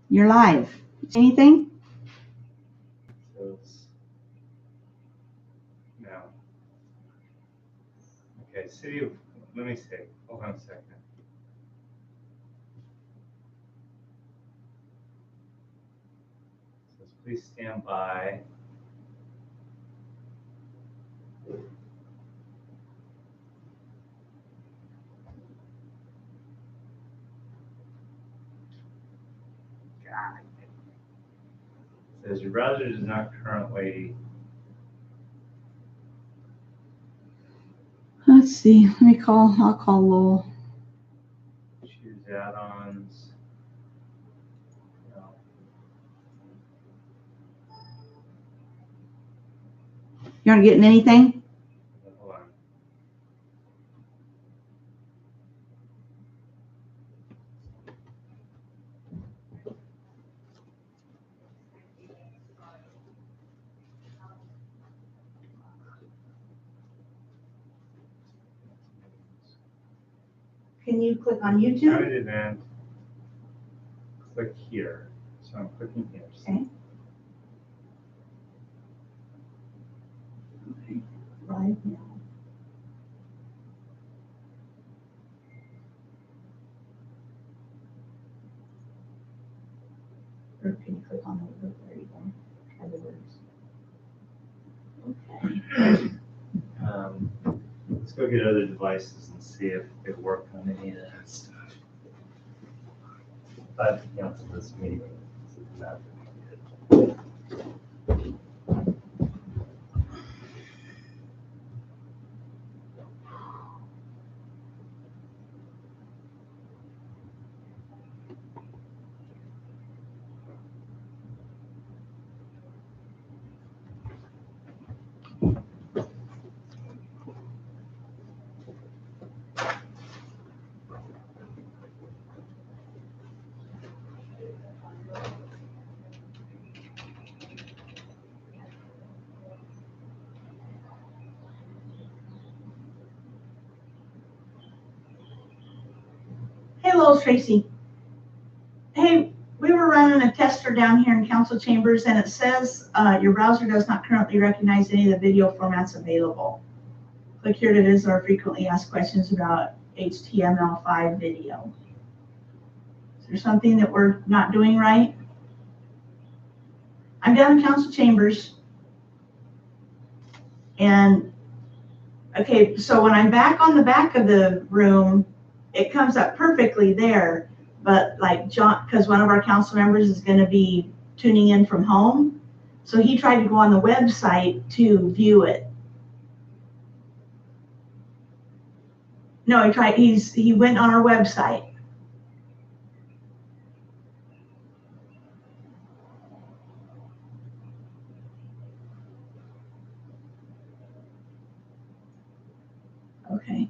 You're live. See anything? No. Okay, city of, let me see. Hold on a second. It says, please stand by. God. It says your browser does not currently. Let's see. I'll call Lowell. Choose add-ons. No. You aren't getting anything? Hold on. Can you click on Private YouTube? event. Click here. So I'm clicking here. Okay. Okay. Live now. Or can you click on the word? There you go. Try the words. Okay. Let's go get other devices and see if it worked on any of that stuff. I have to cancel this meeting. This is not gonna be good. Hey, Lowell, Tracy. Hey, we were running a tester down here in council chambers, and it says your browser does not currently recognize any of the video formats available. Click here to visit our frequently asked questions about HTML5 video. Is there something that we're not doing right? I'm down in council chambers. And, okay, so when I'm back on the back of the room, it comes up perfectly there. But like John, because one of our council members is going to be tuning in from home. So he tried to go on the website to view it. No, he went on our website. Okay.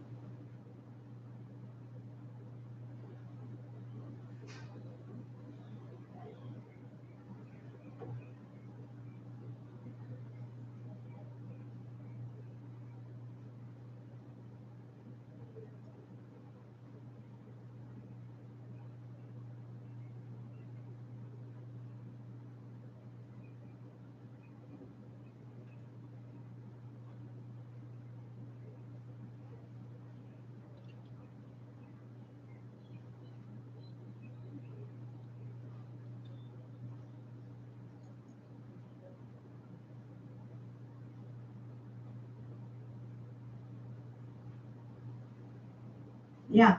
Yeah.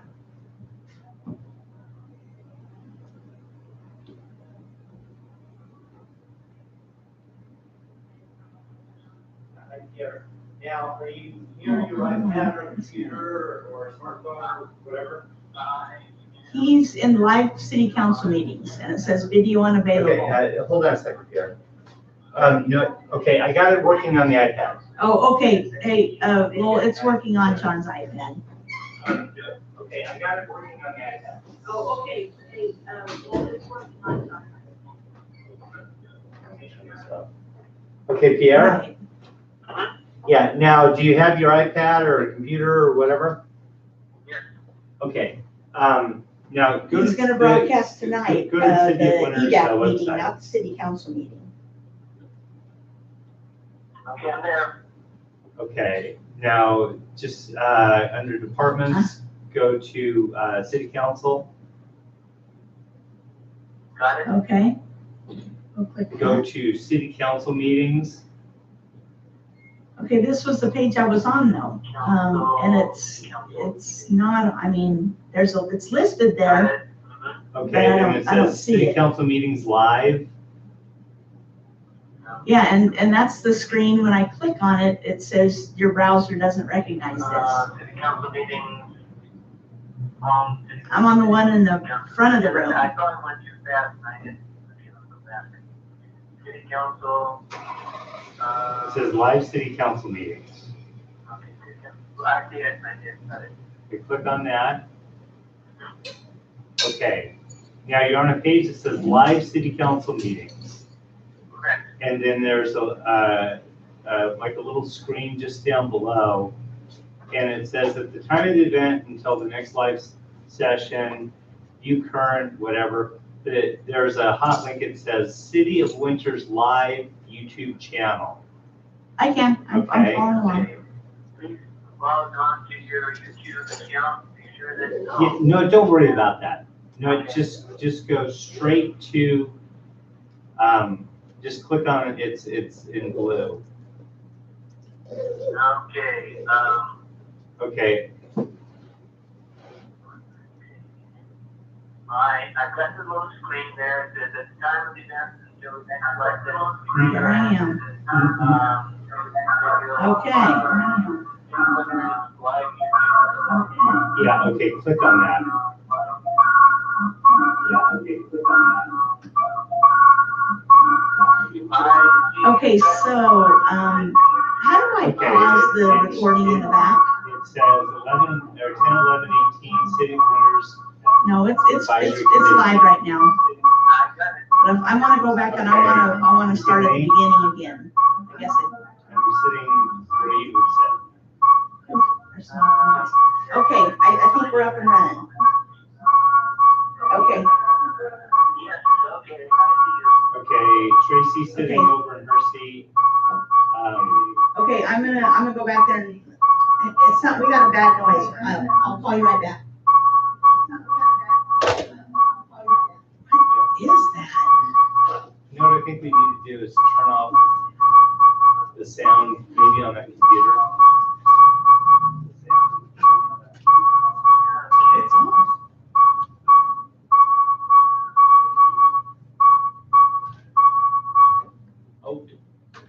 Now, are you here on your iPad or computer or smartphone or whatever? He's in live city council meetings, and it says video unavailable. Okay, hold on a second, Pierre. Okay, I got it working on the iPad. Oh, okay. Hey, well, it's working on John's iPad. Okay, I got it working on the iPad. Oh, okay. Hey, well, it's working on John's iPad. Okay, Pierre? Right. Yeah, now, do you have your iPad or a computer or whatever? Yeah. Okay. Now, go He's to gonna the- broadcast tonight, go to the City of the Winter's, EDAC meeting, website. not the city council meeting. Okay, I'm there. Okay, now, just under departments, go to city council, Got it? Okay. We'll click go that. to city council meetings. Okay, this was the page I was on though, and it's not, I mean, it's listed there. Okay, But I and it don't- I don't says see city it. council meetings live. Yeah, and that's the screen, when I click on it, it says your browser doesn't recognize this. City council meeting. I'm on the one in the front of the room. I thought it went too fast, and I didn't. Go back. City council, It says live city council meetings. okay, city council. I see it, I did, got it. You click on that. Okay, now you're on a page that says live city council meetings. Correct. And then there's like a little screen just down below. And it says at the time of the event until the next live session, view current, whatever, there's a hot link. It says City of Winters live YouTube channel. I can, I'm Okay. following along. Please log on to your YouTube account, be sure that. Yeah, no, don't worry about that. No, just go straight to, just click on it. It's in blue. Okay, Okay, I've got the little screen there, it says at the time of the event until the next live session. Here I am. Okay. yeah, okay, click on that. Yeah, okay, click on that. Okay, so, how do I pause the recording in the back? It says 11 or 10, 11, 18 City of Winters. No, it's live right now. But if I wanna go back and I wanna start at the beginning again. I guess I'm sitting where you would sit. there's no noise. Okay, I think we're up and running. Okay, Yes, okay, I Okay, Tracy's sitting Okay. over in her seat. okay, I'm gonna go back there and, it's not, we got a bad noise. I'll call you right back. What is that? You know what I think we need to do is turn off the sound maybe on that computer. It's off. Oh,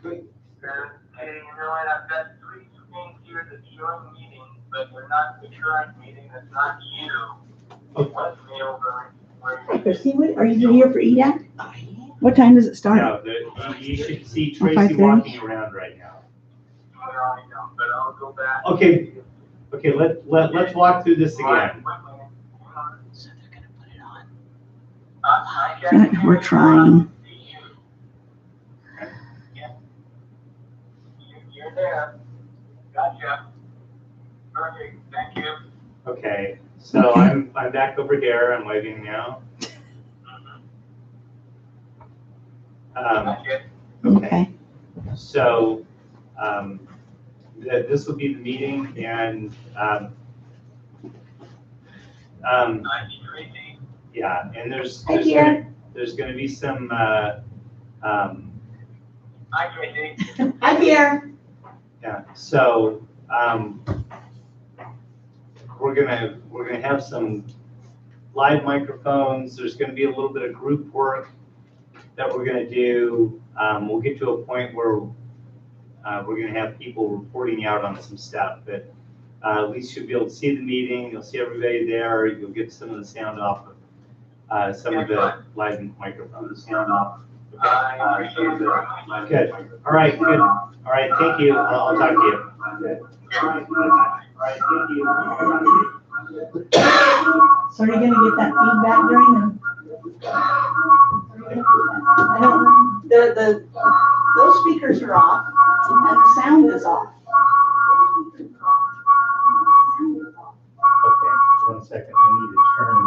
great. Okay, you know what, I've got 3 screens here that showing meetings, but they're not the current meeting, that's not you. Okay. What's me over where Hi, you. Christine, are you here for EDAC? What time does it start? No, you should see Oh, Tracy 5:30? walking around right now. No, I know, but I'll go back. Okay, let's walk through this again. So they're gonna put it on. I can't. We're trying. You're there. Gotcha. Perfect, thank you. Okay, so I'm back over here. I'm waving now. Gotcha. Okay, so this will be the meeting, and Nice, Tracy. yeah, and there's Hi, dear. there's gonna be some Hi, Tracy. Hi, dear. yeah, so we're gonna have some live microphones. There's gonna be a little bit of group work that we're gonna do. We'll get to a point where we're gonna have people reporting out on some stuff, but at least you'll be able to see the meeting. You'll see everybody there. You'll get some of the sound off of some of the live microphones. I appreciate it. Good. All right. Good. All right. Thank you. I'll talk to you. All right. Thank you. So are you gonna get that feedback during the? I don't, those speakers are off and the sound is off. Okay. 1 second. I need to turn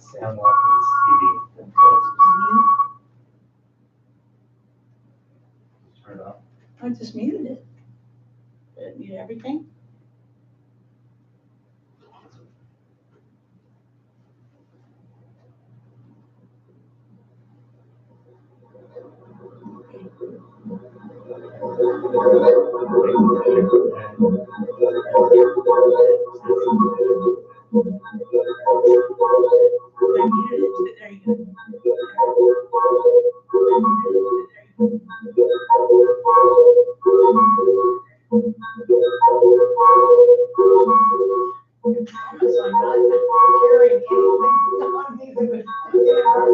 sound off of this TV. Turn it off. I just muted it. Did it mute everything? I muted it. There you go. So I'm not carrying anything on me that would interrupt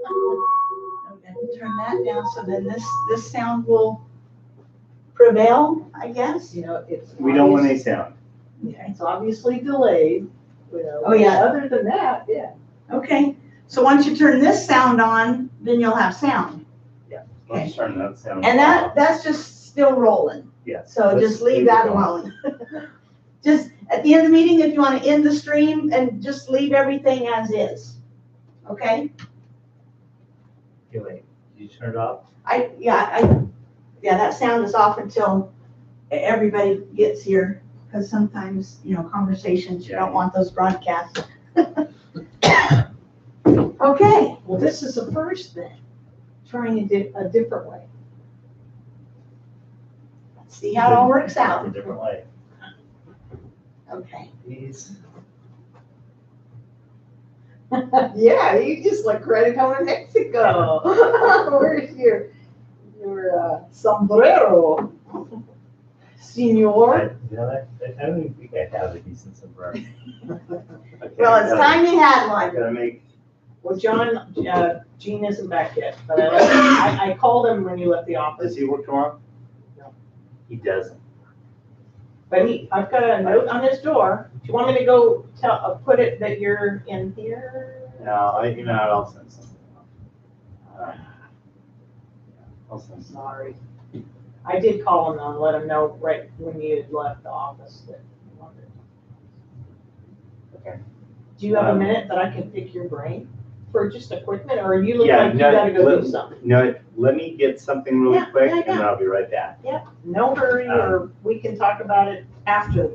us. Okay, turn that down so then this sound will prevail, I guess. You know, We don't want any sound. Okay. it's obviously delayed, you know. Oh, yeah. Other than that, yeah. Okay, so once you turn this sound on, then you'll have sound. Let's turn that sound And off. that's just still rolling. Yeah. So let's just leave it that going. alone. Just at the end of the meeting, if you want to end the stream and just leave everything as is. Okay? Okay, wait, did you turn it off? Yeah, that sound is off until everybody gets here, because sometimes, conversations, you don't want those broadcasts. Okay, Well, this is the first thing, trying a different way. let's see how it all works A out. different way. Okay. These. Yeah, you just look right at home in Mexico. Where's your sombrero, senor? I don't even think I have a decent sombrero. Okay, Well, it's time you had I one. gotta make, Well, John, Gene isn't back yet, but I called him when you left the office. does he work tomorrow? No. He doesn't. But I've got a note on his door. Do you want me to go put it that you're in here? No, I'll send something. I'll send something. Sorry. I did call him and let him know right when you had left the office that you wanted. Okay. Do you have a minute that I can pick your brain for just a quick minute, or you look Yeah, like you no, gotta go do something? No, let me get something really Yeah, quick yeah, and then I'll be right back. No hurry, or we can talk about it after.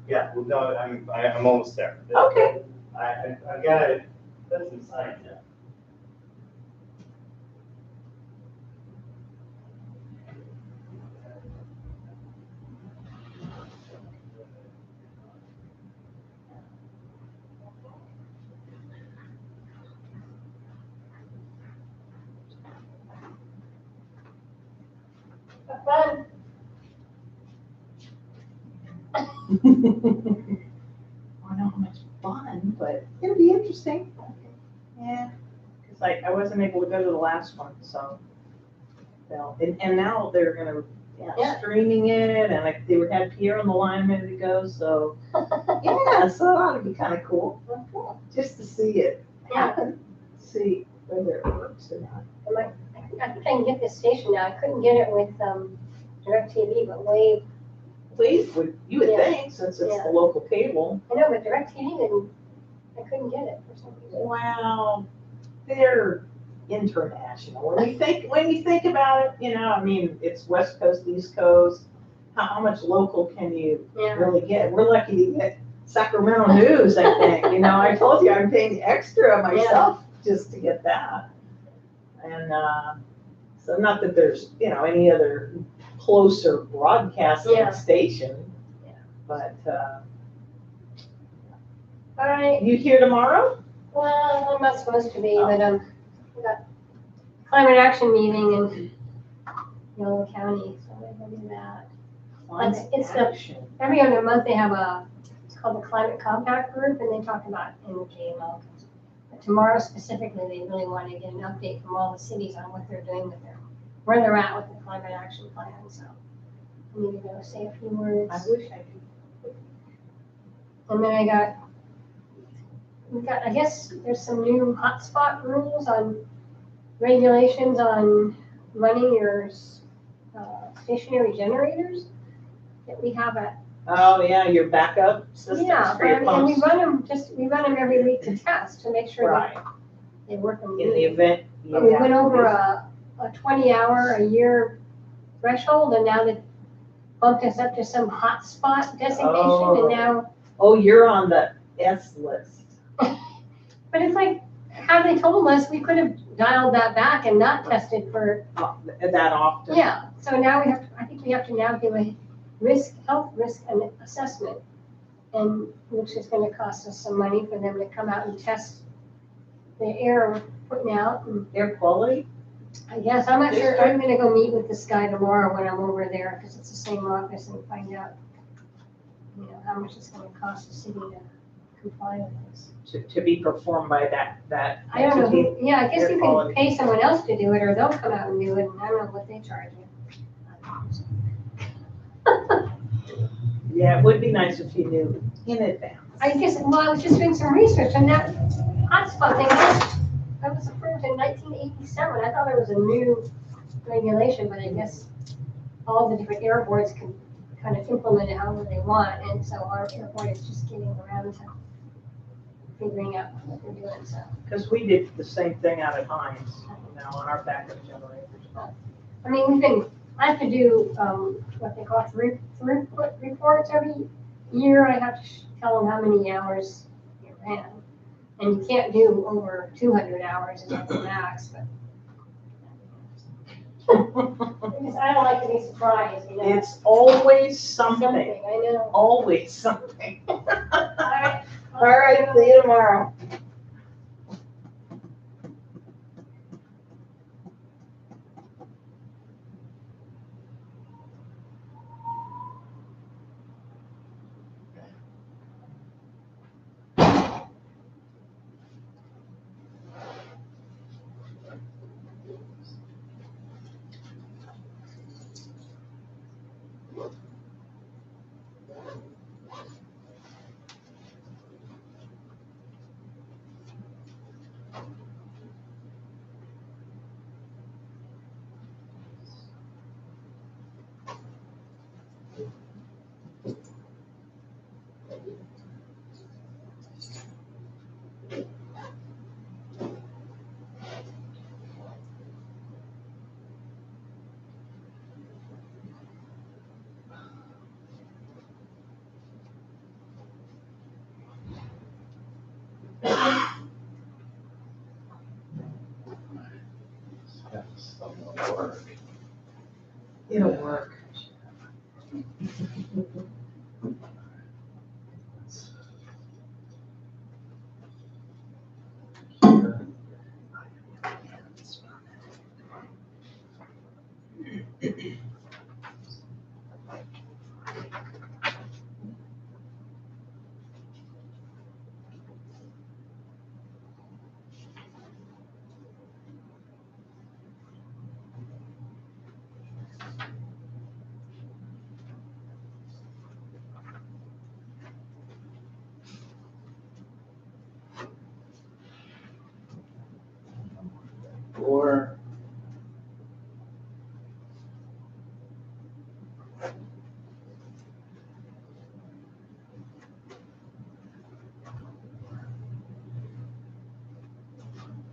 Yeah, well, no, I'm almost there. Okay. I've got to put some signs in. Fun. I don't know how much fun, but it'll be interesting. Yeah, because I wasn't able to go to the last one, so. Well, and now they're gonna, streaming it, and they had Pierre on the line a minute ago, so. Yeah, so it ought to be kind of cool, just to see it happen, see whether it works or not. I think I can get this station now. I couldn't get it with DirecTV, but Wave. Please, you would Yeah. think, since it's the local cable. I know, but DirecTV didn't. I couldn't get it for some reason. Well, they're international. When you think about it, I mean, it's West Coast, East Coast. How much local can you Yeah. really get? We're lucky to get Sacramento News, I think. I told you I'm paying extra myself just to get that. And so not that there's, any other closer broadcasting Yeah. station, Yeah. but All right. you here tomorrow? Well, I'm not supposed to be, but we got climate action meeting in Yolo County, so I'm gonna do that. It's the- Action. Every other month they have it's called the Climate Compact Group, and they talk about energy and all. But tomorrow specifically, they really want to get an update from all the cities on what they're doing where they're at with the climate action plan, so I need to go say a few words. I wish I could. And then I guess there's some new hotspot rules on regulations on running your stationary generators that we have at Oh, yeah, your backup systems Yeah, for your and we pumps. we run them every week to test, to make sure that Right, they work. in the event. you But we have went to over do- a 20-hour a year threshold, and now they bumped us up to some hotspot designation, Oh. and now, Oh, you're on the S list. but it's like, had they told us, we could have dialed that back and not tested for, That often. yeah. So now we have, to. I think we have to now do a health risk and assessment, and which is gonna cost us some money for them to come out and test the air we're putting out, and Air quality? I guess, I'm not sure, I'm gonna go meet with this guy tomorrow when I'm over there, because it's the same office, and find out, you know, how much it's gonna cost the city to comply with this. To be performed by that I don't know, entity. who- yeah, I guess Air you quality. can pay someone else to do it, or they'll come out and do it, and I don't know what they charge you. Yeah, it would be nice if you knew in advance. I guess, well, I was just doing some research, and that hotspot thing, that was approved in 1987, I thought it was a new regulation, but I guess all the different air boards can kind of implement it however they want, and so our air board is just getting around to figuring out what they're doing, so. Because we did the same thing out at Heinz, on our backup generators. I mean, I have to do, what they call throughput reports every year. I have to tell them how many hours you ran. And you can't do over 200 hours is like the max, but. Because I don't like to be surprised, you know. It's always something, I know. always something. All right. All right, see you tomorrow. It'll work.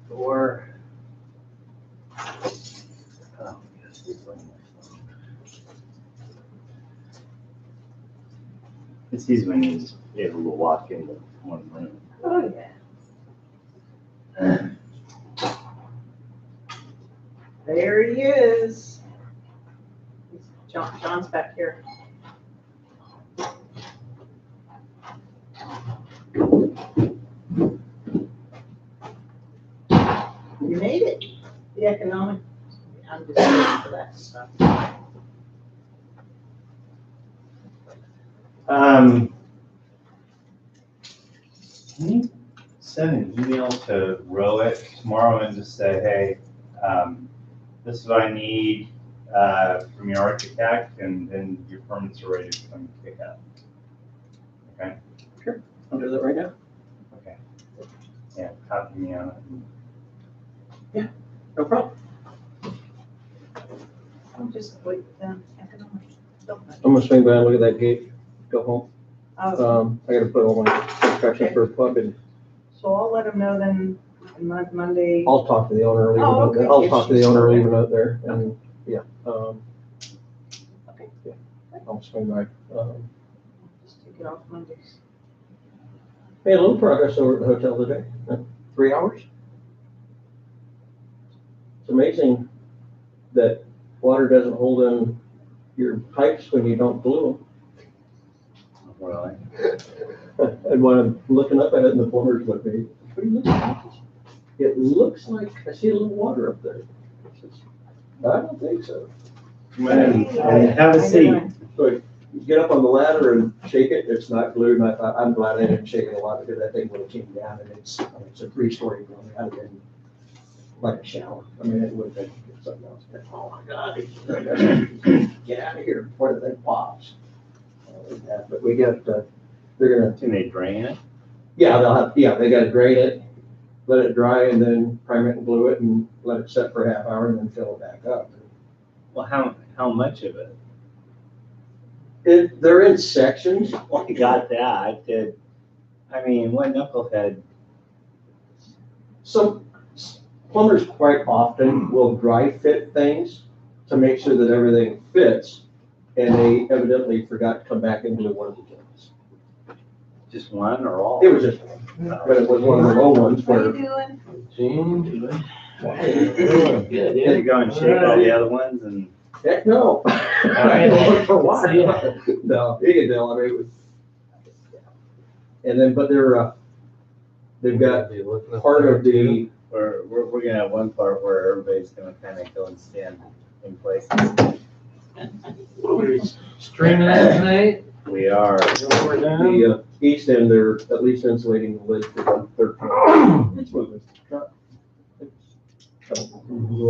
Or oh, yes, it's on my phone. It's easy when you're just able to walk into one room. Oh, yeah. There he is. John's back here. You made it. The economic, I'm just waiting for that stuff. Can you send an email to Rohit tomorrow and just say, hey, this is what I need from your architect, and then your permits are ready to come pick up. Okay? I'll do that right now. Okay. Yeah, copy me on it. No problem. I'm just waiting for economic. I'm gonna swing by and look at that gate. go home. Oh, I gotta put all my instructions for plumbing. so I'll let them know then Monday. I'll talk to the owner, leave a Oh, note okay. there. I'll If talk to she's the owner, still leave a there. note there, and, yeah. Yeah, I'll swing by. Just take it off Mondays. Made a little progress over at the hotel today, 3 hours. It's amazing that water doesn't hold in your pipes when you don't glue Really? them. And when I'm looking up at it and the plumber's with me, what do you look at? It looks like I see a little water up there. I says, I don't think so. Come on in and have a seat. So I get up on the ladder and shake it, it's not glued, and I thought, I'm glad I didn't shake it a lot, because that thing would have came down, and it's a 3-story building, I'd have been like a shower. I mean, it would have been something else. Oh my God, get out of here before the thing pops. But we got, they're gonna, Can they drain it? yeah, they gotta drain it, let it dry, and then prime it and glue it, and let it set for a half hour, and then fill it back up. Well, how much of it? They're in sections. Well, I got that. I mean, what knucklehead? Some plumbers quite often will dry fit things to make sure that everything fits, and they evidently forgot to come back and glue one of the joints. Just one or all? It was just one, but it was one of the low ones How you where. doing? Did you go and shake all the other ones and? Heck, no. For what? No, you can tell, I mean, it was. And then, but they've got part of the, We're gonna have one part where everybody's gonna kind of go and stand in place. Streaming that tonight? We are. the east end, they're at least insulating the lid for the third floor. It's moving.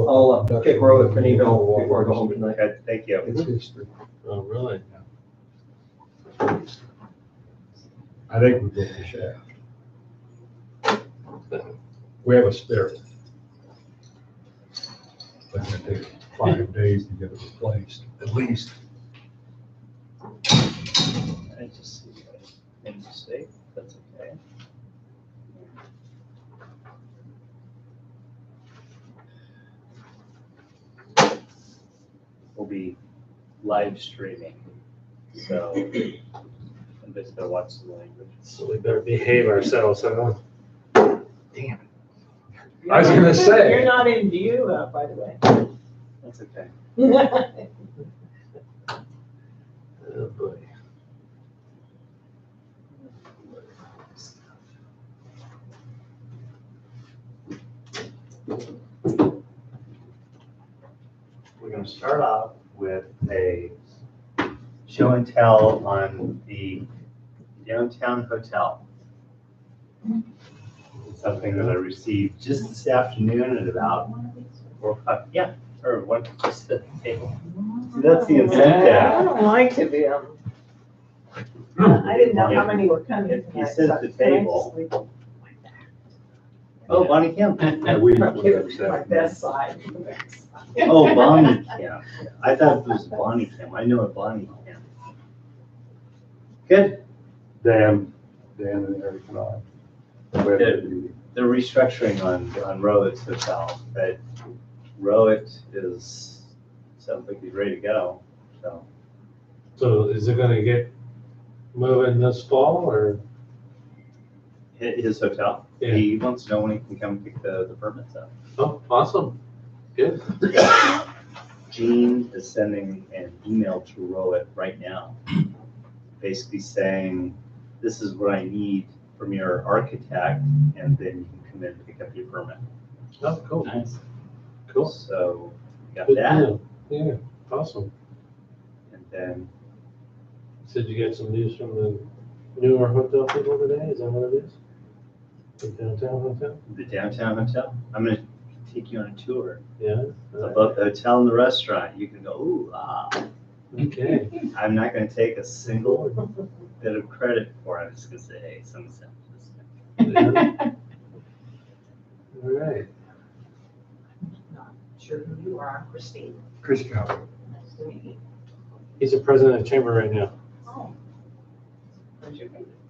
I'll kick Row at Pennyville before I go home tonight. Okay, thank you. It's history. Oh, really? I think we booked the shaft. We have a spare. But it's gonna take 5 days to get it replaced, at least. I just see a mistake. That's okay. We'll be live streaming, so I'm just gonna watch the language. So we better behave ourselves, huh? Damn it. I was gonna say. You're not in view, by the way. That's okay. Oh, boy. We're gonna start off with a show and tell on the downtown hotel. It's something that I received just this afternoon at about 4 o'clock. Yeah, or one just at the table. See, that's the I incentive. don't like to be, I didn't know how many were coming If you tonight. sit so at the I just went to table. sleep. Oh, Bonnie Kim. Yeah, we My upset. best side. Oh, Bonnie Kim. I thought it was Bonnie Kim. I know a Bonnie Kim. Good. Dan and Eric and I. They're restructuring on Rowett Hotel, but Rowett sounds like he's ready to go, so. So is it gonna get moving this fall or? His hotel, Yeah. he wants to know when he can come pick the permits up. Oh, awesome. Good. Gene is sending an email to Rowett right now, basically saying, this is what I need from your architect, and then you can come in and pick up your permit. Oh, cool. Nice. Cool. So, got Good that, deal. Yeah, awesome. and then, Said you got some news from the newer hotel people today? Is that what it is? The downtown hotel? the downtown hotel, I'm gonna take you on a tour Yeah. of both the hotel and the restaurant. You can go, ooh, ah. Okay. I'm not gonna take a single bit of credit for it. I'm just gonna say, hey, someone sent this. Yeah. All right. Not sure who you are, Christine. Chris Calvin. Nice to meet you. He's the president of the chamber right now. Oh,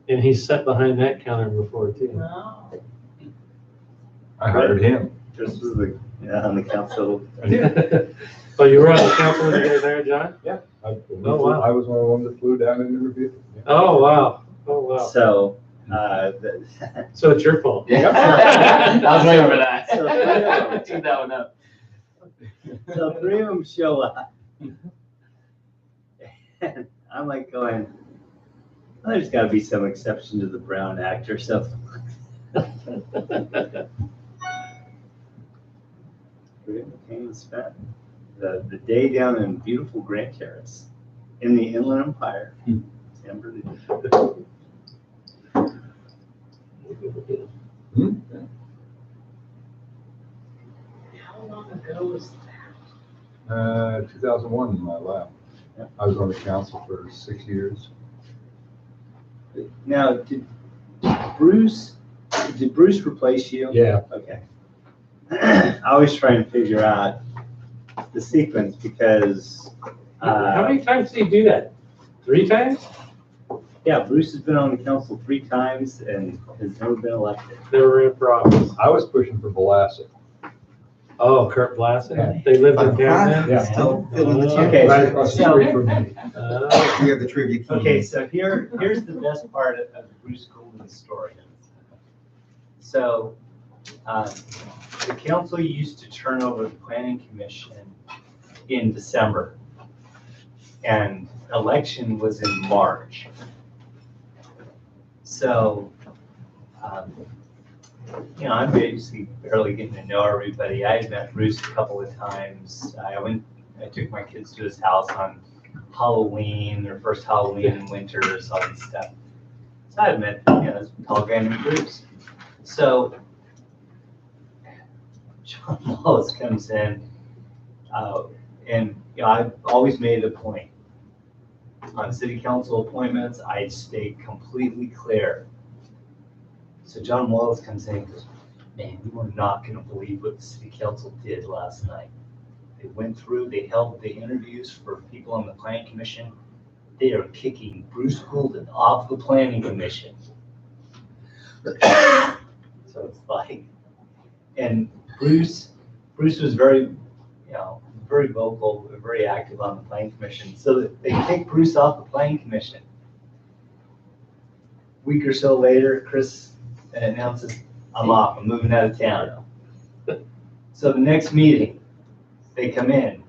And he's sat behind that counter before too. No. I hired him. Chris was on the council. Oh, you were on the council when you guys hired John? I wow. I was one of the ones that flew down and interviewed him. Yeah. Oh, wow. Oh, wow. So, So it's your fault. I was waiting for that. So- Tee that one up. so 3 of them show up. And I'm like going, well, there's gotta be some exception to the Brown Act or something. 3 of them came and spent the day down in beautiful Grand Terrace in the Inland Empire, San Bernardino. How long ago was that? 2001 when I left. Yep. I was on the council for 6 years. Now, did Bruce replace you? Yeah. Okay. I always try and figure out the sequence because, How many times did he do that? 3 times? yeah, Bruce has been on the council 3 times and has never been elected. Never ran for office. I was pushing for Balasik. Oh, Kurt Blassett? Yeah. They lived in town then? Yeah. Still filling the Okay. chair. Right across the street from me. We have the trivia key. Okay, so here's the best part of Bruce Goulden's story. So, the council used to turn over the planning commission in December. And election was in March. So, I'm basically barely getting to know everybody. I had met Bruce a couple of times. I took my kids to his house on Halloween, their first Halloween in winter, all this stuff. So I had met, this tall guy named Bruce. So John Wallace comes in, and I've always made a point. On city council appointments, I stay completely clear. So John Wallace comes in and goes, man, you are not gonna believe what the city council did last night. They went through, they held the interviews for people on the planning commission. They are kicking Bruce Goulden off the planning commission. So it's like, and Bruce was very, very vocal, very active on the planning commission. So that they kicked Bruce off the planning commission. Week or so later, Chris announces, I'm off, I'm moving out of town. So the next meeting, they come in.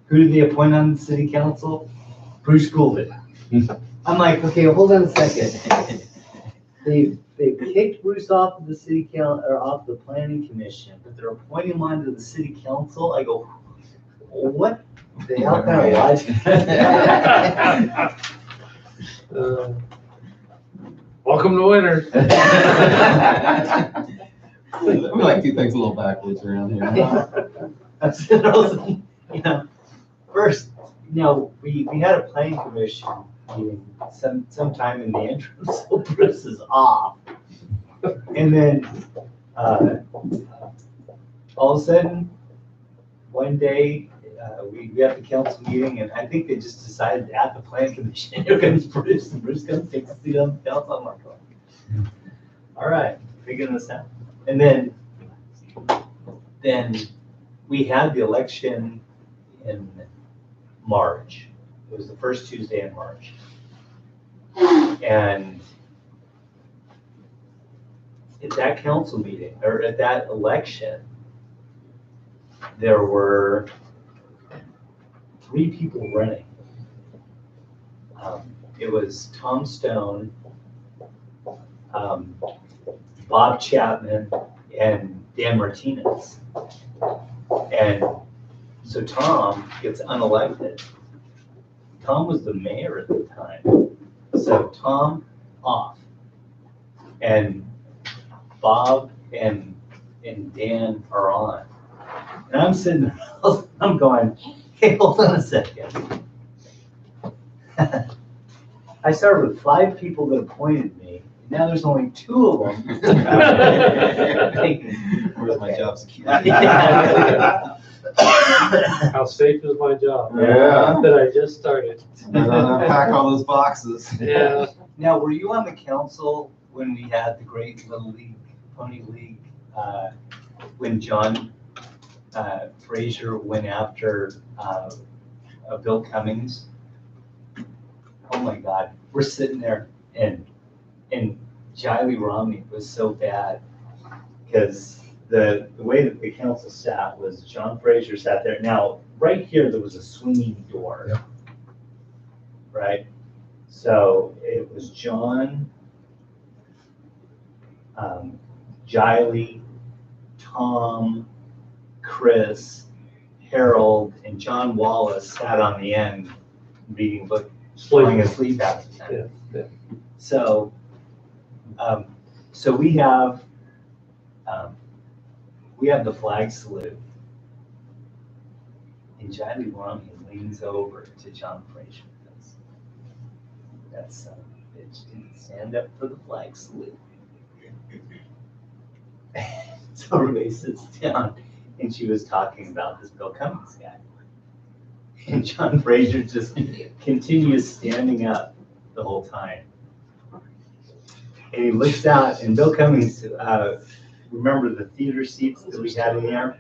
Who did they appoint on the city council? Bruce Goulden. I'm like, okay, hold on a second. They kicked Bruce off of the city council, or off the planning commission, but they're appointing him onto the city council. I go, what the hell kind of logic? Welcome to winter. We like to do things a little backwards around here. That's it. I was, first, we had a planning commission meeting sometime in the interim, so Bruce is off. And then, all of a sudden, one day, we had the council meeting, and I think they just decided at the planning commission, here comes Bruce, and Bruce comes take a seat on the council. I'm like, all right, figuring this out. And then we had the election in March. It was the first Tuesday in March. And at that council meeting, or at that election, there were 3 people running. It was Tom Stone, Bob Chapman, and Dan Martinez. And so Tom gets unelected. Tom was the mayor at the time. So Tom off. And Bob and Dan are on. And I'm sitting there, I'm going, hey, hold on a second. I started with 5 people that appointed me. Now there's only 2 of them. Where's my job security? Yeah. How safe is my job? Yeah. That I just started. Unpack all those boxes. Yeah. Now, were you on the council when we had the Great Little League, Pony League, when John Fraser went after Bill Cummings? Oh my God, we're sitting there and Jiley Romney was so bad because the way that the council sat was John Fraser sat there. Now, right here, there was a swinging door. Yep. Right? So it was John, Jiley, Tom, Chris, Harold, and John Wallace sat on the end reading book, falling asleep half the time. Yeah. So, so we have the flag salute, and Jiley Romney leans over to John Fraser. That son of a bitch didn't stand up for the flag salute. So everybody sits down, and she was talking about this Bill Cummings guy. And John Fraser just continues standing up the whole time. And he looks out, and Bill Cummings, remember the theater seats that we had in there?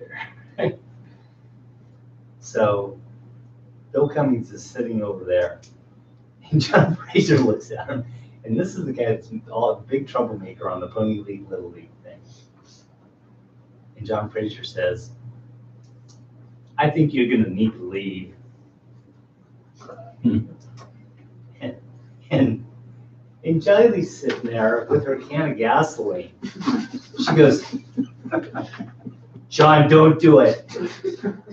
So Bill Cummings is sitting over there, and John Fraser looks at him, and this is the guy that's all a big troublemaker on the Pony League, Little League thing. And John Fraser says, I think you're gonna need to leave. And Jiley's sitting there with her can of gasoline. She goes, John, don't do it.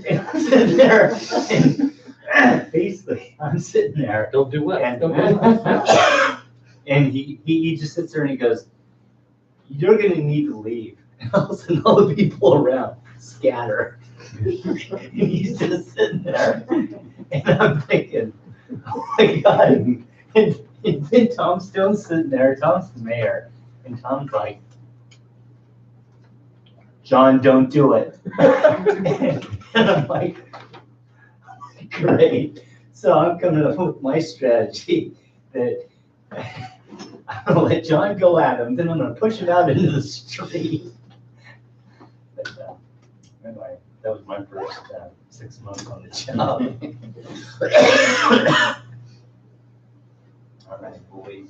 And I'm sitting there, and basically, I'm sitting there. Don't do what? And he just sits there and he goes, you're gonna need to leave. And all of a sudden, all the people around scatter. And he's just sitting there. And I'm thinking, oh my God. And then Tom Stone's sitting there, Tom's the mayor, and Tom's like, John, don't do it. And I'm like, great. So I'm coming up with my strategy that I'm gonna let John go at him, then I'm gonna push him out into the street. But anyway, that was my first 6 months on the job. All right, we'll wait.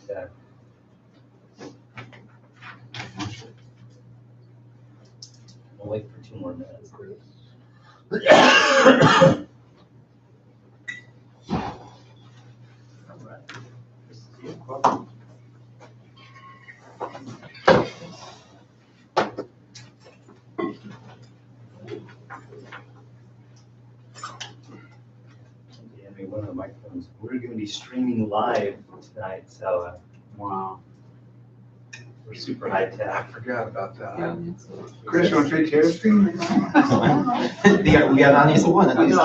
We'll wait for 2 more minutes. All right. This is you. One of the microphones. We're going to be streaming live tonight, so wow, we're super high tech. I forgot about that. Chris, you want to trade chairs? We got on each one at least, huh?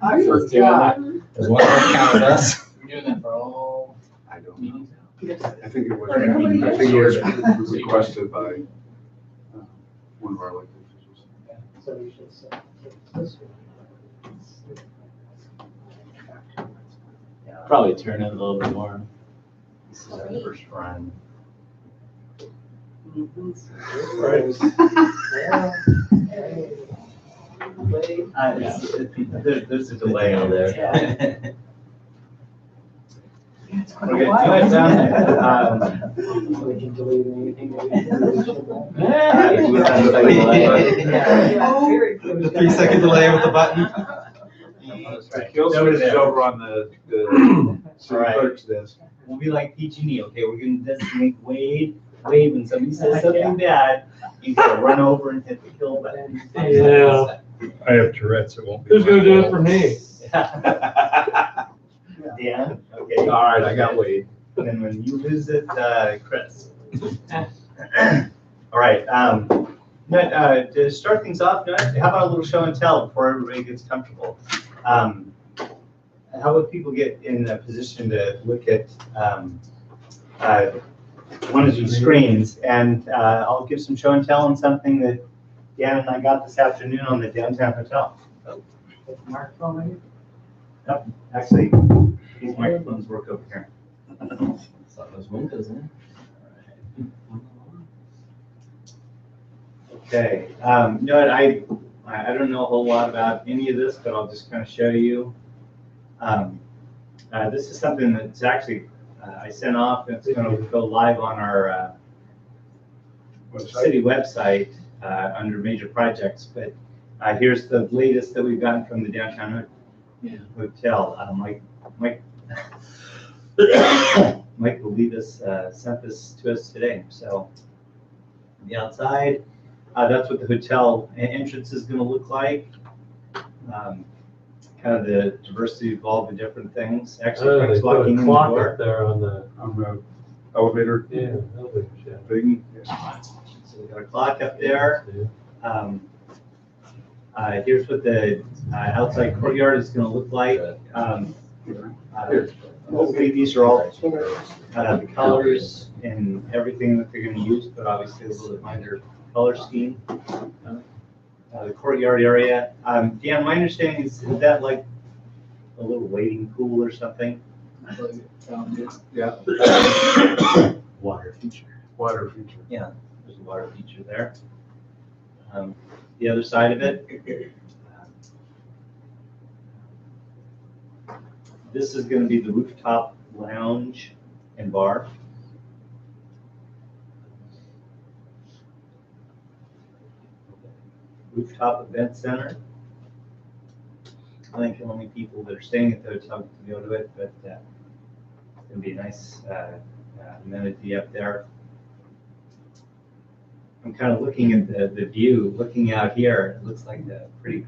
I forgot. There's one more count with us. I don't know. I think it was requested by one of our elected officials. So you should say this one. Probably turn it a little bit more. This is our first run. There's a delay on there. We're gonna do it down We can delete anything. The 3-second delay with the button. The kill switch is over on the city clerk's desk. We'll be like PG&E, okay, we're gonna designate Wade, when somebody says something bad, you gotta run over and hit the kill button. Yeah. I have Tourette's, it won't be. Who's gonna do it for me? Dan, okay. All right, I got Wade. And then when you lose it, Chris. All right, to start things off, how about a little show and tell before everybody gets comfortable? How would people get in a position to look at one of these screens, and I'll give some show and tell on something that Dan and I got this afternoon on the downtown hotel. Microphone. Yep, actually, these microphones work over here. Saw those windows in. Okay, you know what, I don't know a whole lot about any of this, but I'll just kind of show you. This is something that's actually, I sent off, and it's going to go live on our city website under major projects, but here's the latest that we've gotten from the downtown hotel. Mike Believis sent this to us today. So on the outside, that's what the hotel entrance is going to look like. Kind of the diversity of all the different things. Actually, Frank's They put walking a in the clock door. up there on the, Elevator elevator shaft. thing. So we got a clock up there. Here's what the outside courtyard is going to look like. Hopefully these are all the colors and everything that they're going to use, but obviously a little bit minor color scheme. The courtyard area. Dan, my understanding is that like a little wading pool or something? Yeah, Water feature. water feature. Yeah, there's a water feature there. The other side of it, this is going to be the Rooftop Lounge and Bar. Rooftop Event Center. I think only people that are staying at the hotel can go to it, but it's going to be a nice amenity up there. I'm kind of looking at the view, looking out here. It looks like a pretty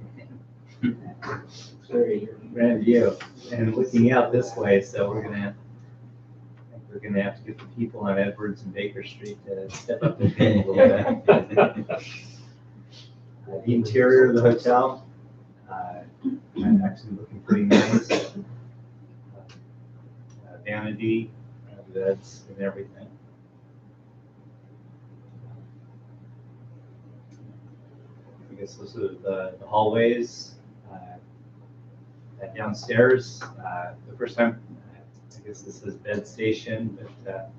grand view, and looking out this way. So we're gonna have to get the people on Edwards and Baker Street to step up their game a little bit. The interior of the hotel, actually looking pretty nice. Vanity, beds, and everything. I guess those are the hallways. Downstairs, the first time, I guess this is bed station, but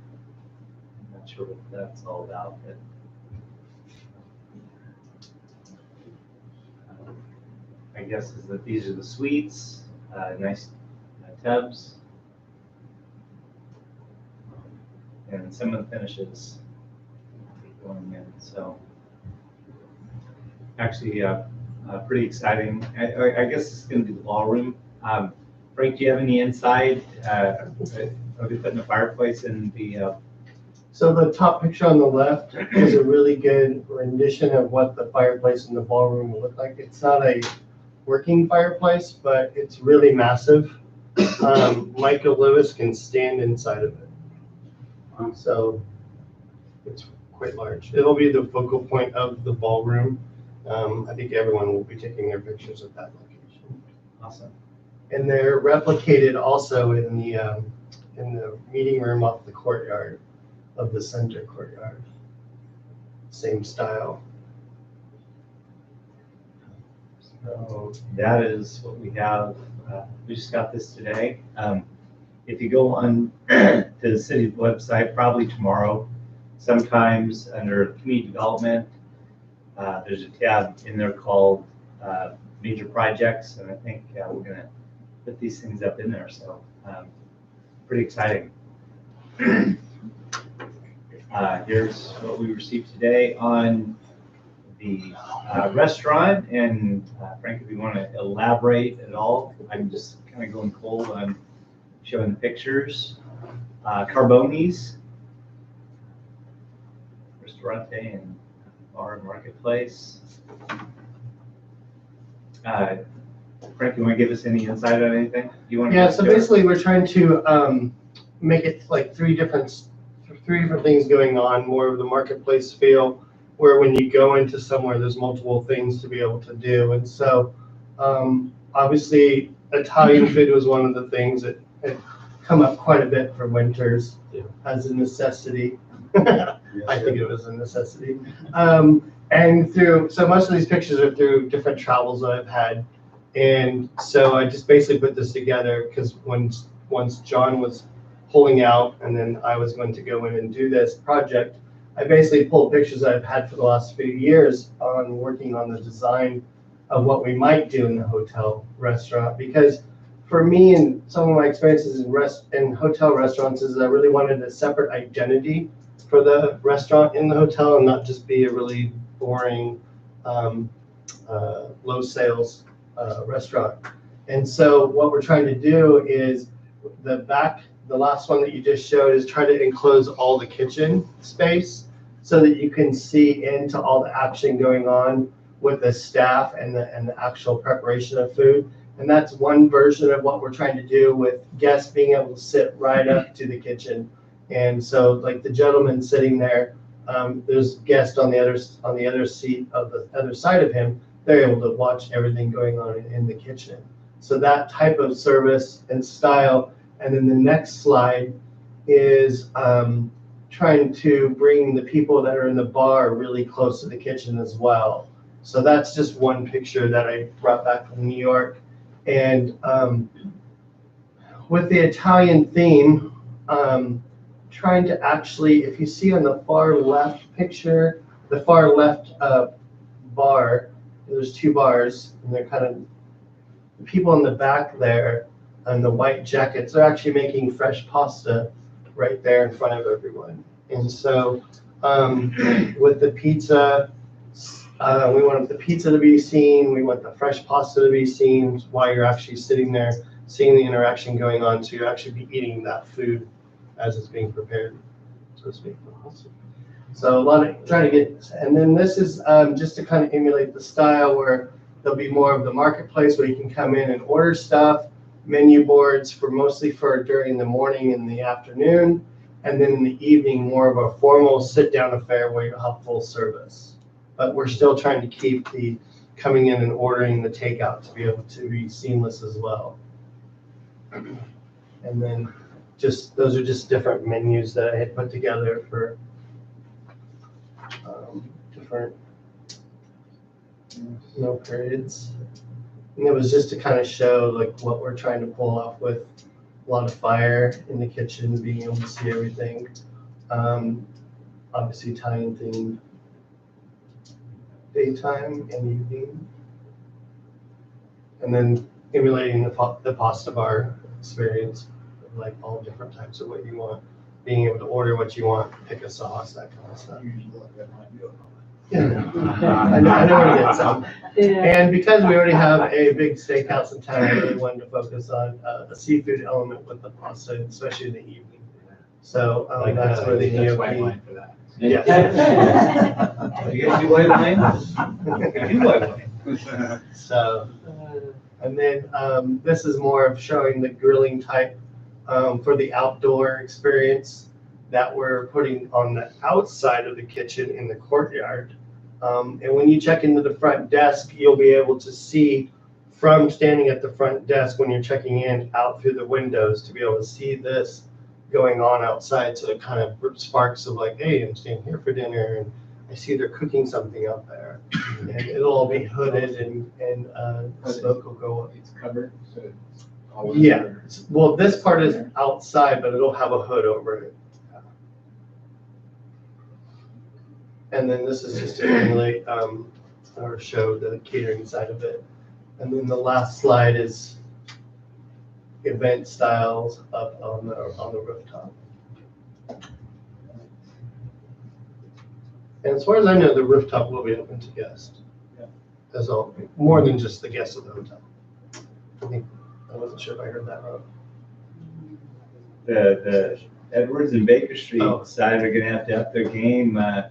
I'm not sure what that's all about. But I guess is that these are the suites, nice tubs, and some of the finishes going in. So actually, pretty exciting. I guess it's going to be the ballroom. Frank, do you have any insight? Are we putting a fireplace in the? So the top picture on the left is a really good rendition of what the fireplace in the ballroom will look like. It's not a working fireplace, but it's really massive. Michael Lewis can stand inside of it. So it's quite large. It'll be the focal point of the ballroom. I think everyone will be taking their pictures at that location. Awesome. And they're replicated also in the meeting room off the courtyard of the center courtyard. Same style. So that is what we have. We just got this today. If you go on to the city's website, probably tomorrow, sometimes under community development, there's a tab in there called major projects, and I think we're going to put these things up in there. So pretty exciting. Here's what we received today on the restaurant, and Frank, if you want to elaborate at all, I'm just kind of going cold on showing the pictures. Carboni's Restaurante and Bar and Marketplace. Frank, you want to give us any insight on anything? You want to? Yeah, so basically we're trying to make it like three different things going on, more of the marketplace feel, where when you go into somewhere, there's multiple things to be able to do. And so obviously Italian food was one of the things that had come up quite a bit for winters as a necessity. I think it was a necessity. And so most of these pictures are through different travels that I've had. And so I just basically put this together because once John was pulling out and then I was going to go in and do this project, I basically pulled pictures that I've had for the last few years on working on the design of what we might do in the hotel restaurant. Because for me and some of my experiences in hotel restaurants is I really wanted a separate identity for the restaurant in the hotel and not just be a really boring, low sales restaurant. And so what we're trying to do is the last one that you just showed is try to enclose all the kitchen space so that you can see into all the action going on with the staff and the actual preparation of food. And that's one version of what we're trying to do with guests being able to sit right up to the kitchen. And so like the gentleman sitting there, there's guests on the other seat of the other side of him. They're able to watch everything going on in the kitchen. So that type of service and style. And then the next slide is trying to bring the people that are in the bar really close to the kitchen as well. So that's just one picture that I brought back from New York. And with the Italian theme, trying to actually, if you see on the far left picture, the far left bar, there's two bars, and they're kind of, the people in the back there and the white jackets, they're actually making fresh pasta right there in front of everyone. And so with the pizza, we want the pizza to be seen, we want the fresh pasta to be seen while you're actually sitting there, seeing the interaction going on, so you actually be eating that food as it's being prepared, so to speak. So a lot of trying to get, and then this is just to kind of emulate the style where there'll be more of the marketplace where you can come in and order stuff, menu boards for mostly for during the morning and the afternoon, and then in the evening more of a formal sit-down affair where you'll have full service. But we're still trying to keep the coming in and ordering the takeout to be able to be seamless as well. And then just those are just different menus that I had put together for different meal periods. And it was just to kind of show like what we're trying to pull off with a lot of fire in the kitchen, being able to see everything. Obviously Italian themed, daytime and evening. And then emulating the pasta bar experience, like all different types of what you want, being able to order what you want, pick a sauce, that kind of stuff. Yeah, I know where to get some. And because we already have a big steakhouse in town, I really wanted to focus on a seafood element with the pasta, especially in the evening. So that's where the gnocchi. Yes. You guys do white wine? You do white wine. So, and then this is more of showing the grilling type for the outdoor experience that we're putting on the outside of the kitchen in the courtyard. And when you check into the front desk, you'll be able to see from standing at the front desk when you're checking in out through the windows to be able to see this going on outside. So it kind of sparks of like, hey, I'm staying here for dinner and I see they're cooking something out there. And it'll all be hooded and smoke will go up. It's covered, so it's all Yeah, well, this part is outside, but it'll have a hood over it. And then this is just to emulate or show the catering side of it. And then the last slide is event styles up on the rooftop. And as far as I know, the rooftop will be open to guests. Yeah. As all, more than just the guests of the hotel. I wasn't sure if I heard that wrong. The Edwards and Baker Street side are gonna have to up their game as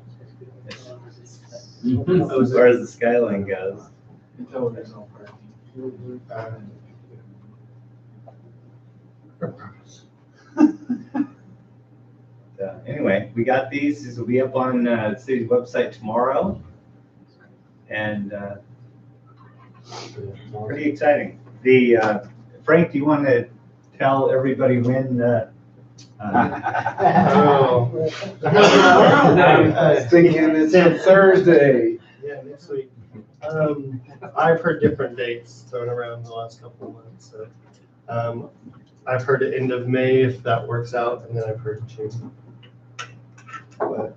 far as the skyline goes. until there's no parking. Anyway, we got these. These will be up on the city's website tomorrow, and pretty exciting. The Frank, do you want to tell everybody when Oh. Thinking it's a Thursday. Yeah, next week. I've heard different dates thrown around the last couple of months, so. I've heard the end of May if that works out, and then I've heard June. But,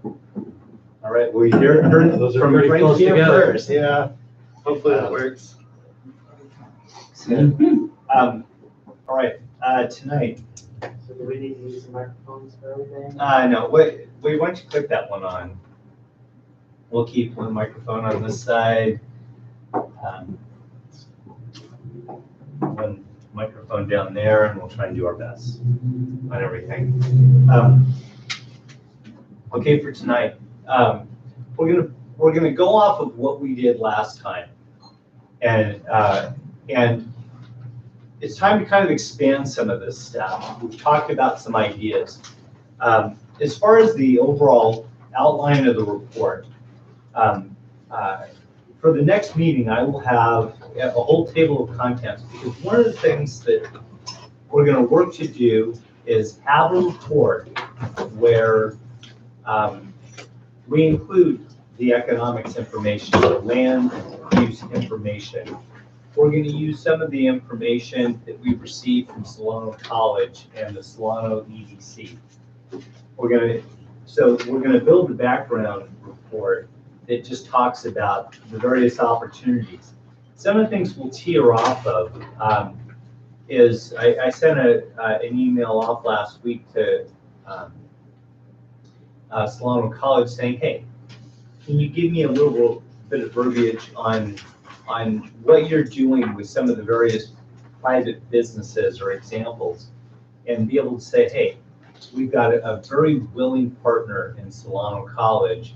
All right, well, you heard Those are from pretty Frank close here together. first. yeah, hopefully that works. All right, tonight, So do we need to use the microphones for everything? no, wait, why don't you click that one on? We'll keep one microphone on this side. One microphone down there, and we'll try and do our best on everything. Okay, for tonight, we're gonna go off of what we did last time, and it's time to kind of expand some of this stuff. We've talked about some ideas. As far as the overall outline of the report, for the next meeting, I will have a whole table of contents, because one of the things that we're going to work to do is have a report where we include the economics information, the land use information. We're going to use some of the information that we received from Solano College and the Solano EDC. We're going to build the background report that just talks about the various opportunities. Some of the things we'll teeter off of is I sent an email off last week to Solano College saying, hey, can you give me a little bit of verbiage on what you're doing with some of the various private businesses or examples, and be able to say, hey, we've got a very willing partner in Solano College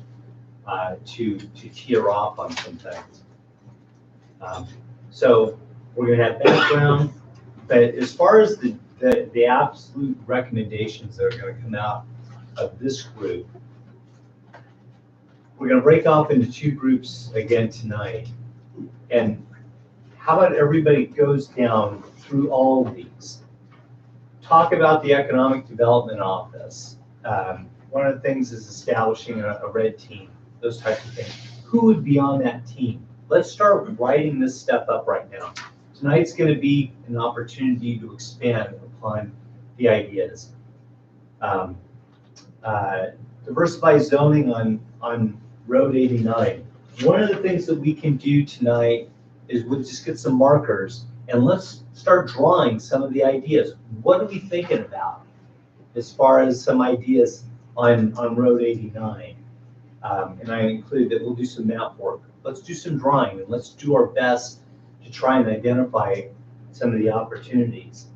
to tear off on some things. So we're going to have background, but as far as the absolute recommendations that are going to come out of this group, we're going to break off into two groups again tonight. And how about everybody goes down through all of these? Talk about the Economic Development Office. One of the things is establishing a red team, those types of things. Who would be on that team? Let's start writing this stuff up right now. Tonight's going to be an opportunity to expand upon the ideas. Diversify zoning on Road 89. One of the things that we can do tonight is we'll just get some markers and let's start drawing some of the ideas. What are we thinking about as far as some ideas on Road 89? And I include that we'll do some map work. Let's do some drawing and let's do our best to try and identify some of the opportunities.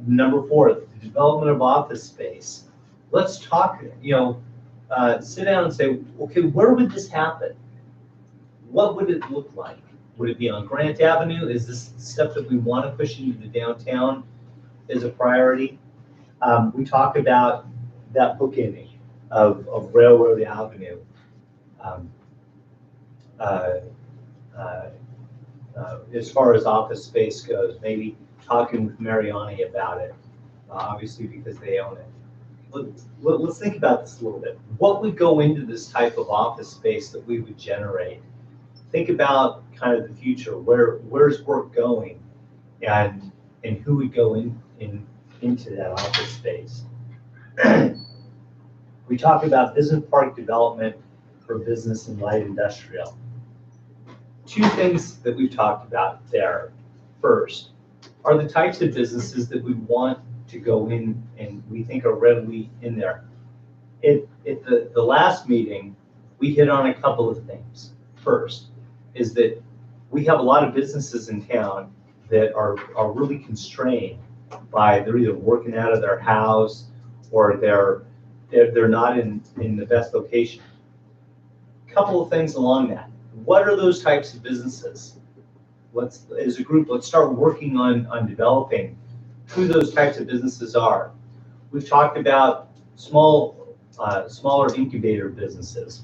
Number 4, the development of office space. Let's talk, sit down and say, okay, where would this happen? What would it look like? Would it be on Grant Avenue? Is this stuff that we want to push into the downtown as a priority? We talk about that bookending of Railroad Avenue. As far as office space goes, maybe talking with Mariani about it, obviously because they own it. Let's think about this a little bit. What would go into this type of office space that we would generate? Think about kind of the future. Where's work going, and who would go into that office space? We talk about business park development for business and light industrial. Two things that we've talked about there. First, are the types of businesses that we want to go in and we think are readily in there. At the last meeting, we hit on a couple of things. First is that we have a lot of businesses in town that are really constrained by they're either working out of their house or they're not in the best location. Couple of things along that. What are those types of businesses? As a group, let's start working on developing who those types of businesses are. We've talked about smaller incubator businesses.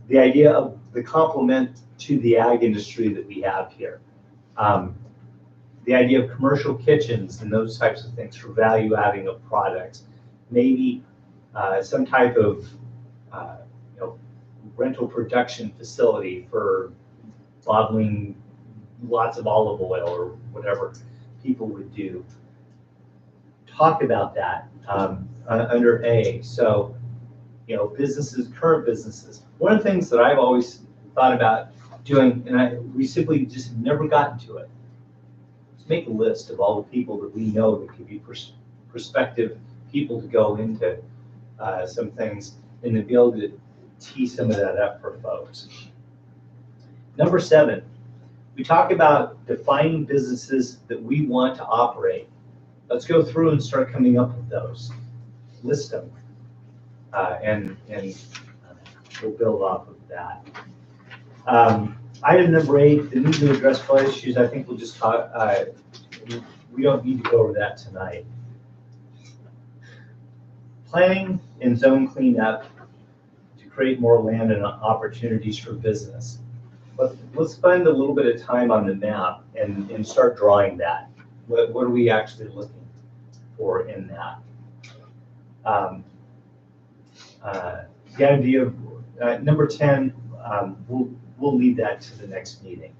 The idea of the complement to the ag industry that we have here. The idea of commercial kitchens and those types of things for value adding of products. maybe some type of rental production facility for bottling lots of olive oil or whatever people would do. Talk about that under A. So, businesses, current businesses. One of the things that I've always thought about doing, and we simply just never gotten to it, is make a list of all the people that we know that could be prospective people to go into some things, and to be able to tee some of that up for folks. Number 7, we talk about defining businesses that we want to operate. Let's go through and start coming up with those. List them, and we'll build off of that. Item number 8, the need to address flood issues. I think we'll just talk. We don't need to go over that tonight. Planning and zone cleanup to create more land and opportunities for business. Let's spend a little bit of time on the map and start drawing that. What are we actually looking for in that? The idea of number 10, we'll leave that to the next meeting.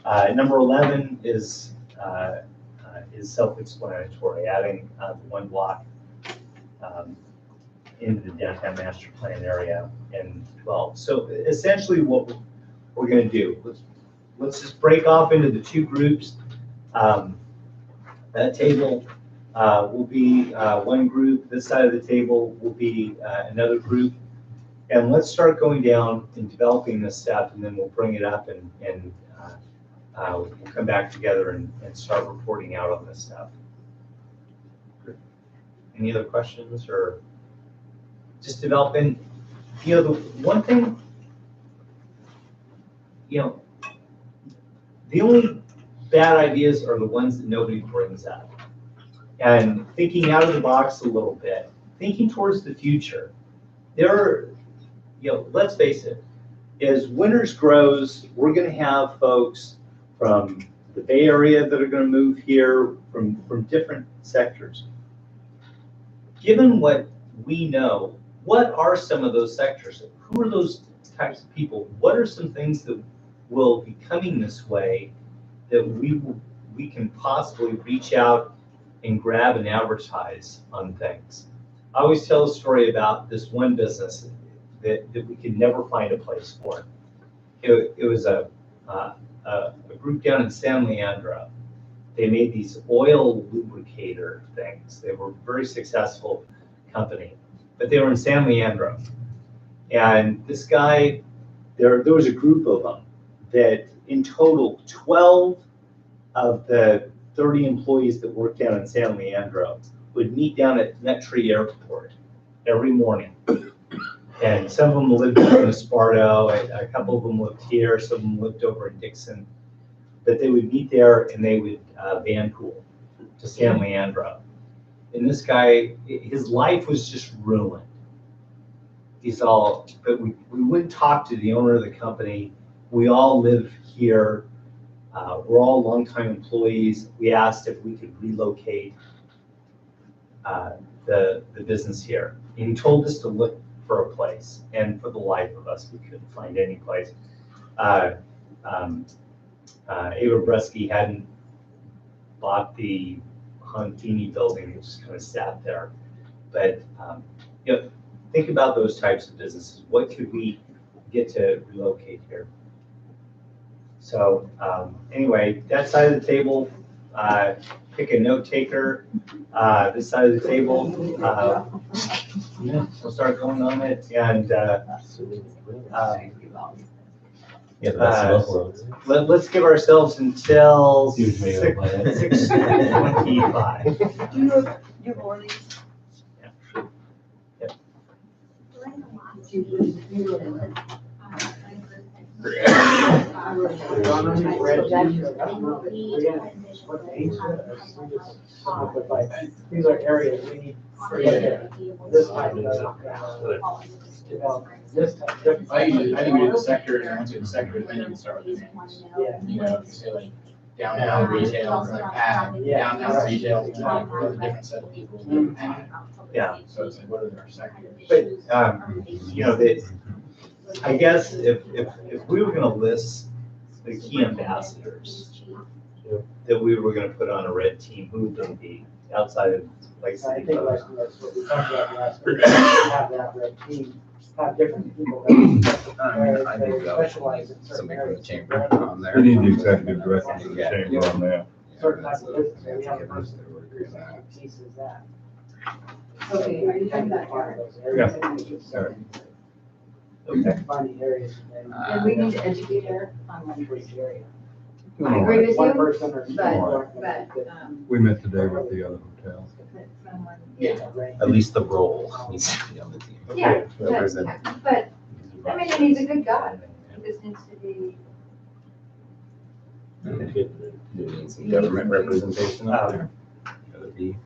Number 11 is self-explanatory, adding one block into the downtown master plan area in 12. So essentially what we're going to do, let's just break off into the 2 groups. That table will be one group. This side of the table will be another group. And let's start going down and developing this stuff, and then we'll bring it up and we'll come back together and start reporting out on this stuff. Any other questions, or just developing? The one thing, the only bad ideas are the ones that nobody brings up. And thinking out of the box a little bit, thinking towards the future. Let's face it, as Winters grows, we're going to have folks from the Bay Area that are going to move here from different sectors. Given what we know, what are some of those sectors? Who are those types of people? What are some things that will be coming this way that we can possibly reach out and grab and advertise on things? I always tell a story about this one business that we could never find a place for. It was a group down in San Leandro. They made these oil lubricator things. They were a very successful company, but they were in San Leandro. And this guy, there was a group of them that in total, 12 of the 30 employees that worked down in San Leandro would meet down at Mettree Airport every morning. And some of them lived in Esparto, a couple of them lived here, some of them lived over in Dixon. But they would meet there and they would van pool to San Leandro. And this guy, his life was just ruined. But we wouldn't talk to the owner of the company. We all live here. We're all longtime employees. We asked if we could relocate the business here. And he told us to look for a place. And for the life of us, we couldn't find any place. Ava Bresky hadn't bought the Hontini building, it just kind of sat there. But think about those types of businesses. What could we get to relocate here? So anyway, that side of the table, pick a note taker. This side of the table, we'll start going on it. And let's give ourselves until 6:25. Do you have one of these? These are areas we need for this time. I think we did the sector, and once we do the sector, then you can start with the names. Yeah. Say like downtown retail, downtown retail, with a different set of people. Yeah. So it's like, what are our sectors? But, you know, I guess if we were gonna list the key ambassadors that we were gonna put on a red team, who would they be outside of like I city think folks? that's what we talked about last week, have that red team, have different people that they specialize in certain Somebody from the areas. chamber on there. You need the executive director of the Yeah. chamber on that. Certain types of business, and we have a person whose expertise is that. Okay, are you talking about Find those areas and we should start Find the areas and then. And we need to educate her on one for each area. I agree with One you, person or. We met today with the other hotels. At least the role needs to be on the team. Yeah, Whoever's in- but, I mean, and he's a good guy. He just needs to be, Do we need some government representation out there? Whether it be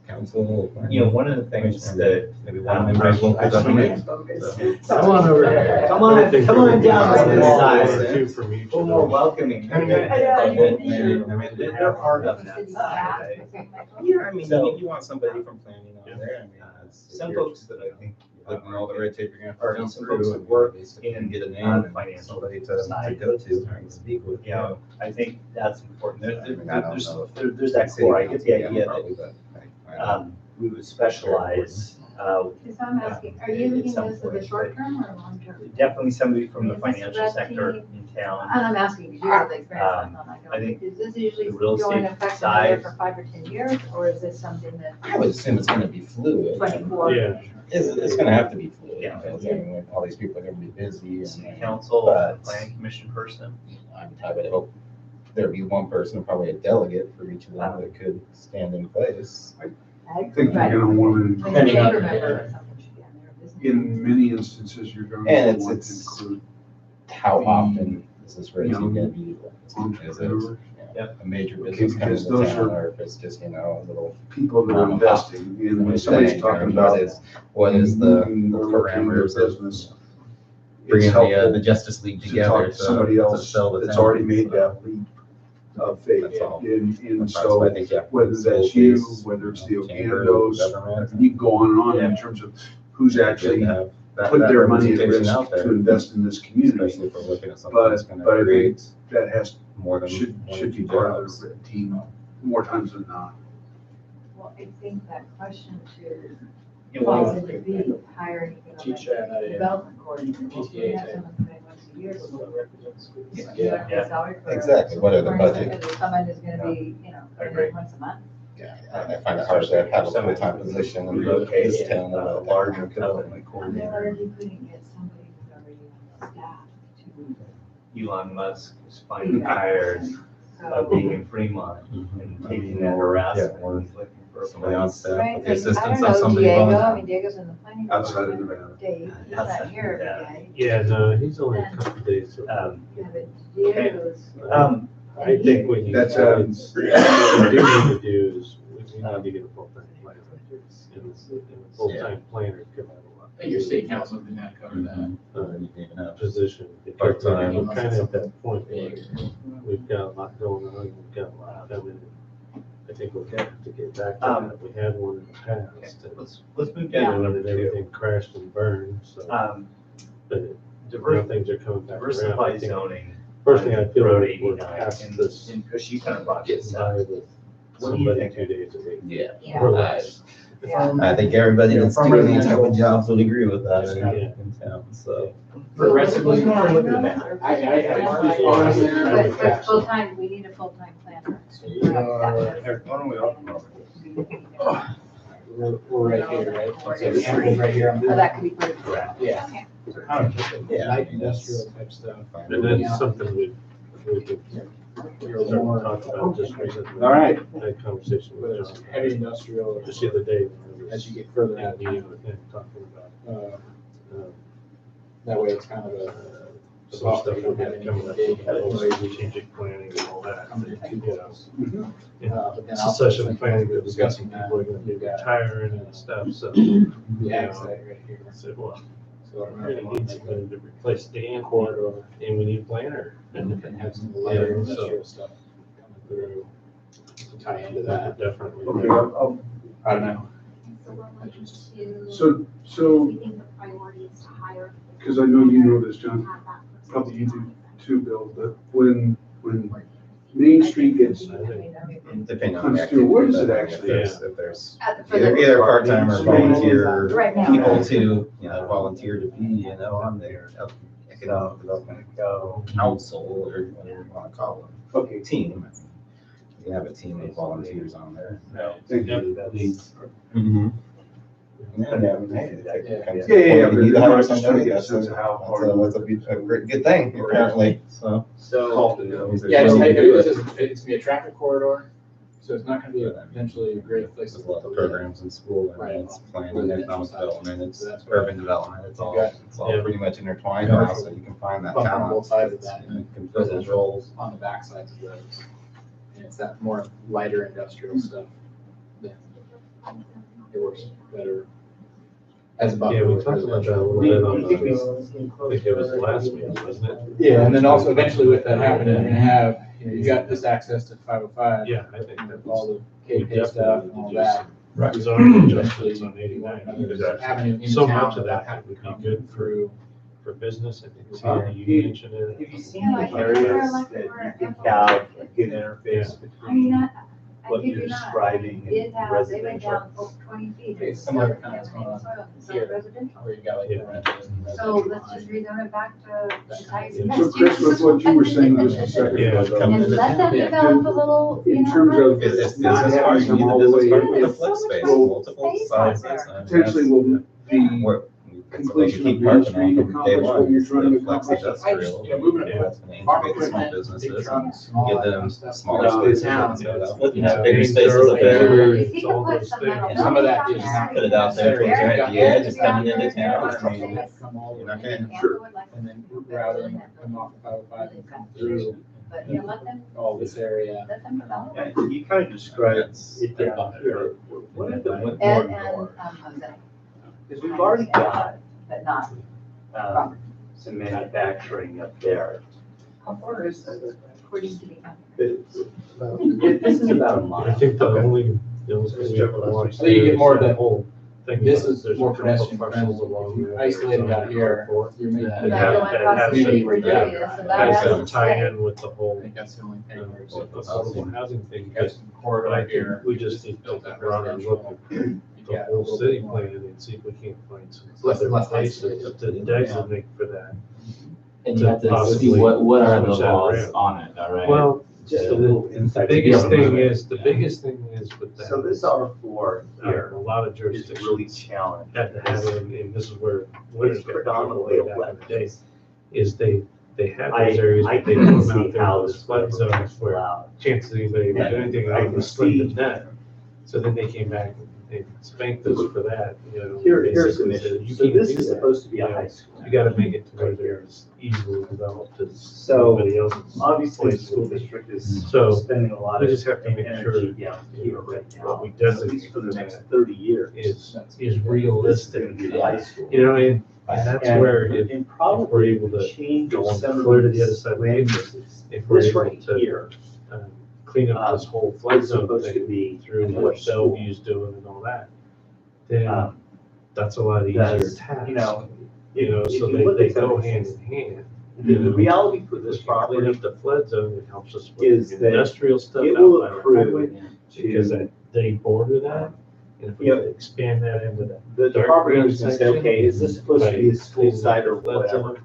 council. You know, one of the things that, Maybe one member of local government. Come on over here. come on down to this side. Two from each We're of more them. welcoming. I mean, They're part of that side. Yeah, I mean, So- you want somebody from planning on there, I mean, Some folks that I think Look at all the red tape you're gonna Or have to some jump folks through that and work basically in get a name on and financial somebody to side. go to and speak with. You know, I think that's important. I mean, I don't know if There's that core. I get the Yeah, idea that, probably, but I we would specialize, because I'm asking, are you looking some at this as a point, short term or long term? definitely somebody from the Is this financial red sector team? in town. And I'm asking because you have the experience, I'm not, I think is this usually the real going estate effect side- for 5 or 10 years, or is this something that I would assume it's gonna be fluid. 24? Yeah. It's gonna have to be fluid. Yeah. Because, I mean, all these people are gonna be busy City and. council, But- planning commission person. I would hope there'd be one person, probably a delegate for each of them that could stand in place. I think you're gonna want to, Depending on- Chamber member or something should be on there, business. in many instances, you're going And to it's- want to it's- include How often is this race gonna be? Is it entrepreneurs, a major Okay, business coming because to those town, are- or if it's just, you know, a little. people that are Mom and pop. investing, and when somebody's talking about. What is the moving or looking at parameters of business, it's bringing the helpful Justice League to together talk to to somebody to else sell the that's town. already made that leap of faith. That's all. And That's so, why I think, yeah, whether school that's you, piece, whether it's the chamber, Ocandos, government, you can go on and on in terms of who's actually good to have that- put that their money at representation risk out there, to invest in this community. especially if we're looking at something that's gonna But I think create that has, more than should one or be two part of jobs. the team more times than not. Well, I think that question too You know, one falls of the- into being hiring Teach that at a development coordinator. PTA We have someone come in once a year. so Yeah. you have a salary for- Exactly. What are the for budget? Is someone who's gonna be, coming in once a month? Yeah, I find it hard to have a full-time position and Relocate, this town. a larger company. I mean, where you couldn't get somebody who's already on the staff to. Elon Musk is finding tires of being in Fremont and taking that harassment. Yeah, or He's looking for a somebody on place. staff Right, with the like, I assistance don't of know, somebody Diego, I volunteering. mean, Diego's in the planning. Outside of department. Nevada. Dave, he's not here every day. Yeah, no, he's only a couple days. Um, Yeah, but Diego's. I think what you, That's, what we do need to do is, we need to get a full-time planner. And a full-time planner could have a lot. Your state council did not cover that. You can even have Position. Because we're kind of at that point where we've got a lot going on, we've got a lot coming. I think we'll have to get back to that. We had one in the past. and Let's move Yeah, down to and number two. everything crashed and burned, so. But now Diver- things are coming back around. I Diversify think zoning. First thing I feel Road like we're 89, past and- this. And Chris, you kind of brought Getting this by up. with What do you somebody think? 2 days a week. Yeah. Or less. I think everybody that's From doing these type residential- of jobs would agree with that Yeah. in town, so. Progressively. Look at that. But full-time, we need a full-time planner. We're right here, right? So Cameron's right here. So that could be part of. Correct. Yeah. Okay. Yeah. Light industrial type stuff. And that's something we could start talking about just recently. All right. Had conversation Whether with it's John. heavy industrial. Just the other day. when I As was you get further in out, a meeting with him, talking about, that way it's kind of a. some stuff You don't we're have gonna come up any with, big. strategic planning and all that. You know, But then also Succession planning, that we've got some discussing that, people are gonna be you've got retiring and stuff, so. the you ag know, site right here. I said, well, So we really need somebody to replace Dan, corridor and we need a planner. and have some Yeah, light so- industrial stuff. through. To tie into that. Definitely. Okay, I don't know. So we're looking to, so, we think the priority is to hire. because I know you know this, John, Have that person. probably you do too, Bill, but when Main Street gets, Depending on the comes through, what is it activity, actually? if there's For the- either part-time or volunteer Right now. people to, volunteer to be, on their economic development council, or whatever you wanna call it. Okay. Team. You have a team of volunteers on there. Thank you. Mm-hmm. Yeah, Yeah, yeah, you need to but hire I'm just trying to somebody, get a that's sense of how hard. that's a great, good thing, apparently, so. So, Yeah, it's gonna be a traffic corridor, so it's not gonna be eventually a great place to There's a lot of live. programs in school, and Right. it's planning, economic development, it's So that's urban development, it's all pretty much intertwined Yeah. now, so you can find that Bump on talent. both sides of that. You can fill those roles. On the backsides of those. And it's that more lighter industrial stuff. Then it works better as a buffer. Yeah, we with talked about that a residential. little bit on I think it was last meeting, wasn't it? Yeah, and then also eventually with that happening, you're gonna have, you got this access to 505. Yeah, I think with that all was. the KK stuff and all that. Right. Zoning adjustments on 89. There's an avenue in So town much of that have would to be come good through. for business, I think it's here, you mentioned it. have you seen the areas that you could have a good interface I mean, between I what kid you're you not. describing Did and have, they went residential? down over 20 feet. Okay, It's similar still to kind of what's going on soil, it's not here. residential. Where you got like. Yeah. rentals and So residential let's just lines. rezone it back to size. So Chris, with what you were saying just a second Yeah. ago, And let them Yeah. develop a little, in terms of It's not business having park, you them need a all the business way park with a in, flex So much space, more multiple space out sizes. there. and potentially will be Where- completion of keep Main parking Street on from day accomplish what one, you're trying to the flex accomplish. industrial, Yeah, moving it. that's gonna Farm incubate small equipment, big businesses, trucks, and all give that them kind of stuff. smaller Yeah. spaces, Town. and set up, Yeah. bigger spaces They're- available. If he It's all can put those some things. metal And some of that buildings is out not. there, Put it out there, Area. right at the edge, it's coming into Yeah. town, I mean, Come all the you're way not in, gonna, Sure. and then routing, come off of 505 and come through But yeah, let them, all this area. let them develop. Yeah, you kind of described it down here. What are the Whitmore And, North? Jose, Because we've already got but not. some manufacturing up there. How far is the, where used to be? This is about a mile. I think the only things we have to watch. So you get more of there that is whole thing. This about is there's more a couple pedestrian parcels friendly. along If you there. isolate it out here, you're making. That That have- going that across have the street some- where yeah, Joey is, so That's that has Some to tie stay. in with the I whole, think that's the only thing. There's affordable housing thing, got because some but I corridor think here. we just need to Built take a that broader look residential. at You the got a whole little city bit more. plan and see if we can't find some Less- other less places isolated. to designate for that. And you have to see Possibly what are the switch that laws around. on it, all right? Well, Just a little the insight. biggest Yeah. thing is, the biggest thing is with that. So this R4 A here lot of is jurisdictions really challenged. had to have it, and this is where winners It's get predominantly a way back in the day, wetlands. is they have I those areas, I but they can put them see out there how in those this flood would zones where allowed. chances of anybody would do anything, I they can would split the see- net. So then they came back and they spanked us for that, Here's the basically said, mission. you So can't this do is that. supposed to be a You know, high school. You gotta make it to where there's easily developed as So, anybody else's. Obviously, the place school would be. district is So, spending a lot we of just have to make sure energy down here right now. what we At designate least for the next 30 years. is This is realistic. gonna be the high school. You know, and that's where if And we're probably able to change go some of clear to the other these side of the land matrix, uses. if we're This able right to here clean up this whole flood is zone supposed to thing be through more what school. Bellevue's doing and all that, then Um, that's a lot easier that's, task. you know, You know, if so you they look at go some- hand in hand. The reality for this Clean property up the flood zone, it helps us is with that industrial stuff it out will by the accrue highway, because to, they border that. And if we you know, could expand that into that. the dark property green owners can say, section okay, is this supposed to be a school cleaning up site or the flood whatever? zone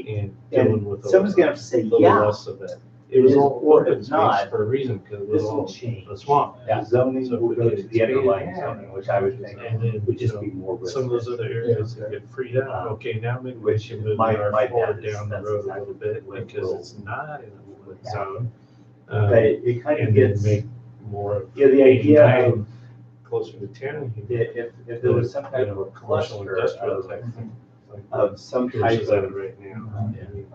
And dealing with. Someone's gonna have to say, little yeah, less of that. it It was is, all or open if space not, for a reason, because it this was will all change. a swamp. The zoning So will we go could to the underlying expand zoning, which I would think And then, would just you be know, more some of those residential. other areas that get freed up, okay, now maybe we Which should move my our bet forward is down the that's road a exactly little bit, what because will it's not in a flood happen. zone. But it kind of And then gets, make more of yeah, the idea 89 of, closer to town. if there was some type of a Commercial cluster industrial of, type thing. like of some Pierce type is at of, it right now.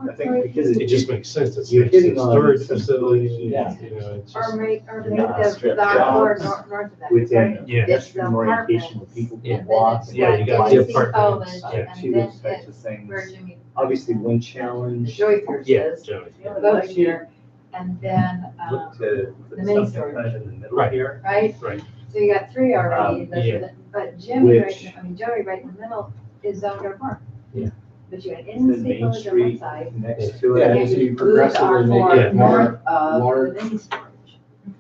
I think because It just makes sense, it's You're next to hitting the on storage some facility, Yeah. you know, it's Or just. make Yeah, the strip dark jobs north of that. within right? Yeah. It's the pedestrian orientation where apartments, people Yeah. can walk. and then Yeah, you it's got got the NBC apartments, College, yeah. and See then those types of it's things. where Jimmy. Obviously, wind challenge. Joey Pierce Yeah, is, Joey. those here. and then, Look to the put mini something storage. kind of in the middle Right. here. right? Right. So you got three already, those are yeah. the- but Jimmy, Which- Joey right in the middle is zoned R4. Yeah. But you got in the Then state Main village on one Street side. next to Yeah, it. and so you move the progressively make R4 it more north of large. the mini storage.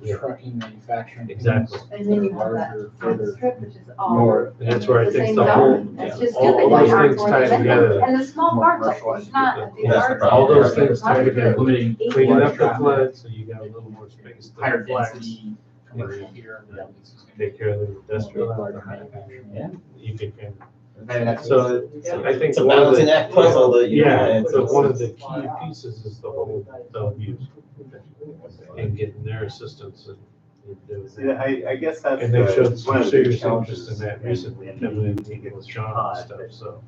Yeah. Trucking, manufacturing. Exactly. And then you have that Larger, front further strip, which is all. north. And that's where I the think same the whole, zone. That's just all good. those Like things R4 tie and together. And the small More parts, like, commercial. it's not a big Yeah, part. all those things tie Probably together. Limiting eight Cleaning more up the traffic. flood, so you got a little more space to Higher flex. density commercial here. and then it's gonna Take care of the industrial. more larger manufacturing. Yeah. You could kind And that's. So I think It's a one of balancing the, act puzzle that you. yeah, it's- but one of the key pieces is the whole use and getting their assistance and doing See, that. I guess that's And they showed one some of the big serious interest challenges in that in- recently, in coming in meeting with with Sean Todd, and stuff, so.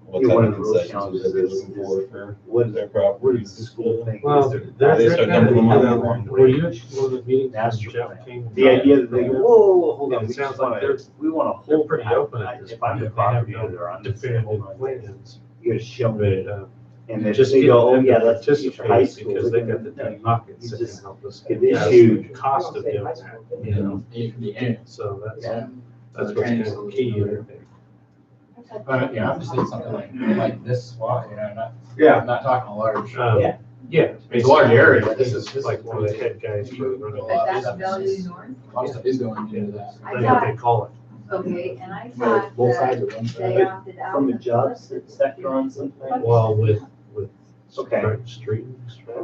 What You know, kind one of of the real concessions challenges are they is looking for what their what properties? does the school think? Well, is their- they're They start kind of, dumping you them know, on the were you at one of the meetings Master when Jeff plan. came? The idea that they, whoa, hold on, And we it sounds just like wanna, they're- we wanna They're hold. pretty open at this If I'm point. the They have property no owner, I'm gonna say, definitive hold on, plans, you gotta show me. but, And if just they get go, oh them yeah, to that's future high participate school. because they're they got the gonna- deep pockets you that can just help us. get Yeah, issued. the cost of doing that, you know, It can be any. so that's Yeah. what's kind of key, I think. But, yeah, I'm just saying something like this, well, you know, not, Yeah. I'm not talking a large. Yeah. Yeah. It's a large area, but this is Like one of the head guys for running. But But that's Bellevue North. A lot of stuff is going into that. That's what they call it. Okay, and I thought Both that sides of one they side. opted out. From the of jobs the- sector on something? Well, with Okay. street.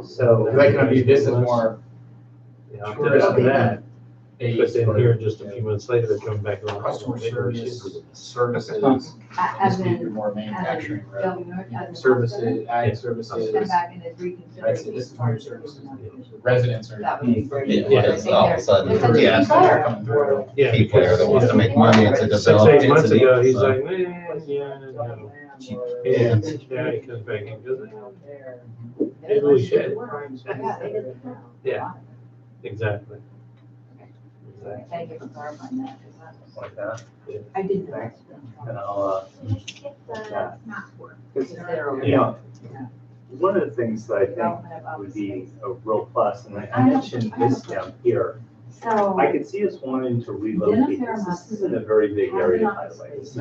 So. Because that could be, this is more Yeah, after tourism that, based. but then or here, just a few months later, they're coming back around. Customer They don't use service, it. services, As this would be in, more manufacturing, right? Bellevue North, as in Services, ag Yeah. services. come back and is I'd say reconsidering. this is more services. Residents are. That would be great. Yeah, it's all of a sudden, It's a yeah, cheap so they're fire. coming through. Yeah. Key player that wants to make money, it's a 6, 8 months developed ago, he's entity. like, yeah, no. Cheap. And now he comes back and goes, maybe we should. Yeah, they did. Yeah, exactly. Thank you for clarifying that, 'cause that Like that. was- I didn't know. And I'll, yeah. Because, Zero. you know, one of the things that I think would be a real plus, and I mentioned this down here, So. I could see us wanting to relocate this. This isn't a very big area, by the way. This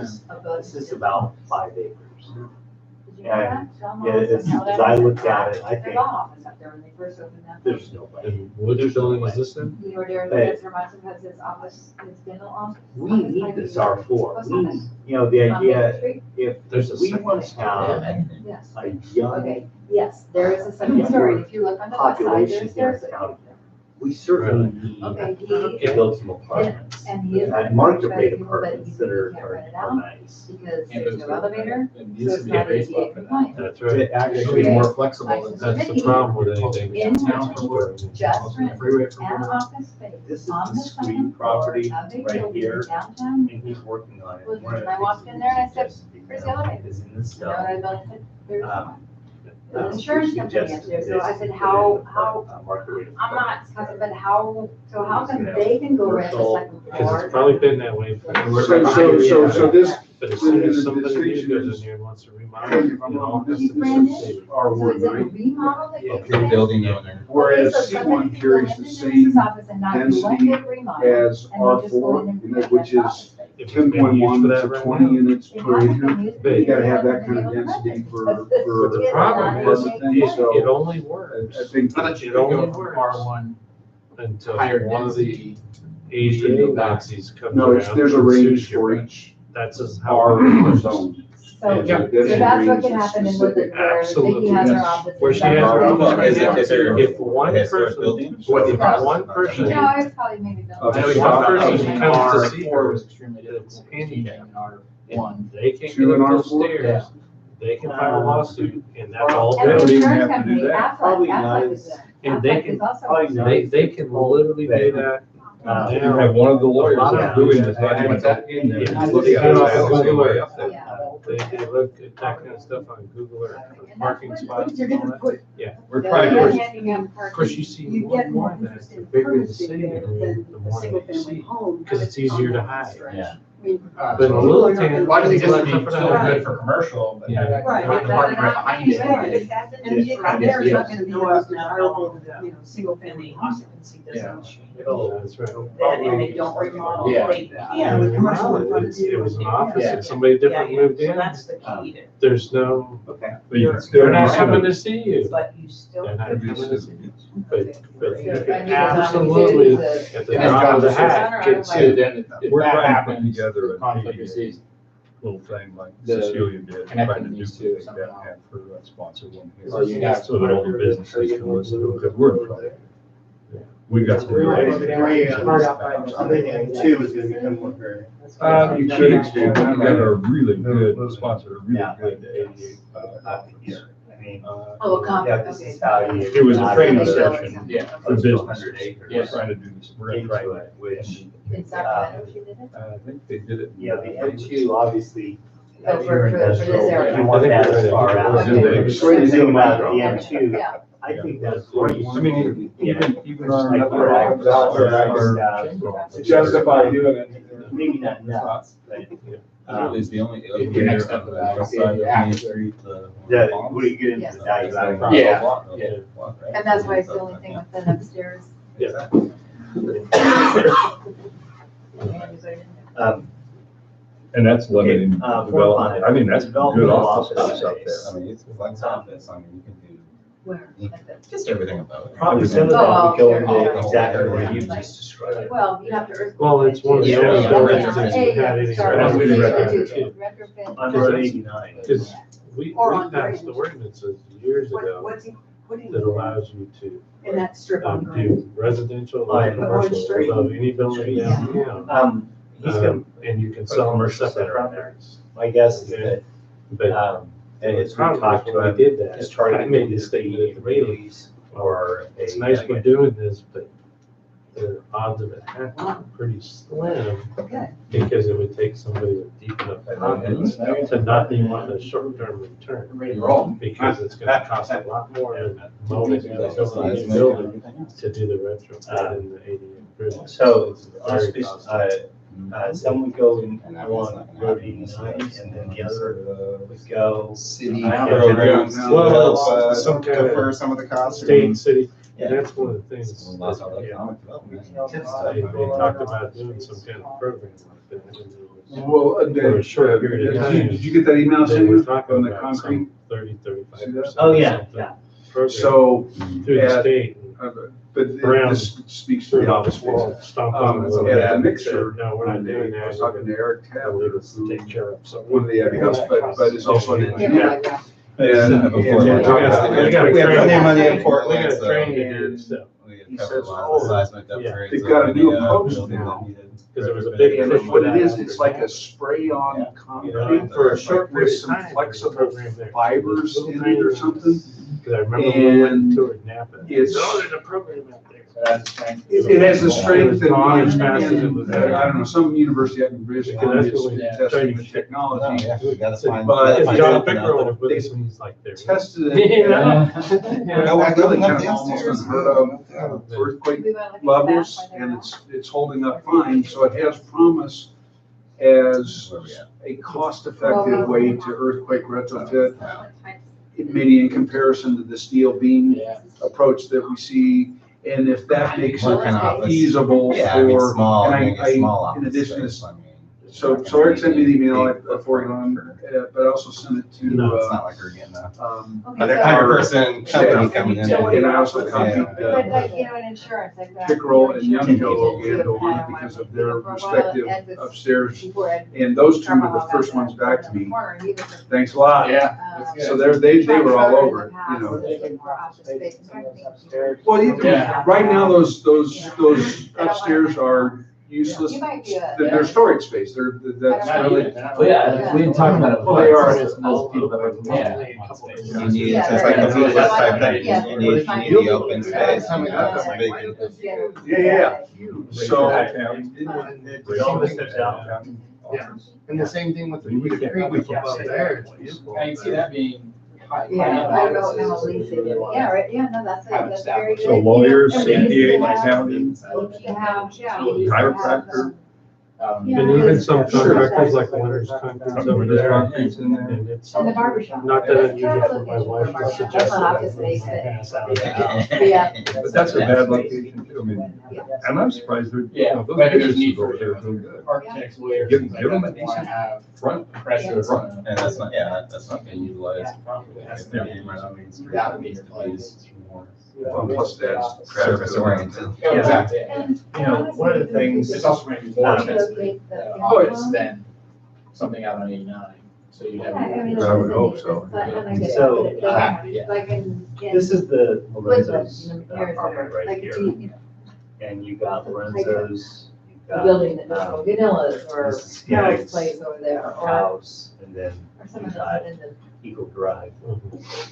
is about 5 acres. And as I looked at it, I think there's no way. And which building is this in? You were there, that's reminds him has his office, his dental office. We need this R4. We, you know, the idea, if There's a we second want to have Yes, a young okay, yes, there is a second story, and if you look on the west side, population there's here in stairs. town, we certainly need Okay, to he, build some apartments. and he is. At market rate people, but apartments you that are, can't rent it are out nice. Because Campus there's no elevator, It so needs to it's be a not base ADA spot for that. compliant. That's To right. It should actually, be more flexible. License That's the fee. problem with anything. In that's town, temporary. just rent Freeway an from here. office space this is on the the street second floor property of a right building here, downtown. and he's working on it. Was One of the when I walked things in there and I he said, suggested "Where's the because elevator?" Is in this You know, zone. I built it, there's Um, the insurance company yesterday, so I said, how, market rate. I'm not, I said, but how, so how come they can go rent the second Because floor? it's probably been that way for. So this, But as soon as the somebody new distinction goes is- in here and wants to remodel, it all has to He's be brand new. updated. R So is it a one, remodel that Yeah. you're If you're saying? building owner. whereas Okay, so C somebody one can go carries in the the same dentist's office and not do one density big remodel, as and they R just go four, in and which rent the is office space. If it's 10.1 been used for to that right 20 now. units It per hasn't acre. been used But You gotta for have years, that kind of and they've been density renting. for, But the Yeah, problem not is, making it money. it only works I think. It only Go from works. R1, until higher one of the density. ADA Nazis comes No, around. there's a and range sues you, for right? each That's just how. R it works. zone. So, Yeah, so that's what can happen in with it, where Absolutely, Vicky has her yes. office. Where she has her and office. that's- If one Historic person, building? what if one person, No, it's probably maybe built. Okay. I know we One talked about person that. comes to see R4 her, was extremely difficult. it's handicapped. In R1. and they can't Two get and up those R4? stairs, they can file a lawsuit, and that's all And They the don't they even insurance have to do company, that. Probably Aflac not is as- doing it. and they Aflac can- is also- Probably not. They can literally do that. You now. have one of the lawyers A lot that's of doing them- this, not even What's that? in there. Yeah. Just looking at it all the way up there. Yeah. They look at that kind of stuff on Google or parking spots and all that. Yeah. We're The trying other to, handicap Of parking, course, you see you more get and more more of that, interest the in bigger the purchasing city, there than the a more single that you family see, home. because it's easier to hide. yeah. Been a little tan. Why does it just be Up and still down. good for commercial, but Yeah. Right. not parking right behind it? And there's not gonna be as desirable, single family occupancy doesn't change. Oh, that's right. And they don't remodel, Yeah. they can, with commercial in front of It was an office Yeah. and somebody different moved So in. that's the key to, There's no, Okay. But you can still they're not use coming it. to see you. but you still. They're not coming to see you. But you Yeah. can absolutely, at the drop of the hat, get So to. then, if We're that trying to put happens, together conflict a of interest. little thing like The Cecilia did, trying to connecting do these two that, somehow. have her sponsor one So you here. have- So that all the businesses can listen to it, because we're in trouble. We got some. I'm thinking two is gonna become more very. You could expand, we got a really good sponsor, a really good ADA. Oh, a conflict, this okay. is how you. It was a training Yeah. session Yeah. for business. 100 acres. We're trying to do this, we're gonna try that. Which, In Sacramento, she did it? I think they did it. yeah, the M2, obviously. Oh, for this area. You want that as far out. Did they? The thing about the M2, Yeah. I think that's great. I mean, even our. Like we're all developers, To justify doing it. maybe not nuts, but. Is the only. The next step of that is Outside of after Main the- Street, Would you get into the value added? Yeah. And that's why it's the only thing within upstairs. And that's limiting development. I mean, that's good Development of office office space up there. space. I mean, it's like office, I mean, you can do Where? Like the- just everything about it. Probably some of that would go into exactly what you just described. Well, you have to earth. Well, it's one of the Yeah. only Yeah. residences we had any. Sorry. We Retrofit. Under 89. Because we Or on passed the ordinances years ago What's he putting that allows you to in that strip on Green? do residential or Right. commercial above any building downtown. He's gonna, And you can sell them separate properties. my guess is that, But and the it's we problem talked is to when him, we did that, is trying I to made make the statement at the the meeting. release or a. It's nice we're doing this, but the odds of it happening are pretty slim. Okay. Because it would take somebody with deep enough confidence to not be wanting a short-term return. Because it's gonna cost a lot more than mowing and building a new building to do the retrofit in the ADA improvement. So, It's very costly. some would go in along Road 89 and then the other would go. City programs. Well, help, some kind of defer some of the costs. State, city, Yeah. and that's one of the things. Lots of Yeah. economic development. They talked about doing some kind of program like that. and it was- Well, For a short period of time. did you get that email They sent were you talking on the about concrete? some 30-35%. Oh, yeah, yeah. So, Through the at- state. but Brown. this speaks to the office space. Stomp on a little Yeah, bit. the mixture. No, we're not doing that. I was talking to Eric We'll leave Taylor, it to take care of. So one of the advocates, but it's also an engineer. And We gotta train on the import We land, gotta so. train to do stuff. He says, they've got a new approach now. Because there was a big And push what for it that is, after it's like that. a spray-on You know, concrete for a short with period of some time. flexible program there. fibers Little in it or tiny something. Because I remember when we went And and toured Napa. it's- Oh, there's a program out there. It has the strength and, Gone as fast as it was I there. don't know, some university up in British Because Columbia that's is what we testing the tried to- technology. But But John Pickering would have put this and he's like there. Tested You it. know? That really kind of almost unheard of earthquake levels, and it's holding up fine, so it has promise as a cost-effective way to earthquake retrofit, maybe in comparison to the steel beam approach that we see. And if that makes What kind of it office? feasible Yeah, I mean, for, small, and I think it's small in office addition to, space, I mean. so Eric sent me the email, I forwarded on, but I also sent it to, No, it's not like we're getting a Okay, so- 100% company coming in. And I also copied, But like, you know, in insurance, I've got. Pickerel and Younghill again go on because of their respective upstairs. And those two were the first ones back to me. Thanks a lot. Yeah. So they were all over it, you know. Well, right now, those upstairs are useless. They're storage space. That's really. Well, yeah, we didn't talk about it. Well, they are. It's most people that are, yeah. You need, it's just like a food type thing, you need the open space, I mean, that's a big. Yeah. So. Yeah, and the same thing with the creek above there, it's beautiful. I can see that being high. Yeah, I don't know how Lisa did it. Yeah, right, yeah, no, that's very good. So lawyers, You know, CPA, and we accountants, used to have, yeah, we used to have, chiropractor. Yeah. And even some Sure. contractors like Winners Concrete over there, and it's And the barber shop. not that unusual for my wife to That's suggest not that I office move my space. ass out of the house. Yeah. But that's a bad location too, I mean, and I'm surprised they're, Yeah, those but there's businesses need over for there are doing good. architects, lawyers. Give things like them a that, that wanna decent have front. pressure Front. from. And that's not, yeah, that's not being utilized properly. That's They're the- being right on Main Street. that It needs needs to to be be more Well, plus that's service oriented. Yeah, exactly. You know, one of the things, It's also going to be more expensive Oh, office than something out on 89. So you have. I would hope so. So, yeah. this is the Lorenzo's Lorenzo's apartment right here. And you got Lorenzo's, you've The got, building that just go Vanilla's or Mrs. Carol's Skidd's place over there, or house, and then or some you of got those in the Eagle Drive.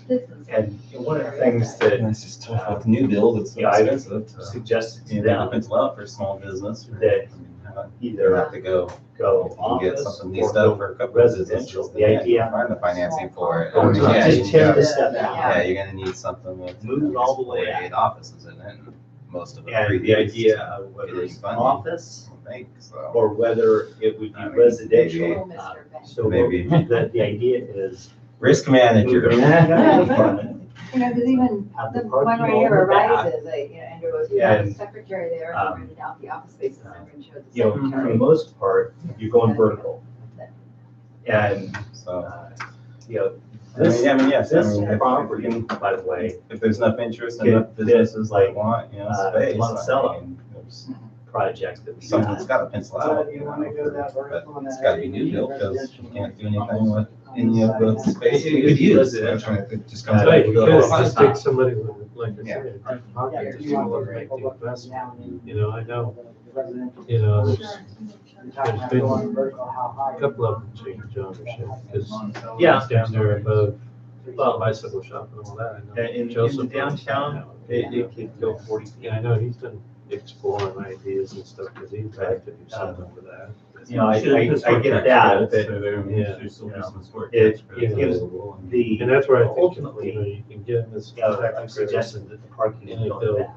distance. And one of the things that It's just tough with new build, it's so Yeah, I expensive to. suggested to You them know, it's a lot for a small business. that You either have to go go and get office something or leased up go for a couple of residential. businesses. The then idea, you Find the financing for it. or I mean, yeah, just you tear got- the stuff out. Yeah, you're gonna need something with. Move it all the way out. 8 offices in it, and most of it. And the idea of whether it's funding. office I think, so. or whether it would be I mean, residential. maybe- So Maybe. the idea is. Risk manager. You know, because even Have the the one parking right lot here, in the back. Arises, you know, Andrew was And, the secretary there, um, and rented out the office spaces and showed the You know, for secretary. the most part, you're going vertical. And, So, you know, I mean, this, yes, I this mean, if- property, by the way, if there's enough interest and Get enough businesses like, that want, space. Monticello. I mean, there's project that we Something's had. gotta pencil out, you know, but it's gotta be new built, because you can't do anything with any of the space you could use. It just comes Right, back you to could the. just take somebody with, like I Yeah. said, a deep pocket to be able to make the investment. You know, I know, you know, there's been a couple of them change ownership, because Yeah. down there above, well, bicycle shop and all that, I know. In Joseph downtown, it could go 40 feet. Yeah, I know, he's been exploring ideas and stuff, because he'd like to do something with that. You know, I get that, but it gives the, And that's where I think, ultimately, you know, you can get in this. you know, I'm suggesting that the parking is going back.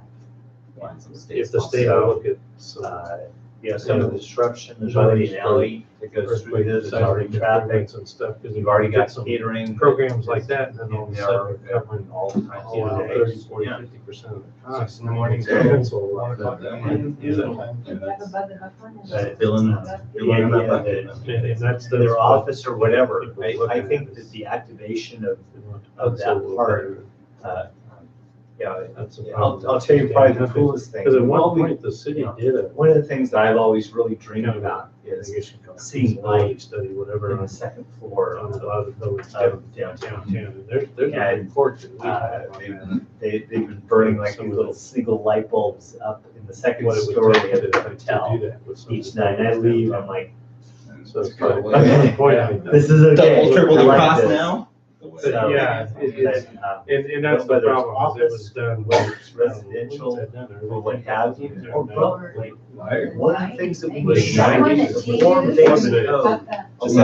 If the state will look at some. You know, some of the disruption, there's already an alley that goes through this, there's already traffic, and stuff, because you've already got some catering. programs like that, and then all of a They sudden are we're covering all the time. you know, 30, 40, Yeah. 50% of the 6 cost. in the morning. That's a lot. Filling the And that's the. their office or whatever. People I looking think at that is- the activation of That's a that little part, better. yeah, That's a I'll problem. tell you probably the coolest thing. Because at We've one always- point, the city did a. One of the things that I've always really dreamed kind of about I is think it should call it seeing feasibility light study, on whatever, the second floor on a of lot of the buildings downtown. downtown. And there's a And, report that we have on They've that. been burning like Some these of little single light bulbs up in the second What it would story take of the to hotel do that with some of each the night. And I buildings leave, downtown. I'm like, So it's kind of. Okay. This is okay. Double, triple I the like cost this. now? But yeah, it's, and that's the whether it's problem, is it office, was done. whether it's residential, or what have you, or both. One of the things that we Was did ninety- more basic code. Just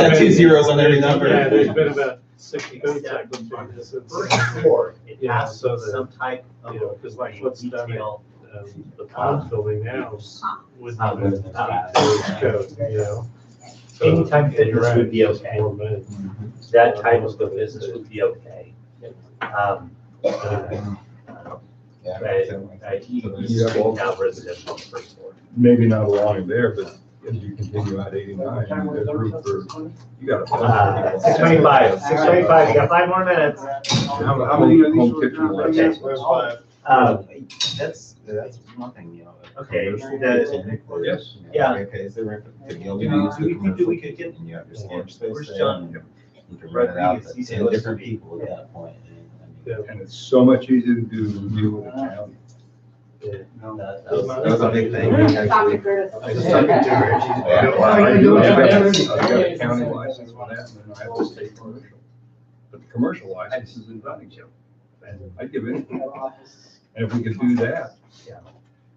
had 2 zeros on every number. Yeah, there's been about 60 code cycles changes since. First floor, it Yeah, has so the- some type of, You know, because like what's done at, detail. the Ponds building now would Uh, be the code, you know? So, Anytime yeah, you're fitness right, would be it's just okay. more money. That type of a business would be okay. Yeah. You have residential on the first floor. Maybe not along there, but as you continue out 89, there's room for, you got a. 6:25, you got 5 more minutes. How many of these were Okay. That's one thing, you know. Okay, Yes. Yeah. Okay, is there, could you be You know, used we for could do- we commercial, could get- and you have your storage space Where's there, John? and you can rent it out Rodriguez, to he's 10 supposed to different be- people at yeah. that point. And it's so much easier to do review with the county. That was a big thing, actually. Dr. Curtis. I just talked to George. Yeah, well, I got a county license for that, and then I have to state commercial. But the commercial license is in Huntington. I'd give anything. And if we could do that,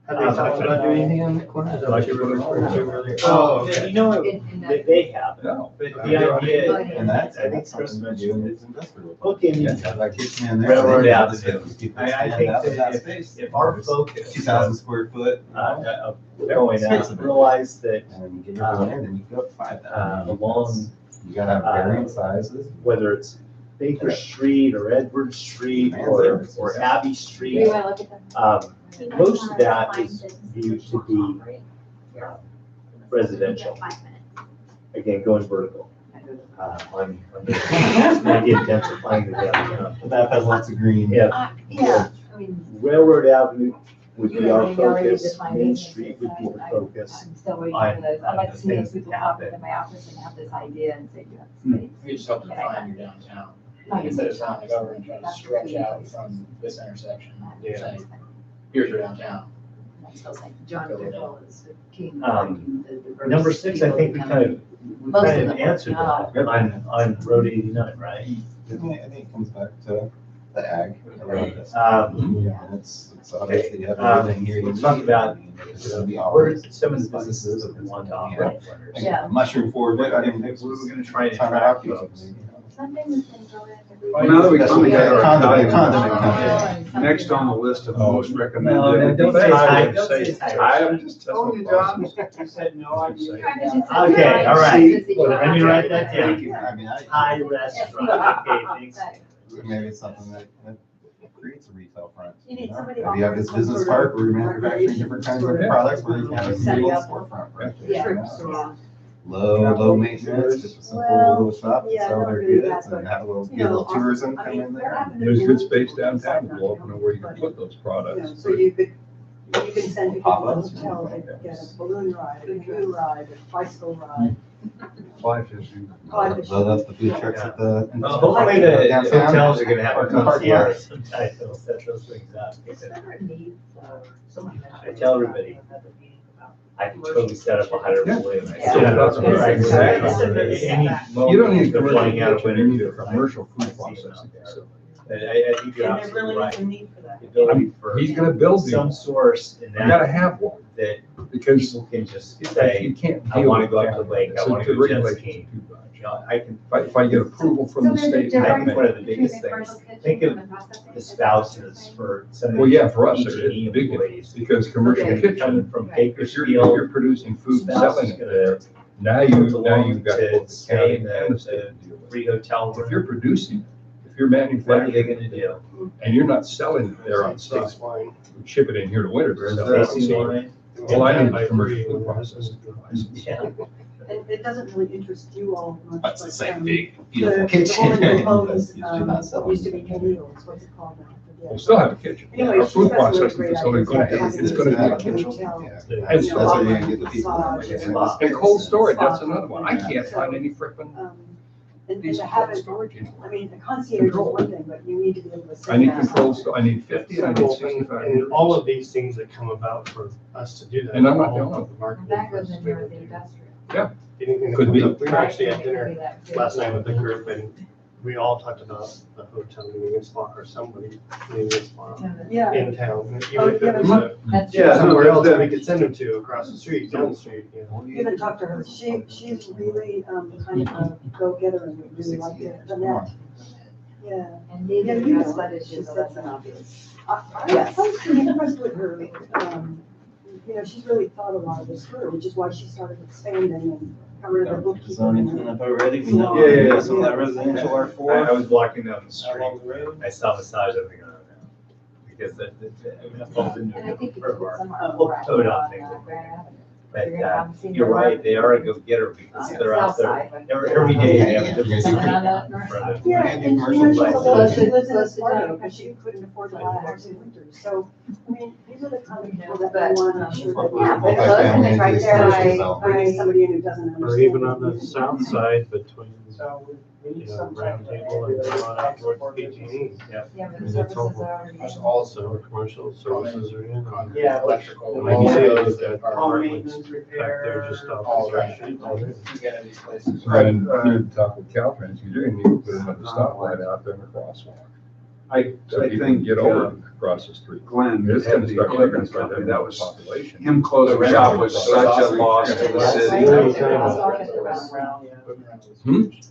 Have they talked about doing anything on the corner? Is that what you were referring to earlier? Oh, you know, they have. No. But the idea, And that's, I think that's Chris something to do mentioned in is industrial. looking Yeah, like kitchen in there. Railroad Yeah, Avenue. people I stand think out in that space. if our focus 2,000 square foot. of going out, realize that And get your in, then you go up 5,000. along, You gotta have varying sizes. whether it's Baker Street or Edward Street or Abbey You Street, wanna look at them? most of that is viewed to be residential. Again, going vertical. On maybe intensifying the downtown. The map has lots of green. Yeah. Yeah, I mean. Railroad Avenue would be our they already focus, defined Main it. Street would be the I- focus. I'm still waiting on- for those. I'd on like the to see those things that people pop happen. into my office and have this idea and say, you have space. You just help define your downtown. Instead of trying to go and try to stretch out from this intersection, you're saying, here's your downtown. I'm still saying, John Dickel is the king. Number 6, I think we kind Most of of them. answered that on Road 89, right? I think it comes back to the ag around this. Yeah. And it's obviously you have Um, everything here. we'll talk about It's gonna be all where some of the businesses that want to Yeah. operate. Yeah. Mushroom forward, but I didn't think. We were gonna try to Time attract out. folks. Something that's been going on every Well, now that we come together, Condiment Yeah. next on the list of most No, recommended. don't say I don't say tired. I'm just. Told you, John. You said no, I didn't. Okay, all right. Let me write that down. I mean, High restaurant, okay, thanks. maybe it's something that creates a retail front. You need know? somebody Maybe you have this offering some business sort of park where you're manufacturing different kinds of Yeah. products where you can have a Setting little up. storefront, right? Yeah. You know? Low maintenance, just a simple little shop, yeah, sell not their really goods bad, and have a little, you get a know, little tourism I come mean, in they're there. having to There's do good this space on downtown, site, we'll open up where you can put those you know, products. so you can send people to the Pop-ups. hotel and get a balloon ride, a canoe ride, a bicycle ride. Fly fishing. So that's the food trucks at the. Well, hopefully the downtown. hotels are gonna have a Parking lot. concierge sometime, they'll set those things up. Is there a need for someone? I tell everybody, I can totally set up a higher balloon. I Yeah. still Yeah, don't that's know, right? exactly. Any You don't need a they're flying out of commercial kitchen, you need a winter. commercial food processing facility. I think you're And there absolutely really right. is a need for that. The ability for He's gonna build some these, source in you gotta that, have one, that because people can just you say, can't. I deal wanna with go up to that. the lake, I It's- wanna the go jet regulations skiing. are too much. you know, I can, If I get approval from the state. I think one of the biggest things, think of the spouses for some of Well, yeah, for us, the it's H&E big, employees. because commercial Okay. kitchen, Coming from if you're Bakersfield, producing food and spouse selling is it gonna there, now you've got to both the stay county in the and the state to deal with. free hotel If you're room. producing, if you're What are they manufacturing, gonna do? and you're not selling it there on site, ship it in here to winter. Facing line? Well, I need a commercial food processing license. Yeah. And it doesn't really interest you all much. That's the but, same um, big, The beautiful the kitchen. woman who owns, But you're not selling what used to be it. Neil's, what's it called now? I forget. We'll still have a kitchen. Anyway, Our she's food got some really processing great facility is gonna ideas. have, it's gonna be a kitchen. Yeah. And You know, That's where you're offering gonna get the people. massage Like And cold storage, that's spa. another one. I can't find any frickin' And these to have cold it, storage anymore. I mean, the concierge is one thing, but you need to be able to say I need that. controls, I need 50, I need So, 65. and all of these things that come about for us to do that. And I'm not the all only of the marketing That goes firms in we there with would the do. industrial. Yeah. Anything that Could comes be. up. We were actually at dinner Maybe that good. last night with the group and we all talked about the hotel needing a spot or somebody needing a spot Yeah. in town. Oh, Even if it was That's yeah, true. somewhere else that we could send them to across the street, down the street, you know. Even talk to her, she's really, kind of a go-getter and we really like it, Annette. Yeah. And these Yeah, are you just know, letters, she just said that's that. an obvious. I was pretty impressed with her, you know, she's really thought a lot of this through, which is why she started expanding and got rid of the bookkeeping. Zoning and- cleanup already, we know. Yeah. Some of that residential I R4. was walking down the street, Along the road. I saw massage, I think, oh no. Because I mean, that falls into And I a think different you part could of put our some whole more code on, on things. Grand Avenue. But You're gonna have seen you're the right, they are a go-getter because On they're the out south there side, but- every day. They have a different Someone street on the in north front side. of Yeah, them. and you know, she's a woman, she lives in Close this to part town. because she couldn't afford to buy a house in winter, so, I mean, these are the kind of people that But, we want to make sure that. Yeah, but Multifamily close and it's right into there commercial by, zone. Bring somebody in who doesn't understand. Or even on the south side between, So we you need know, some. Round Table and going out towards PG&E. yeah, but the And it's services all- are already. There's also commercial services are in. Yeah, Electrical. Like you say, they've got Home apartments maintenance, back there repair. just off All the right. street. You get in these places. And I need to talk with Caltrans, you're gonna need to put another stoplight out there in the crosswalk. I think, Get over across the street. Glenn, It's gonna start, they're gonna start that having that was, population. him closing shop was such a loss to the city.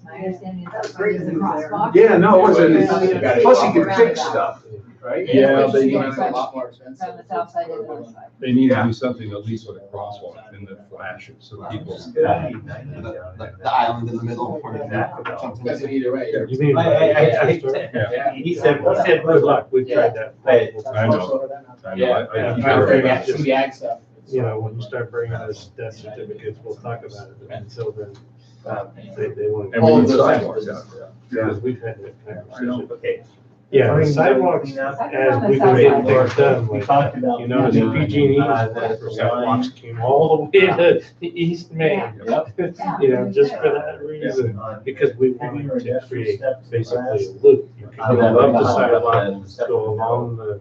My understanding is that's great as a crosswalk. Yeah, no, it wasn't, plus he could fix stuff, right? Yeah, They they, make it a lot more expensive. From the south side to the north side. they need to do something at least with a crosswalk and the flashes, so people. The island in the middle. Because of either way. You mean? Yeah. He said, good luck, we tried that. I know. Yeah, I some of the ag stuff. You know, when you start bringing those death certificates, we'll talk about it, but until then, they want. And we need sidewalks out there. Because we've had that I know. conversation. Okay. Yeah, the sidewalks, as we've been getting things done, We like, talked about. you notice in PG&E, the sidewalks came all the way to the East Main. You know, just for that reason, because we wanted to create basically a loop. You can go up the sidewalk, go along the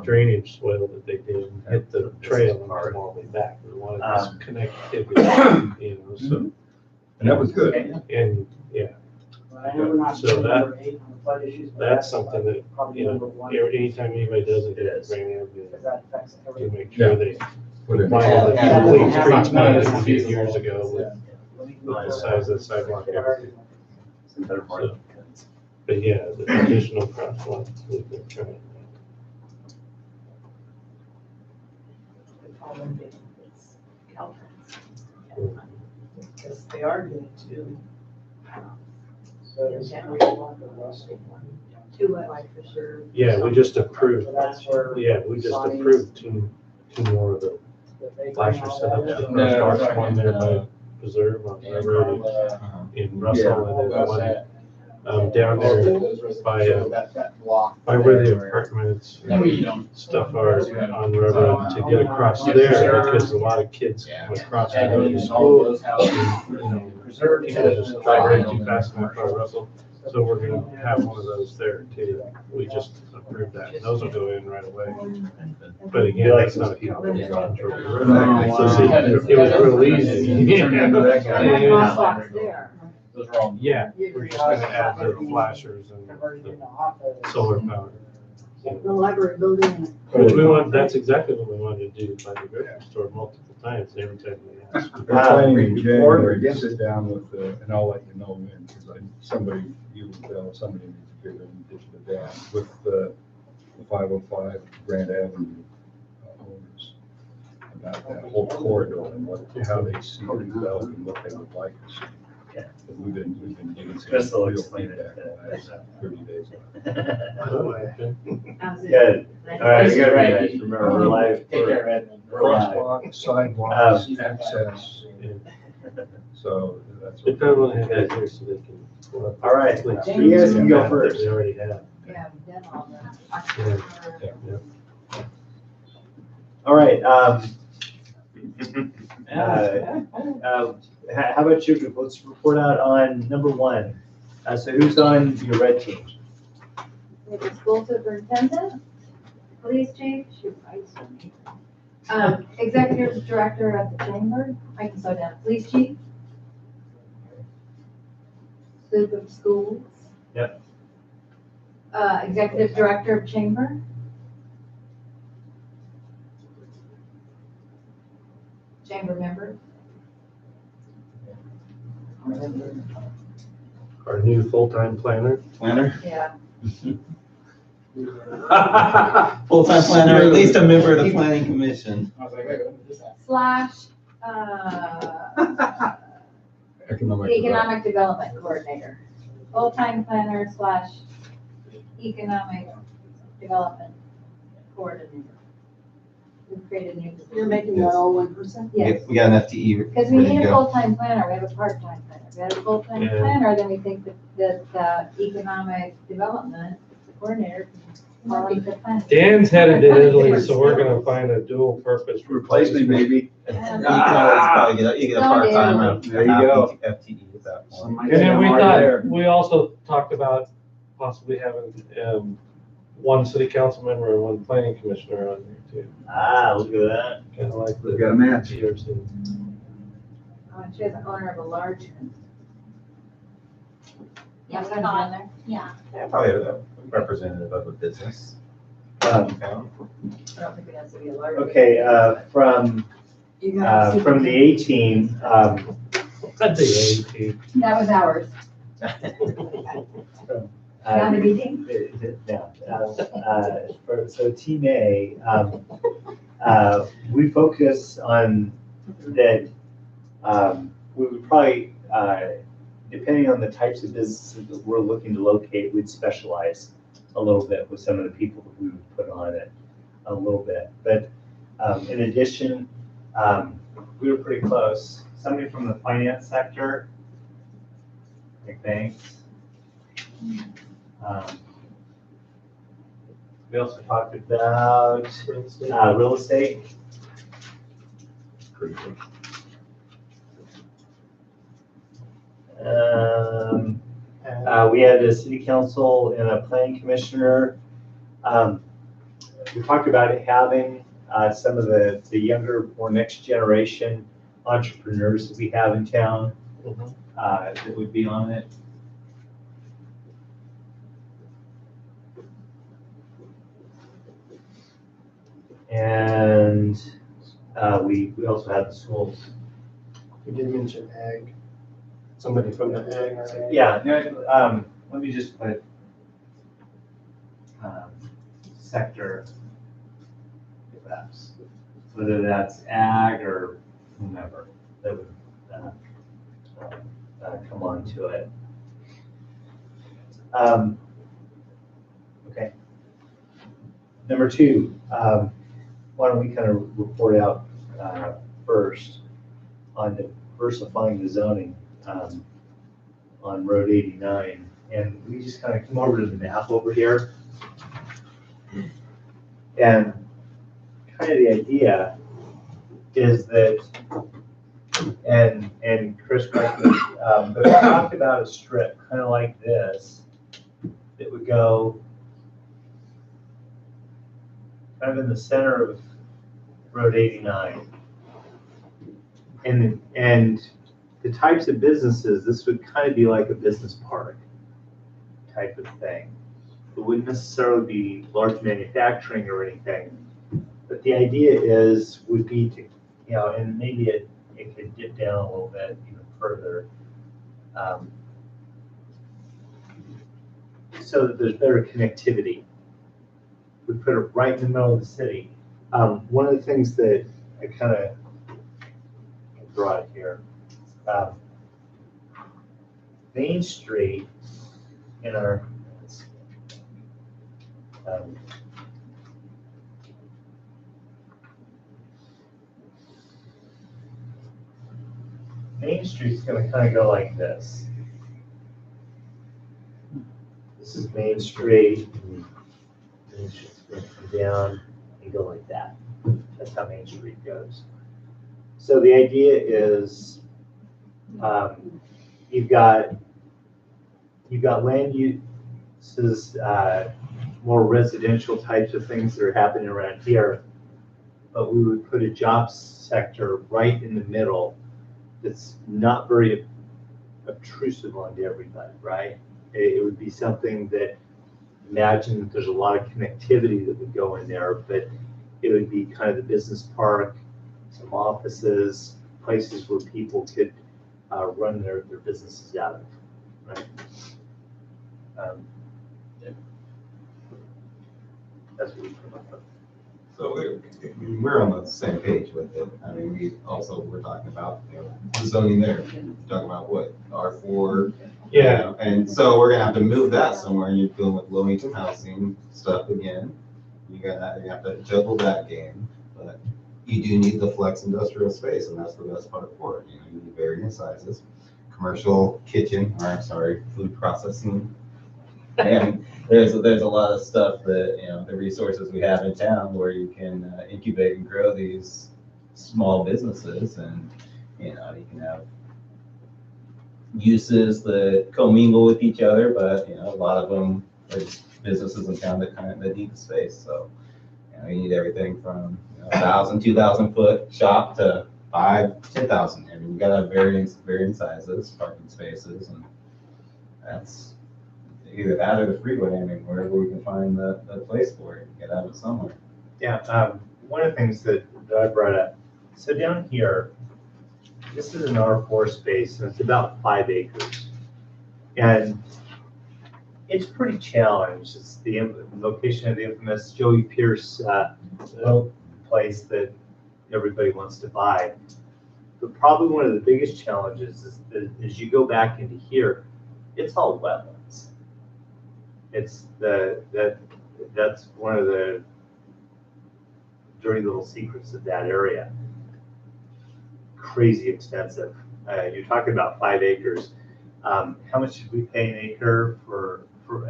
drainage swale that they did, and hit the trail and come all the way back. We wanted this connectivity, you know, so. And that was good. And, yeah, I know we're not So doing that- number 8 on the flood issues, but that's something that, probably you number know, 1, anytime anybody does it, Yes. because that affects you everything. make sure they Put it- comply with the Yeah. complete Yeah. streets plan that we did Yeah. years ago with the size of the sidewalk, everything. So, but yeah, the additional crosswalks, we've been trying. Because they are doing 2. So there's every one of those one. 2 what? Like for sure. Yeah, we just approved, So that's where. yeah, we just Sonny's- approved two more of the that they flasher bring all setups. that in. No, First one there by Preserve on the road in Russell, and then one down there by where the apartments No, you don't. stuff are on Railroad to get across there, because a lot of kids come across to go to school. You know, people just drive right too fast in front of Russell, so we're gonna have one of those there too. We just approved that, and those will go in right away. But again, that's not a people control. So see, it was real easy. Turn into that guy. And the crosswalks there. Those are all. Yeah, we're just gonna add the flashers and Converted the into office. solar power. The library building. Which we want, that's exactly what we wanted to do by the grocery store multiple times, every time we asked. We're planning in January to sit down with, and I'll let you know when, because somebody needs to give an addition to that, with the 505 Grand Avenue owners about that whole corridor and how they see it developed and what they would like to see. Yeah. But we've been getting some Crystal real explained feedback it. in the last 30 days. Good. All right, we got right. Remember, we're live. Take care, Edmund. Crosswalk, sidewalks, access, so that's. They probably want to have that here so they can. pull up. All right, you guys can go first. They already have. Yeah, we've done all that. Yeah. All right, how about you? Let's report out on number 1. So who's on your red team? We have the school superintendent, police chief, executive director of the chamber, I can slow down, police chief. Soup of schools. Yep. Executive director of chamber. Chamber members. Our new full-time planner. Planner? Yeah. Full-time planner, at least a member of the planning commission. I was like, wait, what is that? Slash, Economic economic development coordinator. Full-time planner slash economic development coordinator. We've created a new position. You're making that all one person? Yes. We got an FTE. Because we ready need to a go. full-time planner, we have a part-time planner. If we had a full-time Yeah. planner, then we think that economic development coordinator can fall into planning. Dan's headed to Italy, so we're gonna find a dual purpose Replace me, baby. You can always probably get a part-time or There you go. FTE at that point. And then we thought, we also talked about possibly having, one city council member and one planning commissioner on there too. Look at that. Kind of like the. We got a match. Peterson. She has an owner of a large. Yeah, we got on there. Yeah. Yeah, probably representative of a business. I don't think it has to be a large. Okay, from the 18, I'd say 18. That was ours. Not a meeting? So Team A, we focus on that, we would probably, depending on the types of businesses that we're looking to locate, we'd specialize a little bit with some of the people that we would put on it a little bit. But in addition, we were pretty close. Somebody from the finance sector, like banks. We also talked about real estate. We had a city council and a planning commissioner. We talked about having some of the younger or next generation entrepreneurs that we have in town that would be on it. And we also had the schools. We did mention ag, somebody from the ag. Yeah, no, let me just put sector, perhaps, whether that's ag or whomever that would come on to it. Okay. Number 2, why don't we kind of report out first on diversifying the zoning on Road 89. And we just kind of come over to the map over here. And kind of the idea is that, and Chris correct me, but we talked about a strip kind of like this that would go kind of in the center of Road 89. And the types of businesses, this would kind of be like a business park type of thing. It wouldn't necessarily be large manufacturing or anything, but the idea would be to, and maybe it could dip down a little bit even further, so that there's better connectivity. We put it right in the middle of the city. One of the things that I kind of brought here, Main Street in our Main Street's going to kind of go like this. This is Main Street. Main Street's going to come down and go like that. That's how Main Street goes. So the idea is you've got land uses, more residential types of things that are happening around here, but we would put a jobs sector right in the middle that's not very obtrusive onto everybody, right? It would be something that, imagine that there's a lot of connectivity that would go in there, but it would be kind of the business park, some offices, places where people could run their businesses out of, right? That's what we come up with. So we're on the same page with it. I mean, we're talking about, the zoning there, talking about what, R4. Yeah. And so we're gonna have to move that somewhere, and you're dealing with low income housing stuff again. You have to juggle that game, but you do need the flex industrial space, and that's the best part for it. You need varying sizes, commercial kitchen, or sorry, food processing. And there's a lot of stuff that, the resources we have in town where you can incubate and grow these small businesses, and you can have uses that commingle with each other, but a lot of them are just businesses in town that need the space. So you need everything from 1,000, 2,000 foot shop to 5,000, 10,000. I mean, you gotta have varying sizes, parking spaces, and either that or the freeway, I mean, wherever we can find the place for it, get out of somewhere. Yeah, one of the things that I brought up, so down here, this is an R4 space, and it's about 5 acres. And it's pretty challenged. It's the location of the infamous Joey Pierce place that everybody wants to buy. But probably one of the biggest challenges is that as you go back into here, it's all wetlands. It's that's one of the dirty little secrets of that area. Crazy expensive. You're talking about 5 acres. How much should we pay an acre for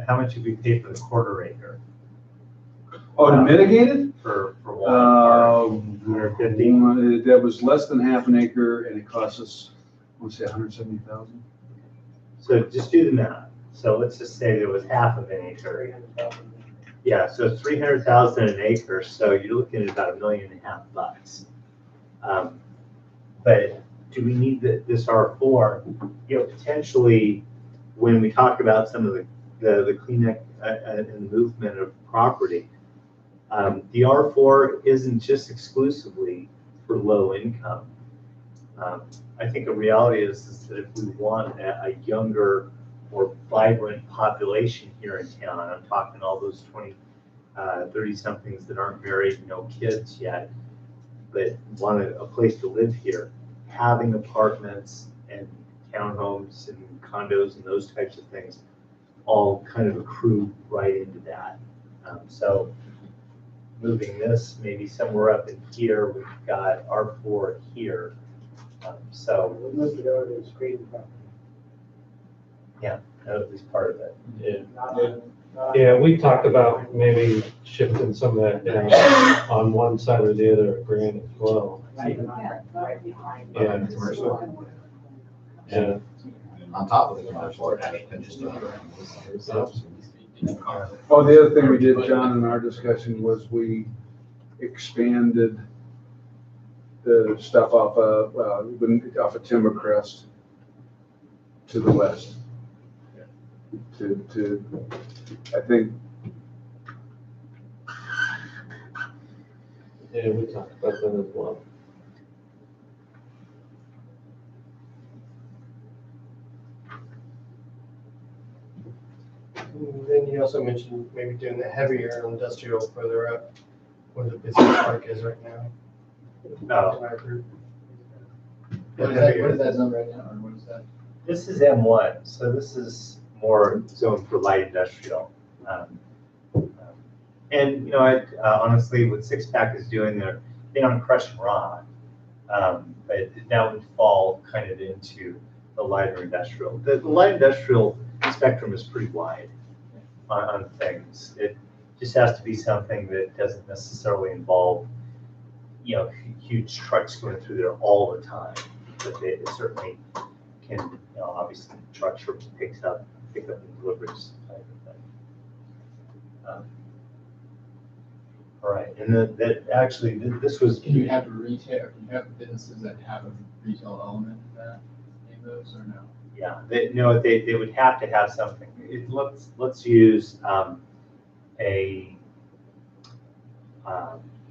how much should we pay for the quarter acre? Oh, to mitigate it? For one, 150? That was less than half an acre and it cost us, I want to say 170,000. So just do the math. So let's just say there was half of an acre. Yeah, so it's 300,000 an acre. So you're looking at about $1.5 million. But do we need this R4? You know, potentially when we talk about some of the cleanup and the movement of property, the R4 isn't just exclusively for low income. I think the reality is that if we want a younger, more vibrant population here in town, I'm talking all those 30 somethings that aren't married, no kids yet, but want a place to live here, having apartments and townhomes and condos and those types of things all kind of accrue right into that. So moving this maybe somewhere up in here, we've got R4 here. So We'll move it over to the screen property. yeah, at least part of it. Yeah, we talked about maybe shifting some of that down on one side or the other of Grant as well. Right behind. Yeah. Yeah. On top of the commercial, Oh, the other thing we did, John, in our discussion was we expanded the stuff off of Timbercrest to the west. To I think. Yeah, we talked about that as well. Then you also mentioned maybe doing the heavier industrial further up where the business park is right now. No. What is that zone right now, or what is that? This is M1, so this is more zoned for light industrial. And you know, honestly, what Six Pack is doing there, they don't crush and rock, but that would fall kind of into the lighter industrial. The light industrial spectrum is pretty wide on things. It just has to be something that doesn't necessarily involve, you know, huge trucks going through there all the time. But it certainly can, you know, obviously trucks or pick up and deliveries type of thing. All right, and this was. Can you have retail? Can you have businesses that have a retail element to that? Any of those or no? Yeah, they would have to have something. Let's use a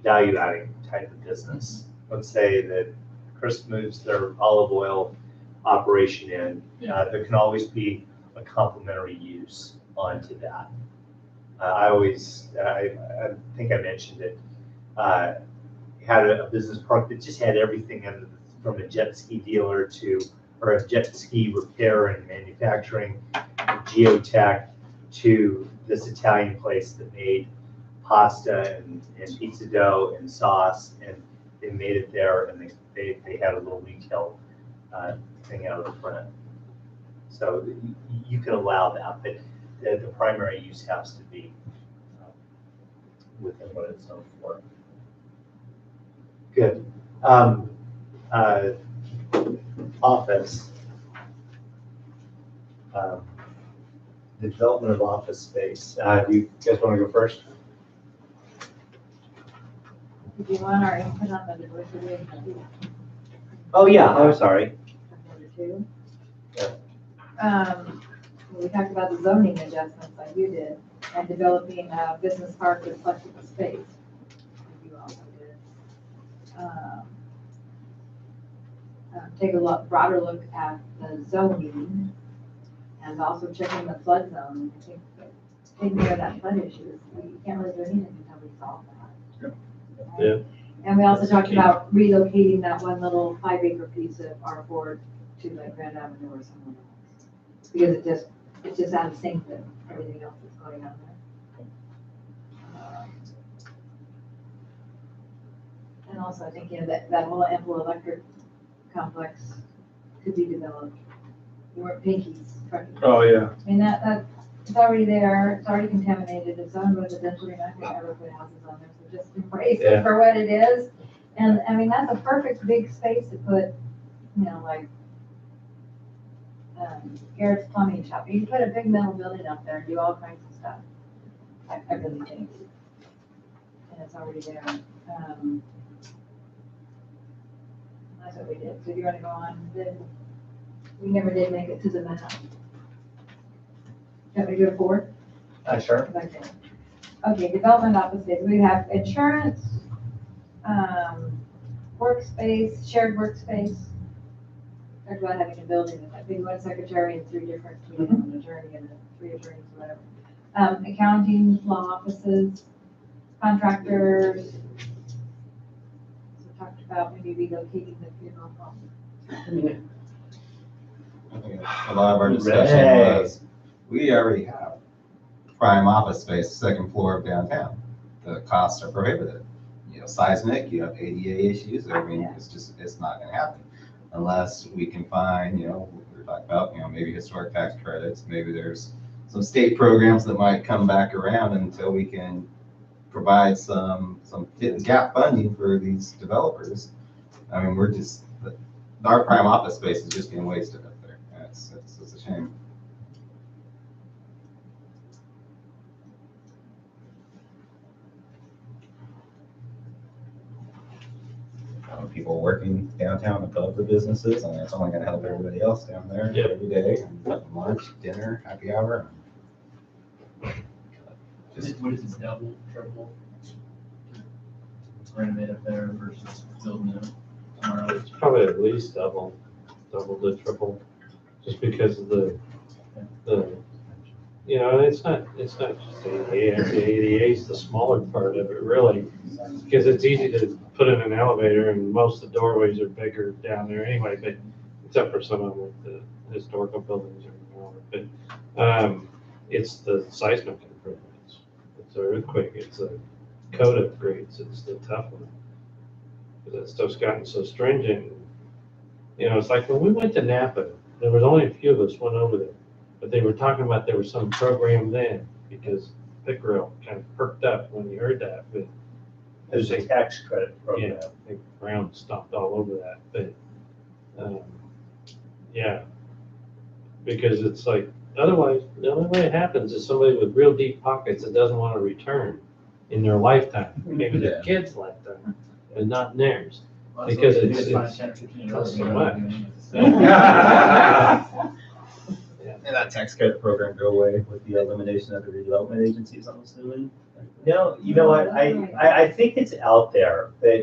value-adding type of business. Let's say that Chris moves their olive oil operation in. There can always be a complementary use onto that. I think I mentioned it. Had a business park that just had everything from a jet ski dealer or a jet ski repair and manufacturing, geotech, to this Italian place that made pasta and pizza dough and sauce, and they made it there, and they had a little retail thing out of the front. So you can allow that, but the primary use has to be within what it's known for. Good. Office. The development of office space. Do you guys want to go first? Do you want our input on the diversity of the Oh, yeah, I'm sorry. two? Yeah. we talked about the zoning adjustments like you did, and developing a business park with flexible space. You also did. Take a broader look at the zoning and also checking the flood zone. I think taking care of that flood issue, we can't really do anything until we solve that. Yeah. And we also talked about relocating that one little 5-acre piece of R4 to like Grand Avenue or somewhere else. Because it's just out of sync with everything else that's going on there. And also I think, that whole Ample Electric complex could be developed. You weren't Pinky's. Oh, yeah. I mean, it's already there, it's already contaminated, it's owned residential, you're not gonna ever put houses on there, so just embrace it for what it is. And, I mean, that's a perfect big space to put, like, Garrett's Plumbing Shop. You can put a big metal building up there and do all kinds of stuff. I really think. And it's already there. That's what we did. So you're gonna go on, we never did make it to the map. Can we go to 4? Sure. Okay, development office space. We have insurance, workspace, shared workspace. Talked about having a building with that big one secretary and 3 different, an attorney and 3 attorneys, whatever. Accounting, law offices, contractors. So talked about maybe relocating the funeral home. I think a lot of our discussion was, we already have prime office space, 2nd floor of downtown. The costs are prohibitive. Seismic, you have ADA issues. I mean, it's not gonna happen unless we can find, we were talking about, maybe historic tax credits, maybe there's some state programs that might come back around until we can provide some gap funding for these developers. I mean, our prime office space is just being wasted up there. It's a shame. People working downtown above the businesses, and it's only going to help everybody else down there every day. And lunch, dinner, happy hour. What is it, double, triple? Renovate up there versus building it somewhere else? It's probably at least double to triple, just because of the and it's not just the ADA. The ADA is the smaller part of it, really, because it's easy to put in an elevator, and most of the doorways are bigger down there anyway, but except for some of them, like the historical buildings are smaller. But it's the seismic improvements. It's an earthquake. It's a code upgrades. It's the tough one. Because that stuff's gotten so stringent. It's like when we went to Napa, there was only a few of us went over there. But they were talking about there was some program then, because Pickerel kind of perked up when he heard that. But there's a tax credit program. Yeah, I think Brown stomped all over that. But because it's like, otherwise, the only way it happens is somebody with real deep pockets that doesn't want to return in their lifetime, maybe their kid's lifetime, but not in theirs. Well, because so it's costs so much. And that tax credit program go away with the elimination of the redevelopment agencies, I'm assuming? No, you know what, I think it's out there, but I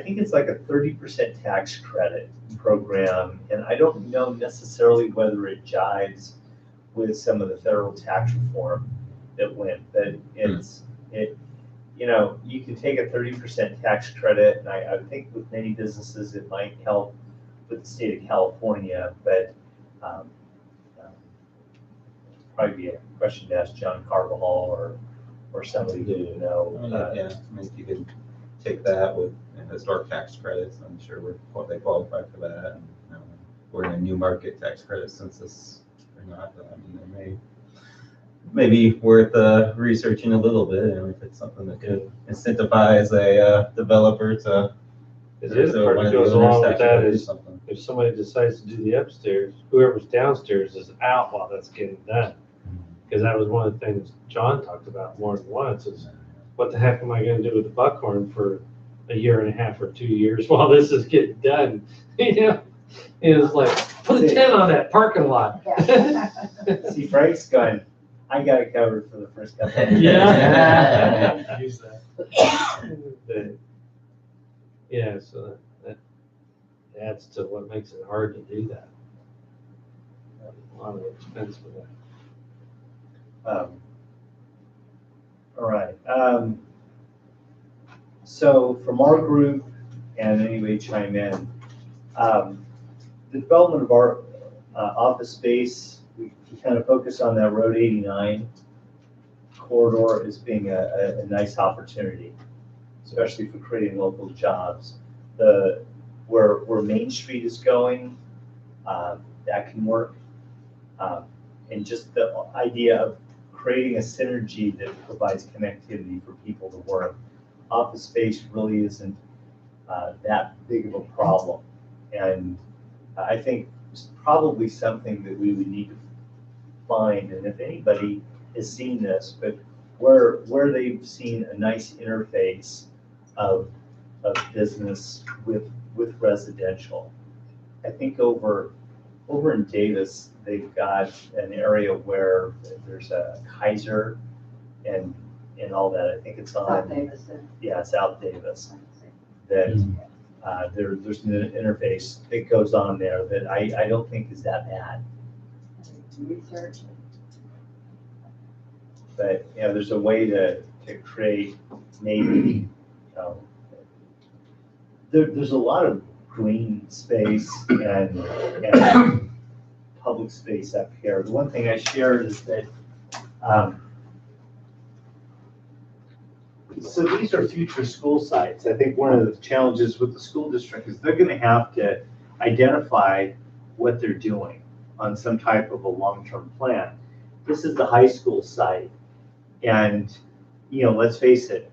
think it's like a 30% tax credit program, and I don't know necessarily whether it jives with some of the federal tax reform that went, but you can take a 30% tax credit, and I think with many businesses, it might help with the state of California, but probably be a question to ask John Carvajal or somebody who know. If you could take that with historic tax credits, I'm sure they qualify for that. And, we're in a new market tax credit census or not, but I mean, may be worth researching a little bit, if it's something that could incentivize a developer to. The other part that goes along with that is if somebody decides to do the upstairs, whoever's downstairs is out while that's getting done. Because that was one of the things John talked about more than once is, what the heck am I going to do with the Buckhorn for a year and a half or 2 years while this is getting done? It was like, Put a tent on that parking lot. See, Frank's going, I got it covered for the first couple of years. Yeah. Use that. But, yeah, so that adds to what makes it hard to do that. A lot of expense for that. All right. So from our group, and anybody chime in, the development of our office space, we kind of focus on that Road 89 corridor as being a nice opportunity, especially for creating local jobs. Where Main Street is going, that can work. And just the idea of creating a synergy that provides connectivity for people to work. Office space really isn't that big of a problem. And I think it's probably something that we would need to find, and if anybody has seen this, but where they've seen a nice interface of business with residential. I think over in Davis, they've got an area where there's a Kaiser and all that. I think it's on South Davis. Yeah, South Davis. That there's an interface that goes on there that I don't think is that bad. Research. But there's a way to create maybe there's a lot of green space and public space up here. The one thing I shared is that so these are future school sites. I think one of the challenges with the school district is they're going to have to identify what they're doing on some type of a long-term plan. This is the high school site, and let's face it,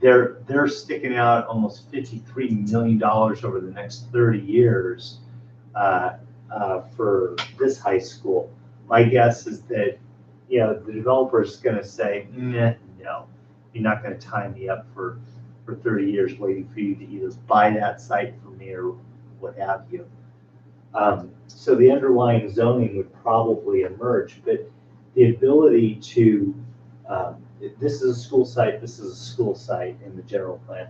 they're sticking out almost $53 million over the next 30 years for this high school. My guess is that the developer is going to say, no, you're not going to tie me up for 30 years waiting for you to either buy that site from me or what have you. So the underlying zoning would probably emerge, but the ability to this is a school site, this is a school site in the general plan.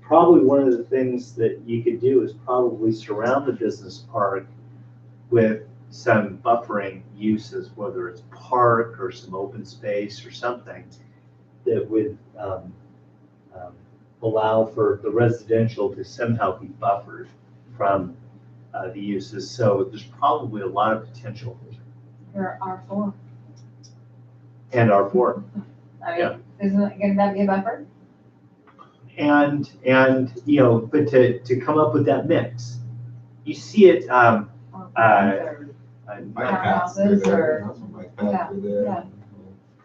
Probably one of the things that you could do is probably surround the business park with some buffering uses, whether it's park or some open space or something that would allow for the residential to somehow be buffered from the uses. So there's probably a lot of potential. Or R4. And R4. I mean, isn't that be a buffer? And but to come up with that mix, you see it. Houses or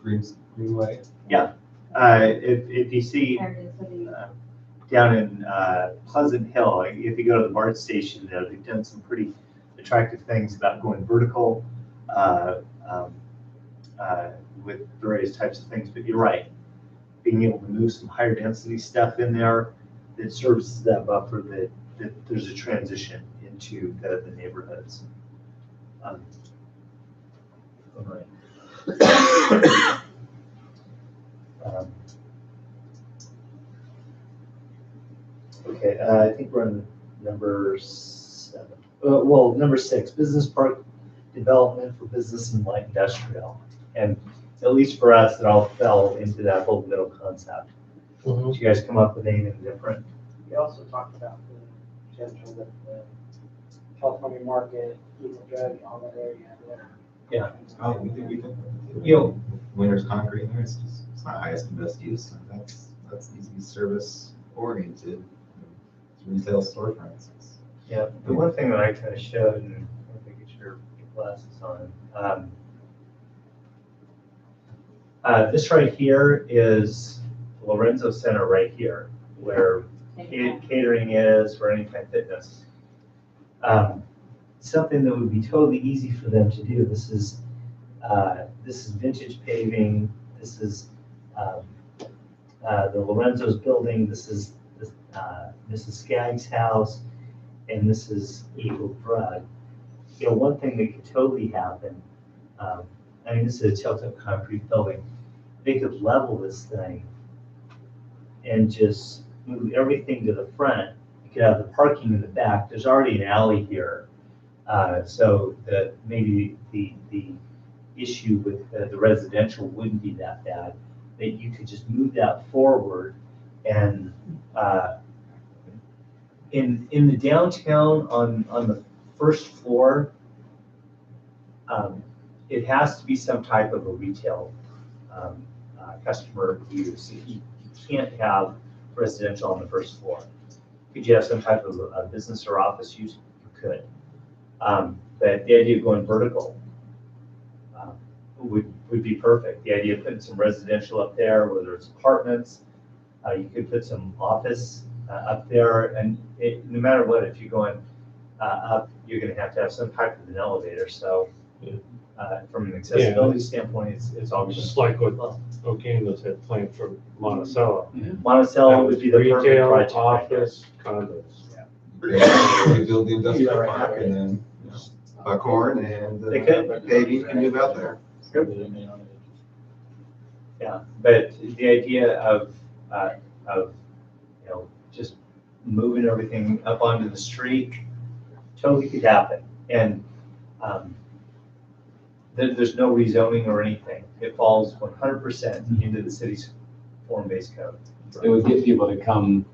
Greenway. Yeah. If you see down in Pleasant Hill, if you go to the BART station there, they've done some pretty attractive things about going vertical with various types of things. But you're right, being able to move some higher density stuff in there that serves as that buffer that there's a transition into the neighborhoods. All right. Okay, I think we're on number 7. Number 6, business park development for business and light industrial. And at least for us, it all fell into that whole middle concept. Did you guys come up with anything different? We also talked about the potential with the California market, Eagle Drug, all that area there. Yeah. Oh, we can. Winter's concrete there. It's not highest and best use. And that's easy service oriented. It's retail storefronts. Yeah. The one thing that I kind of showed, and I think it's your glasses on. This right here is the Lorenzo Center right here, where catering is, for Anytime Fitness. Something that would be totally easy for them to do. This is vintage paving. This is the Lorenzo's building. This is Mrs. Skaggs' house, and this is Eagle Drug. one thing that could totally happen, I mean, this is a tilt-up concrete building. They could level this thing and just move everything to the front. You could have the parking in the back. There's already an alley here. So that maybe the issue with the residential wouldn't be that bad. That you could just move that forward and in the downtown on the first floor, it has to be some type of a retail customer use. You can't have residential on the first floor. Could you have some type of a business or office use? You could. But the idea of going vertical would be perfect. The idea of putting some residential up there, whether it's apartments, you could put some office up there, and no matter what, if you're going up, you're going to have some type of an elevator. So from an accessibility standpoint, it's all Just like what O'Kano's had planned for Monticello. Monticello would be the perfect Retail, project. office, condos. We build the industrial park and then Buckhorn and paving can move out there. Yeah, but the idea of just moving everything up onto the street totally could happen, and there's no rezoning or anything. It falls 100% into the city's form-based code. It would get people to come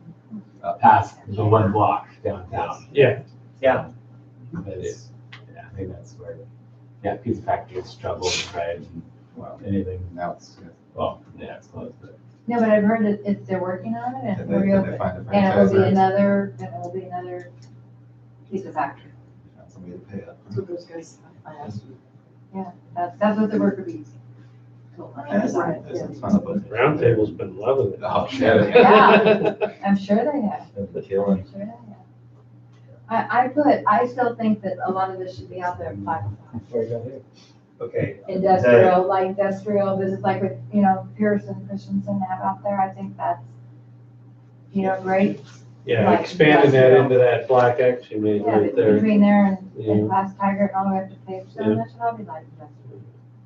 past the one block downtown. Yeah. Yeah. But I think that's where, Pizza Factory gets trouble, right? And, well, anything else. Well, yeah, it's closed, but. No, but I've heard that they're working on it and And it'll they reopen. find a And it will be franchisor. another Pizza Factory. Somebody to pay up. That's what those guys, I asked. Yeah, that's what the worker bees. That's not a budget. Round Table's been loving it. Oh, Yeah, I'm sure they have. Killing. I'm sure they have. I still think that a lot of this should be out there at 505. Okay. Industrial, like industrial business, like with, Pierce and Christensen have out there. I think that's, great. Yeah, Like expanding that industrial. into that black X you made Yeah, right there. between there Yeah. and Glass Tiger and all the way up to Pavestone, Yeah. that should all be light industrial.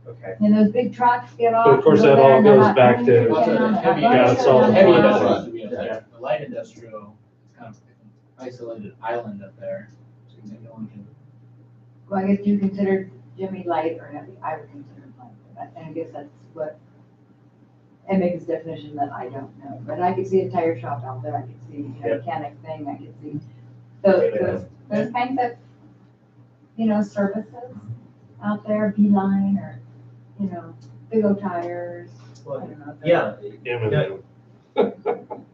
Okay. And those big trucks get off. But of course, and go that there all and they're goes not back doing to anything on it. heavy Not gas, going all to the the heavy house. Supposed to be up there. The light industrial is kind of an isolated island up there, so no one can. Well, I guess you consider Jimmy light or heavy, I would consider it light, and I guess that's what, it makes a definition that I don't know, but I could see a tire shop out there, I could see a mechanic thing, I could see those kinds of, services out there, Beeline or, Big O Tires. I don't know. Yeah.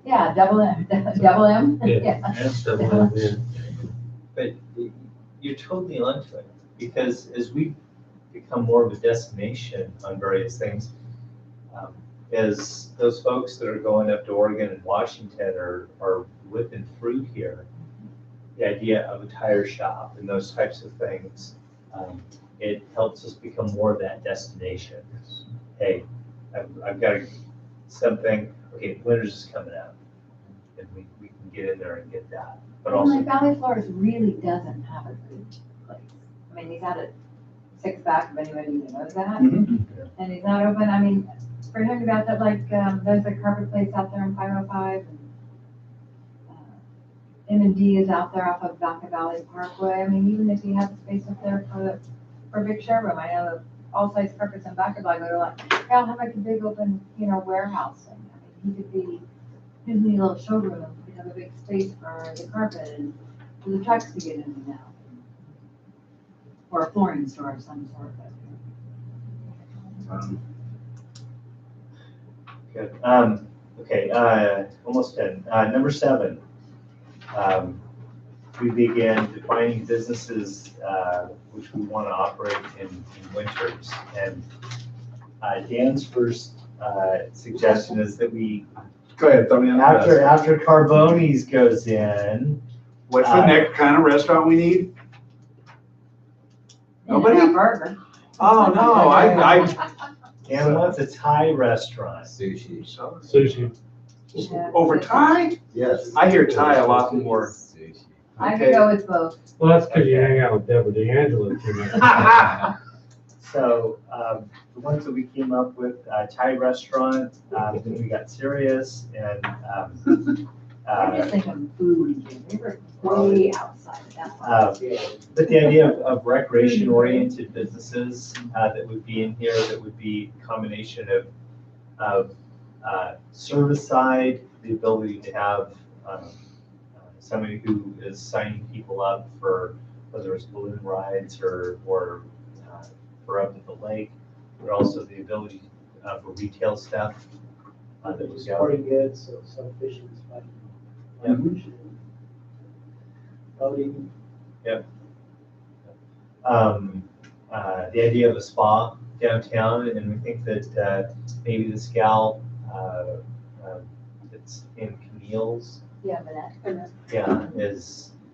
Yeah, double M, double M, Yeah. yeah. But you're totally onto it, because as we become more of a destination on various things, as those folks that are going up to Oregon and Washington are whipping through here, the idea of a tire shop and those types of things, it helps us become more of that destination. Hey, I've got something, okay, winter's is coming up, and we can get in there and get that. But Well, also, like Valley Flores really doesn't have a good place. I mean, he's had it six back, if anybody even knows that. And he's not open, I mean, for him to be out there, like, there's a carpet place out there in 505. And M&D is out there off of Vaca Valley Parkway. I mean, even if he had space up there for a big showroom, I know all size carpets in Vaca Valley, they're like, yeah, I'll have like a big open, warehouse. And I mean, he could be, his new little showroom, a big space for the carpet and for the trucks to get in and out. Or a flooring store of some sort. good. Okay, almost done. Number 7. We began defining businesses which we want to operate in winters. And Dan's first suggestion is that we, Go ahead, throw me on after Carboni's goes in. What's the next kind of restaurant we need? Nobody? Burger. Oh, no, Dan wants a Thai restaurant. Sushi. Sushi. over Thai? Yes. I hear Thai a lot more. I could go with both. Well, that's because you hang out with Deborah D'Angelo too much. So, the ones that we came up with, Thai restaurant, then we got Sirius and, I'm just thinking food, we were way outside of that one. but the idea of recreation-oriented businesses, that would be in here, that would be a combination of service side, the ability to have, somebody who is signing people up for, whether it's balloon rides or for up at the lake, but also the ability for retail stuff. That was Sporting goods, so some fishing is fun. Boating. Yep. The idea of a spa downtown, and we think that maybe this gal that's in Camille's, Yeah, but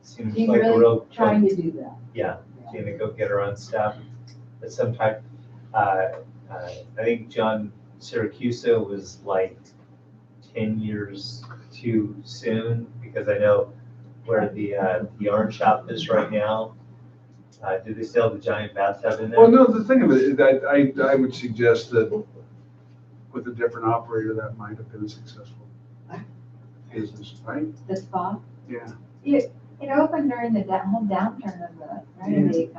seems she's like a really real. trying to do that. Yeah, she's gonna go get her own stuff, but some type, I think John Syracusa was like 10 years too soon, because I know where the yarn shop is right now. Do they still have the giant bathtub in there? Well, no, the thing of it is that I would suggest that with a different operator, that might have been a successful business, right? The spa, Yeah. it opened during the whole downturn of the economy.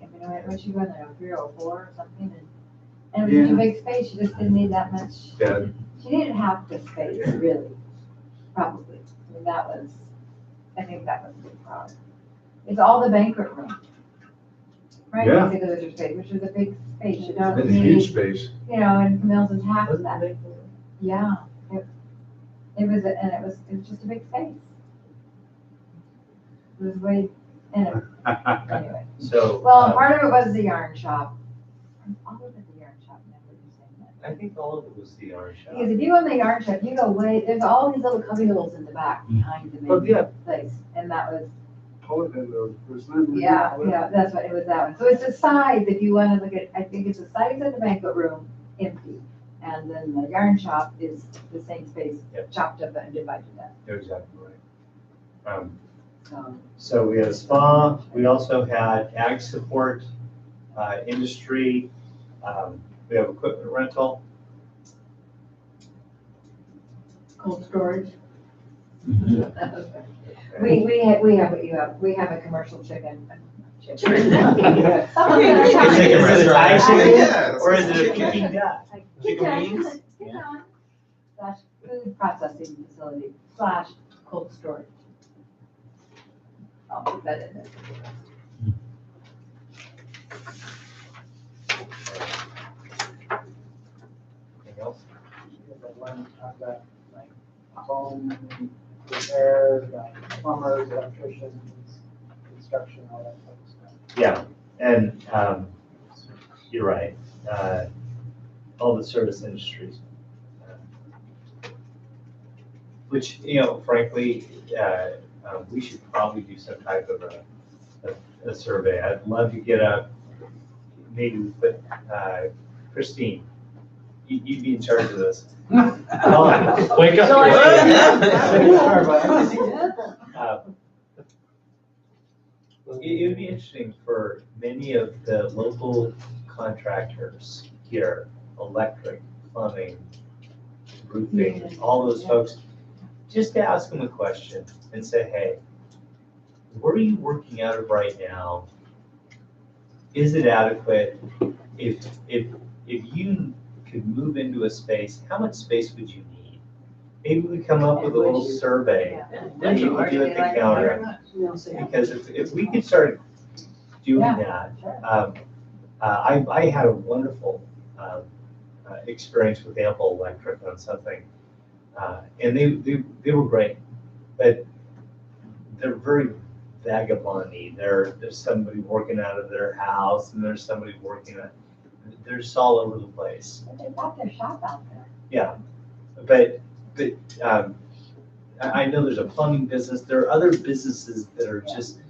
I mean, when she went there, 304 or something, and it was such a big space, she just didn't need that much. Yeah. She needed half the space, really, probably. I mean, I think that was a big problem. It's all the banquet room. Right, Yeah. basically, with your space, which is a big space, you don't It's a huge need, space. and Camille's is half of that. Yeah, it was just a big space. It was way, anyway. So. Well, part of it was the yarn shop. All of it the yarn shop, now that you're saying that. I think all of it was the yarn shop. Because if you go in the yarn shop, you go way, there's all these little cubby holes in the back behind the Oh, main yeah. place, and that was, Yeah, that's what, it was that one. So it's a size, if you wanna look at, I think it's the size of the banquet room, empty. And then the yarn shop is the same space, chopped up and divided up. You're exactly right. So we had a spa, we also had ag support, industry, we have equipment rental. Cold storage. We have what you have, we have a commercial chicken. Is it a Thai chicken, or is it a Peking duck? Chicken wings? Slash food processing facility, / cold storage. I'll put that in there. Anything else? One talk about like home repair, plumbers, electricians, construction, all that type of stuff. Yeah, and you're right. All the service industries, which, frankly, we should probably do some type of a survey. I'd love to get maybe we put Christine, you'd be in charge of this. Wake up. It would be interesting for many of the local contractors here, electric, plumbing, roofing, all those folks, just to ask them a question and say, hey, where are you working out of right now? Is it adequate? If you could move into a space, how much space would you need? Maybe we come up with a little survey that you could do at the counter. Because if we could start doing that, I had a wonderful experience with Ample Electric on something, and they were great, but they're very vagabondy. There's somebody working out of their house, and there's somebody working at. They're just all over the place. But they've got their shop out there. Yeah, but I know there's a plumbing business. There are other businesses that are just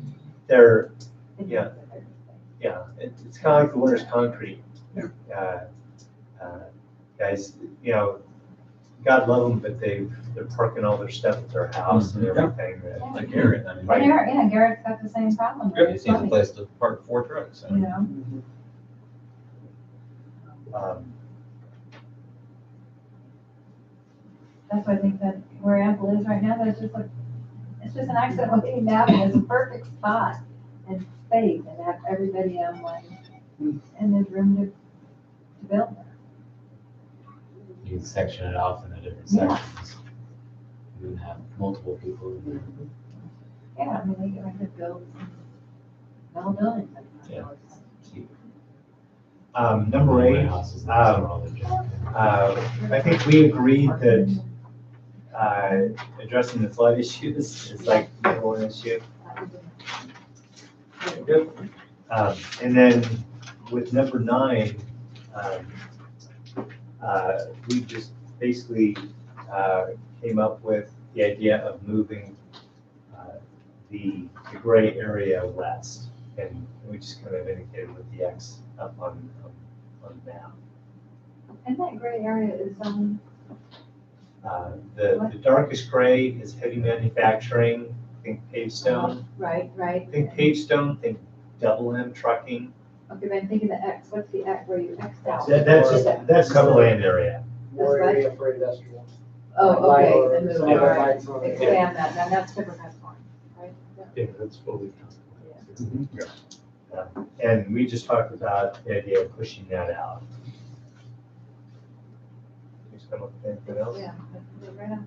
it's kind of like the winter's concrete. Guys, God love them, but they're parking all their stuff at their house and everything. Like Garrett, I mean. And Garrett's got the same problem. He just needs a place to park 4 trucks. You know? That's why I think that where Ample is right now, that's just like, it's just an accident waiting to happen. It's a perfect spot and space and have everybody on one. And there's room to build there. You can section it off into different Yeah. sections. You can have multiple people in there. Yeah, I mean, they could build metal buildings. Yeah. Number 8, Warehouses, that's where all the junk is. I think we agreed that addressing the flood issues is like the whole issue. Good. And then with number 9, we just basically came up with the idea of moving the gray area west. And we just kind of indicated with the X up on the map. And that gray area is, The darkest gray is heavy manufacturing, think pavestone. right. Think pavestone, think double M trucking. Okay, but I'm thinking the X, what's the X where you X out? That's covered land area. More area for industrial. Oh, Like okay, light and or some move, other all right, lights on it. expand that, now that's different, that's fine, right? Yeah, that's what we And we just talked about the idea of pushing that out. You just come up with anything else? Yeah, that's right on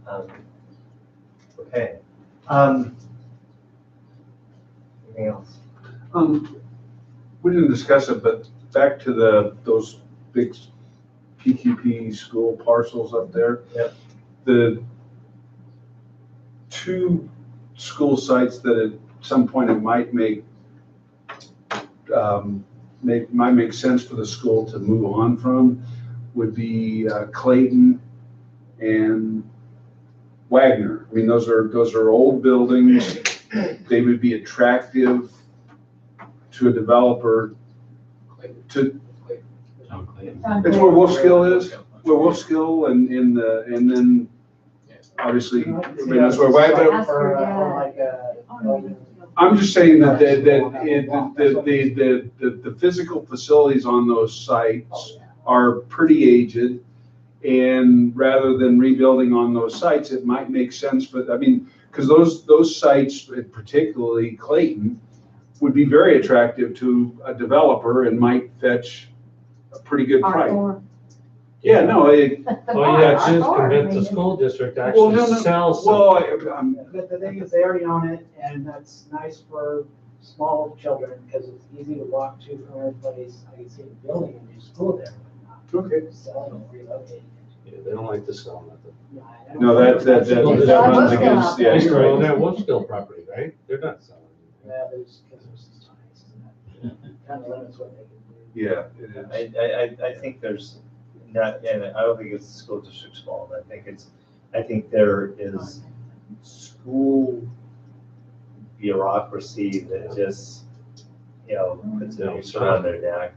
505. Okay. Anything else? We didn't discuss it, but back to those big PQP school parcels up there. Yep. The 2 school sites that at some point it might might make sense for the school to move on from would be Clayton and Wagner. I mean, those are old buildings. They would be attractive to a developer to. It's where Wolfskill is, where Wolfskill and then obviously, I mean, that's where Wagner. Or like I'm just saying that the physical facilities on those sites are pretty aged. And rather than rebuilding on those sites, it might make sense, but I mean, because those sites, particularly Clayton, would be very attractive to a developer and might fetch a pretty good price. Yeah, no, All you have to do is convince the school district to actually sell something. But the thing is, they already own it, and that's nice for small children, because it's easy to walk to from every place. I can see them building a new school there, but not selling or relocating. Yeah, they don't like to sell nothing. No, that runs against, yeah. They own that Wolfskill property, right? They're not selling. Yeah, there's kind of limits what they can do. Yeah, it is. I think there's not, and I don't think it's the school district's fault. I think there is school bureaucracy that just, puts a noose around their neck.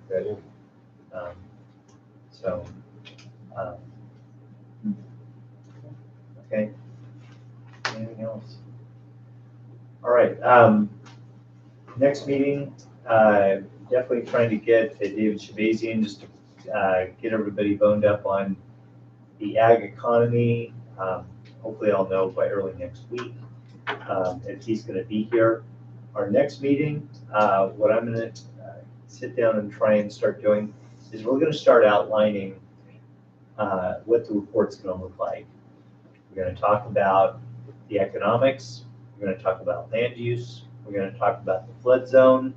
Okay. Anything else? All right. Next meeting, definitely trying to get David Shabazian just to get everybody boned up on the ag economy. Hopefully I'll know by early next week if he's going to be here. Our next meeting, what I'm going to sit down and try and start doing is we're going to start outlining what the report's going to look like. We're going to talk about the economics. We're going to talk about land use. We're going to talk about the flood zone.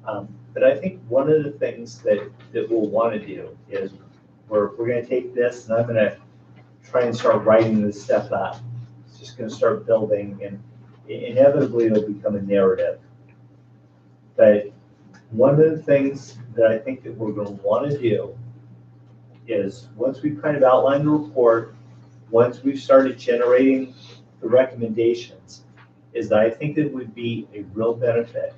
But I think one of the things that we'll want to do is we're going to take this and I'm going to try and start writing this stuff up. It's just going to start building, and inevitably it'll become a narrative. But one of the things that I think that we're going to want to do is once we've kind of outlined the report, once we've started generating the recommendations, is that I think it would be a real benefit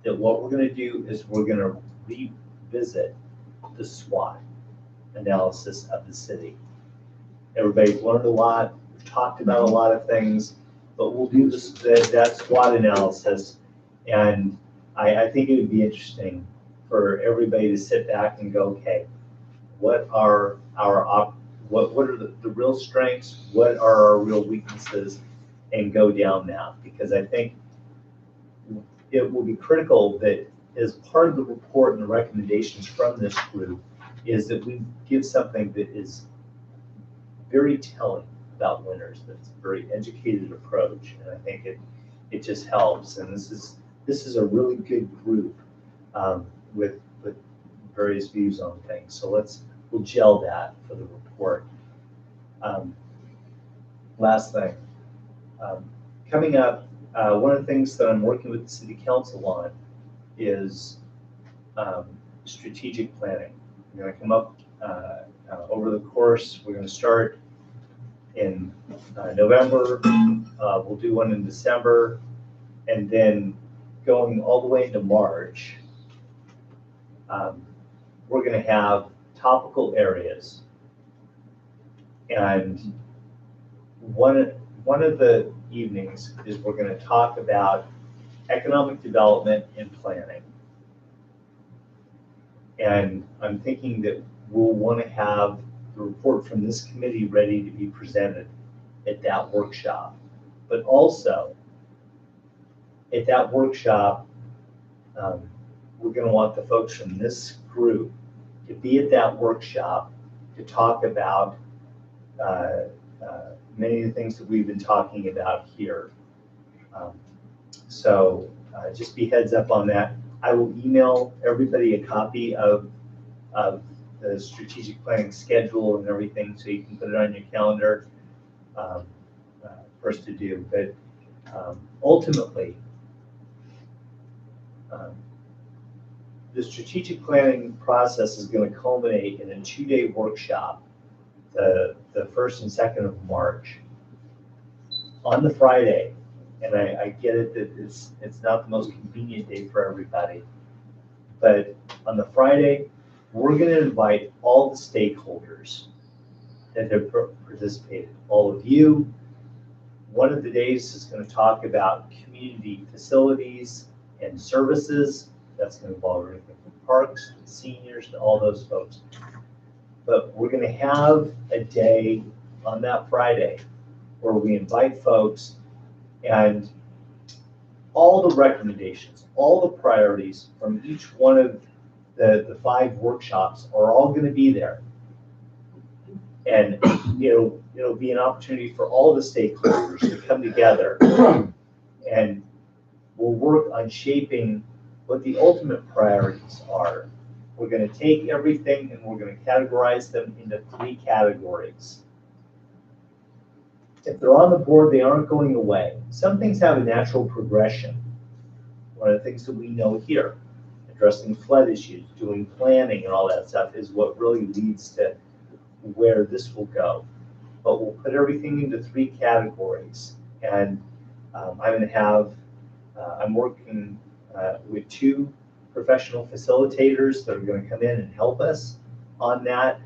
that what we're going to do is we're going to revisit the SWOT analysis of the city. Everybody's learned a lot, we've talked about a lot of things, but we'll do this, that SWOT analysis. And I think it would be interesting for everybody to sit back and go, okay, what are what are the real strengths? What are our real weaknesses? And go down that, because I think it will be critical that as part of the report and the recommendations from this group is that we give something that is very telling about winners, that's a very educated approach. And I think it just helps. And this is a really good group with various views on things. So we'll gel that for the report. Last thing, coming up, one of the things that I'm working with the city council on is strategic planning. We're going to come up over the course. We're going to start in November. We'll do one in December, and then going all the way into March, we're going to have topical areas. And one of the evenings is we're going to talk about economic development and planning. And I'm thinking that we'll want to have the report from this committee ready to be presented at that workshop. But also, at that workshop, we're going to want the folks from this group to be at that workshop to talk about many of the things that we've been talking about here. So just be heads up on that. I will email everybody a copy of the strategic planning schedule and everything, so you can put it on your calendar for us to do. But ultimately, the strategic planning process is going to culminate in a 2-day workshop, the 1st and 2nd of March. On the Friday, and I get it that it's not the most convenient day for everybody, but on the Friday, we're going to invite all the stakeholders that have participated, all of you. One of the days is going to talk about community facilities and services. That's going to involve everything from parks, to seniors, to all those folks. But we're going to have a day on that Friday where we invite folks, and all the recommendations, all the priorities from each one of the 5 workshops are all going to be there. And it'll be an opportunity for all the stakeholders to come together, and we'll work on shaping what the ultimate priorities are. We're going to take everything and we're going to categorize them into 3 categories. If they're on the board, they aren't going away. Some things have a natural progression. One of the things that we know here, addressing flood issues, doing planning and all that stuff is what really leads to where this will go. But we'll put everything into 3 categories. And I'm going to have, I'm working with 2 professional facilitators that are going to come in and help us on that.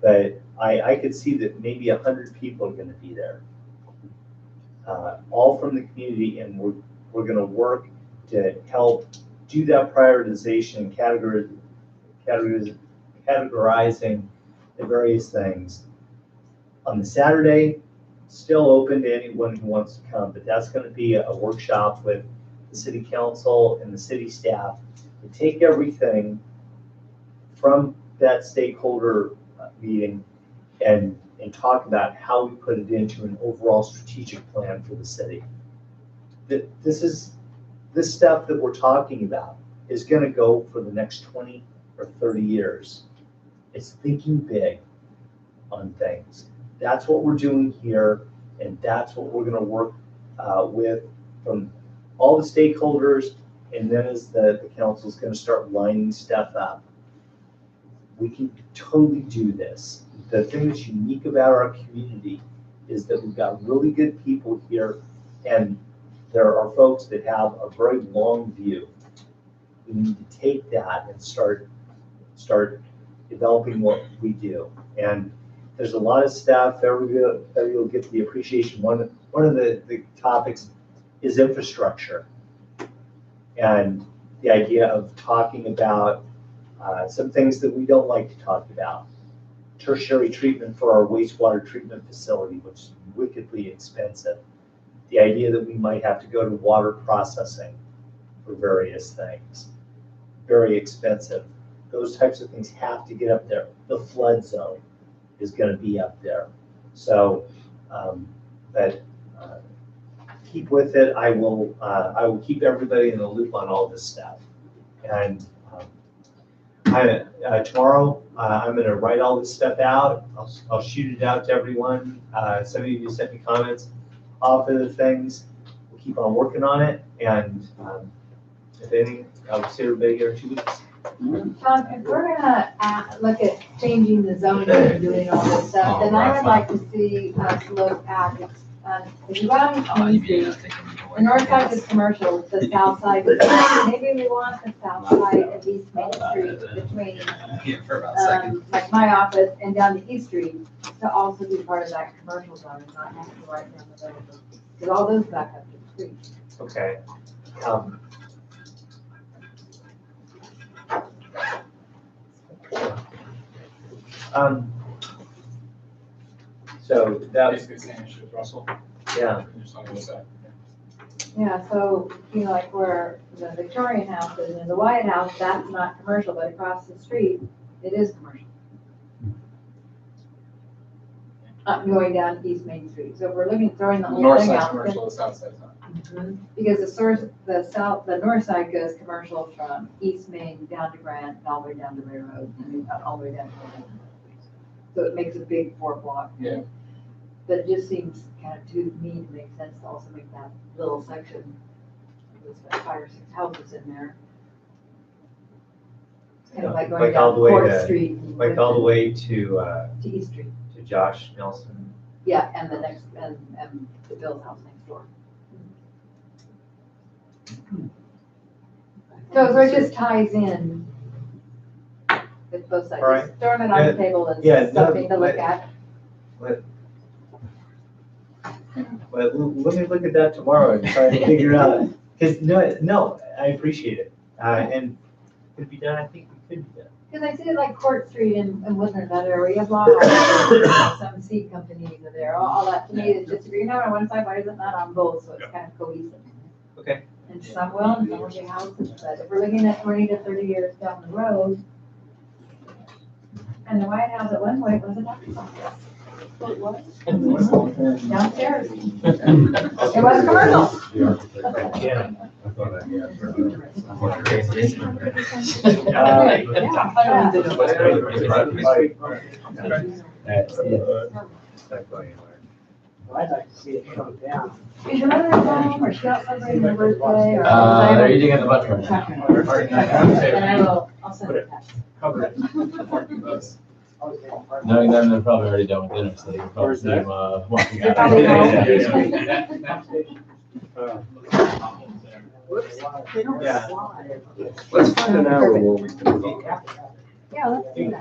But I could see that maybe 100 people are going to be there, all from the community, and we're going to work to help do that prioritization, categorizing the various things. On the Saturday, still open to anyone who wants to come, but that's going to be a workshop with the city council and the city staff to take everything from that stakeholder meeting and talk about how we put it into an overall strategic plan for the city. This stuff that we're talking about is going to go for the next 20 or 30 years. It's thinking big on things. That's what we're doing here, and that's what we're going to work with from all the stakeholders, and then as the council is going to start lining stuff up. We can totally do this. The thing that's unique about our community is that we've got really good people here, and there are folks that have a very long view. We need to take that and start developing what we do. And there's a lot of stuff, everybody will get the appreciation. One of the topics is infrastructure. And the idea of talking about some things that we don't like to talk about. Tertiary treatment for our wastewater treatment facility, which is wickedly expensive. The idea that we might have to go to water processing for various things, very expensive. Those types of things have to get up there. The flood zone is going to be up there. So, keep with it. I will keep everybody in the loop on all this stuff. And tomorrow, I'm going to write all this stuff out. I'll shoot it out to everyone. Some of you sent me comments off of the things. We'll keep on working on it. And if anything, I'll see everybody here in 2 weeks. Tom, if we're gonna look at changing the zoning and doing all this stuff, then I would like to see us look at, if you go on Main Street, the north side is commercial, the south side is, maybe we want the south side of East Main Street between, like my office and down to East Street to also be part of that commercial zone and not have to go right down the middle. Because all those back up to the street. Okay. So that basically same issue with Russell. Yeah. Just on the other side. Yeah, so, you know, like where the Victorian house is and the White House, that's not commercial, but across the street, it is commercial. Going down East Main Street. So if we're looking, throwing the whole North thing side's out. commercial, the south side's not. Because the north side goes commercial from East Main down to Grant, all the way down to Railroad, and all the way down to Railroad. So it makes a big 4-block. Yeah. But it just seems kind of too mean to make sense to also make that little section with like 5 or 6 houses in there. It's kind of like going down Fourth Street. Like all the way to East Street. To Josh Nelson. Yeah, and the next, and the Bill's house next door. So it just ties in with both sides. All right. Just throwing it on the table and something to look at. But let me look at that tomorrow and try to figure out. Because no, I appreciate it. And could it be done? I think it could be done. Because I see it like Court Street and Woodland, that area, you have some seed companies are there, all that to me is just, if you're not on one side, why is it not on both? So it's kind of cohesive. Okay. And some will, and some will be houses, but if we're looking at 20 to 30 years down the road, and the White House at one point was a doctor's office. It was. Downstairs. It was commercial. Yeah. I thought I had. I'd like to see it come down. Is your mother at home, or she out celebrating her birthday, or? They're eating at the butcher. And I'll send it back. Cover it. Knowing them, they're probably already done with dinner, so you can probably see them walking out. Whoops, they don't Yeah. slide. Let's find an hour where we can talk. Yeah, let's do that.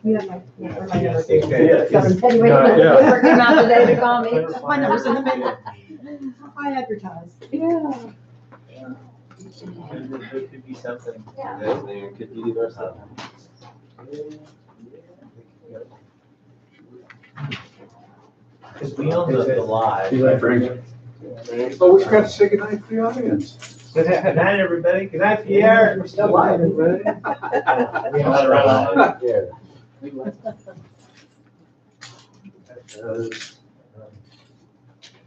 You have my, yeah, where my number is. Yeah. Anyway, whoever came out today to call me. My number's in the middle. I advertise. Yeah. There could be something. Yeah. There could be diverse. Because we own the lot. Oh, we forgot to say goodnight to the audience. Good night, everybody. Good night, Pierre. We're still live, everybody.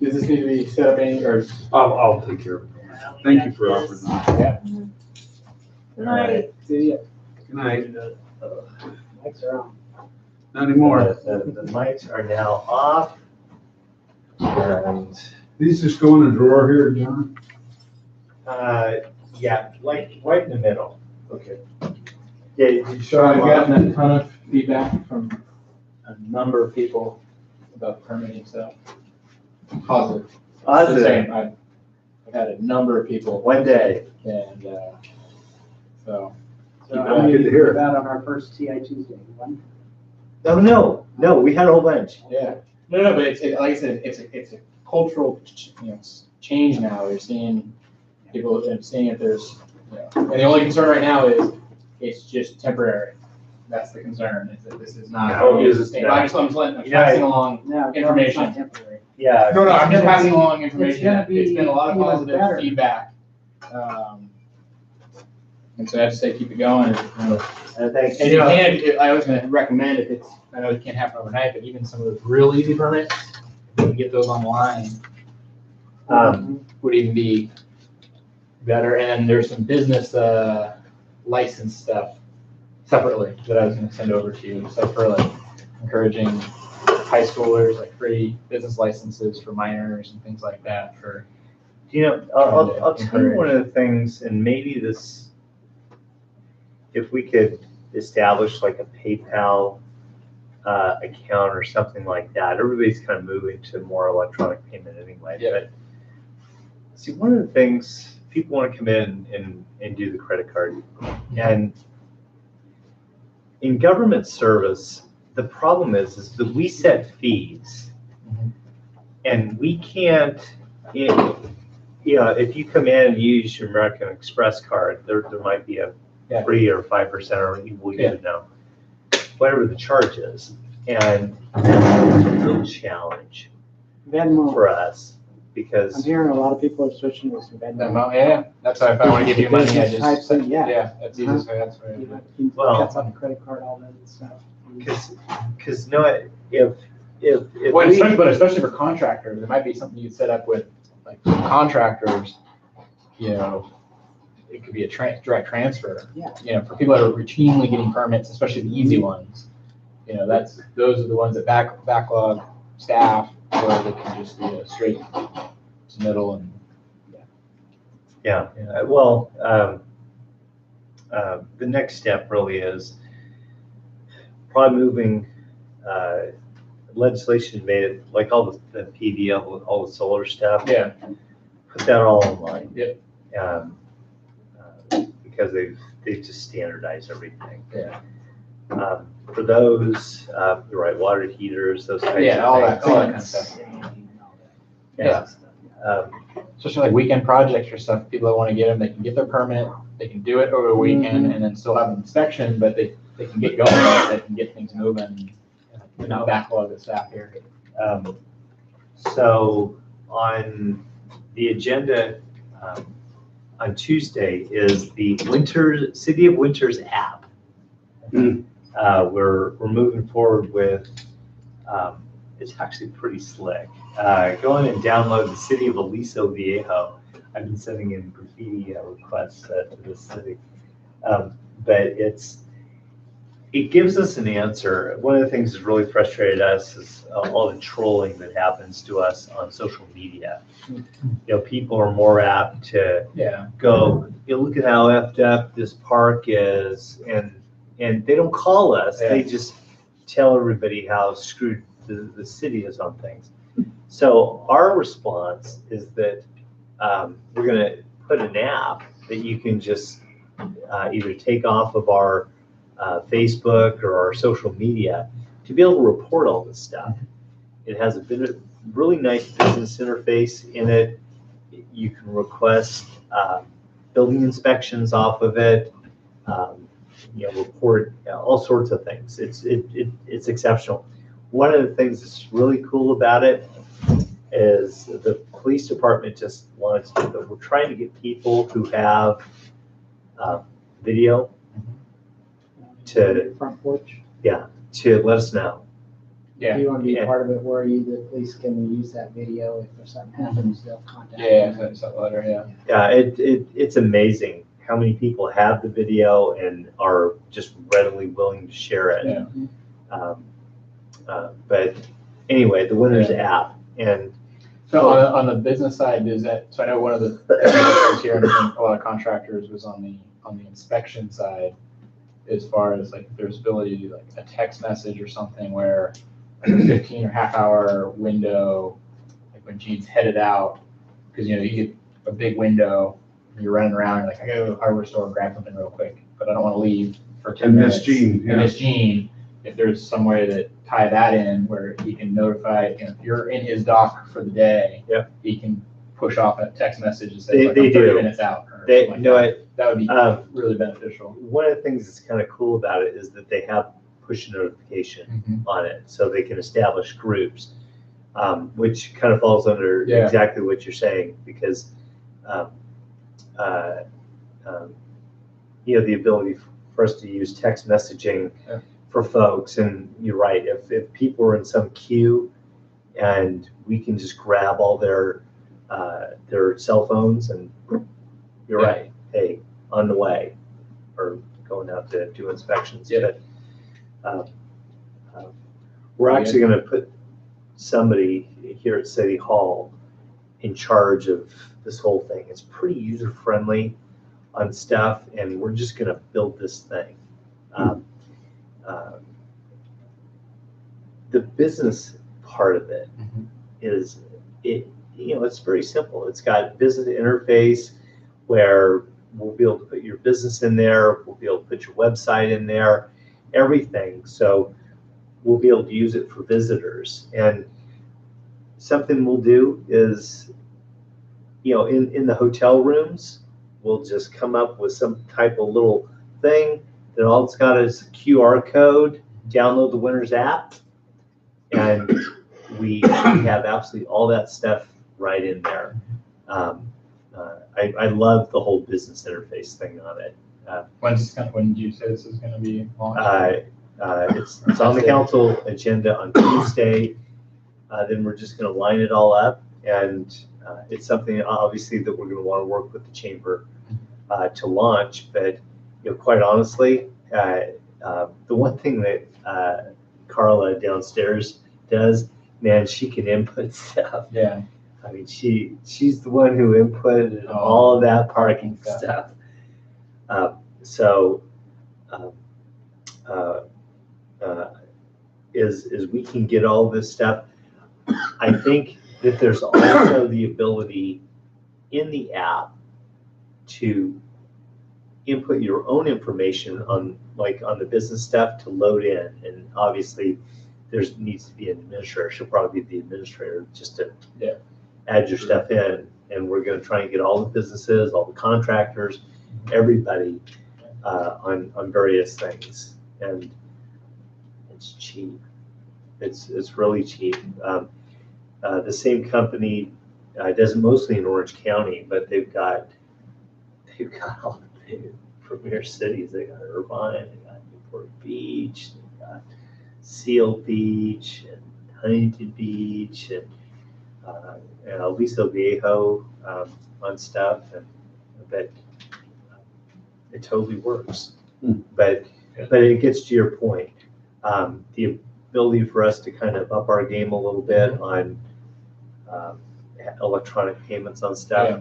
Does this need to be set up any, or? I'll take care of it. Thank you for offering that. Yeah. Good night. See ya. Good night. Lights are on. Not anymore. The mics are now off. And These just go in a drawer here, John? yeah, like right in the middle. Okay. Yeah. So I've gotten a ton of feedback from a number of people about permitting stuff. Positive. Positive. I've had a number of people. One day. And, so So how many did we got on our first TI Tuesday? One? Oh, no, we had a whole bunch. Yeah. No, but like I said, it's a cultural, change now. You're seeing people seeing if there's, and the only concern right now is it's just temporary. That's the concern, is that this is not. I'm passing along information. Yeah. No, I'm just passing along information. gonna be It's been a lot of even positive better. feedback. And so I have to say, keep it going. And you can, I was gonna recommend if it's, I know it can't happen overnight, but even some of those real easy permits, you can get those online. Would even be better. And there's some business license stuff separately that I was gonna send over to you. So for like encouraging high schoolers, like free business licenses for minors and things like that for. I'll tell you one of the things, and maybe this, if we could establish like a PayPal account or something like that. Everybody's kind of moving to more electronic payment anyway. Yeah. But see, one of the things, people want to come in and do the credit card. And in government service, the problem is that we set fees, and we can't, if you come in and use your American Express card, there might be a 3 or 5% or we'll even know whatever the charge is. And it's a real challenge Venmo. for us because I'm hearing a lot of people are switching to some Venmo. Yeah, that's why if I want to give you money, I Type just, in, that's easy. That's right. You know, you Well- gets on the credit card, all that stuff. because if Well, we, but especially for contractors, it might be something you'd set up with like contractors, it could be a direct transfer. Yeah. For people that are routinely getting permits, especially the easy ones, those are the ones that backlog staff, where they can just do a straight submittal and. well, the next step really is probably moving, legislation made it, like all the PV, all the solar stuff. Yeah. Put that all online. Yep. Because they've just standardized everything. Yeah. For those, you're right, water heaters, those types of things. all that kind of stuff. Yeah. Especially like weekend projects or stuff, people that want to get them, they can get their permit, they can do it over the weekend and then still have an inspection, but they can get going, they can get things moving and not backlog the staff here. So on the agenda on Tuesday is the City of Winters app. We're moving forward with, it's actually pretty slick. Go in and download the City of Aliso Viejo. I've been sending in graffiti requests to the city. But it gives us an answer. One of the things that's really frustrated us is all the trolling that happens to us on social media. People are more apt to go, look at how effed up this park is, and they don't call us. They just tell everybody how screwed the city is on things. So our response is that we're going to put an app that you can just either take off of our Facebook or our social media to be able to report all this stuff. It has a really nice business interface in it. You can request building inspections off of it. Report all sorts of things. It's exceptional. One of the things that's really cool about it is the police department just wanted to do that. We're trying to get people who have video to front porch. To let us know. Do you want to be part of it where the police can use that video if something happens, they'll contact you? It's amazing how many people have the video and are just readily willing to share it. But anyway, the Winners app, and so on the business side, so I know one of the things here, and a lot of contractors was on the inspection side, as far as like there's ability to like a text message or something where like a 15 or half hour window, like when Gene's headed out, because you get a big window, you're running around, you're like, I gotta go to the hardware store and grab something real quick. but I don't want to leave for 10 And minutes. Miss Jean, And Miss Jean, if there's some way to tie that in where he can notify, if you're in his dock for the day, he can push off a text message and say, like, They I'm 30 do. minutes out. Or They, something like that would be really beneficial. One of the things that's kind of cool about it is that they have push notification on it, so they can establish groups, which kind of falls under exactly what you're saying, because you know, the ability for us to use text messaging for folks, and you're right, if people are in some queue and we can just grab all their cell phones and you're right, hey, on the way, or going out to do inspections. But we're actually going to put somebody here at City Hall in charge of this whole thing. It's pretty user-friendly on stuff, and we're just going to build this thing. The business part of it is, it's very simple. It's got business interface where we'll be able to put your business in there. We'll be able to put your website in there, everything. So we'll be able to use it for visitors. And something we'll do is, in the hotel rooms, we'll just come up with some type of little thing that all it's got is a QR code, download the Winners app, and we have absolutely all that stuff right in there. I love the whole business interface thing on it. When do you say this is going to be launched? It's on the council agenda on Tuesday. Then we're just going to line it all up, and it's something obviously that we're going to want to work with the chamber to launch. But quite honestly, the one thing that Carla downstairs does, man, she can input stuff. Yeah. I mean, she's the one who inputted all of that parking stuff. Is we can get all this stuff. I think that there's also the ability in the app to input your own information on the business stuff to load in, and obviously needs to be an administrator. She'll probably be the administrator just to add your stuff in, and we're going to try and get all the businesses, all the contractors, everybody on various things, and it's cheap. It's really cheap. The same company does it mostly in Orange County, but they've got all the big premier cities. They got Irvine, they got Newport Beach, they got Seal Beach, and Huntington Beach, and Aliso Viejo on stuff, but it totally works. But it gets to your point. The ability for us to kind of up our game a little bit on electronic payments on stuff.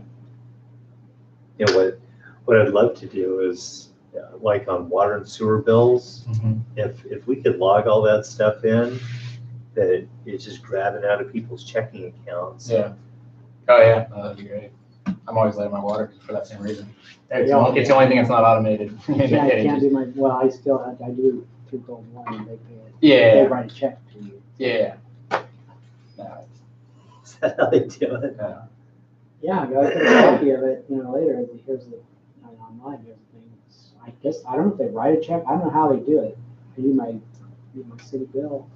What I'd love to do is like on water and sewer bills, if we could log all that stuff in, that it's just grabbing out of people's checking accounts. Yeah. Oh yeah, that'd be great. I'm always late on my water for that same reason. It's the only thing that's not automated. I can't do my, I do through Gold One, and they pay it. Yeah. They write a check to you. Yeah. Is that how they do it? Yeah, I got a copy of it, later. Here's the, online, here's the thing. I guess, I don't know if they write a check. I don't know how they do it. I do my city bill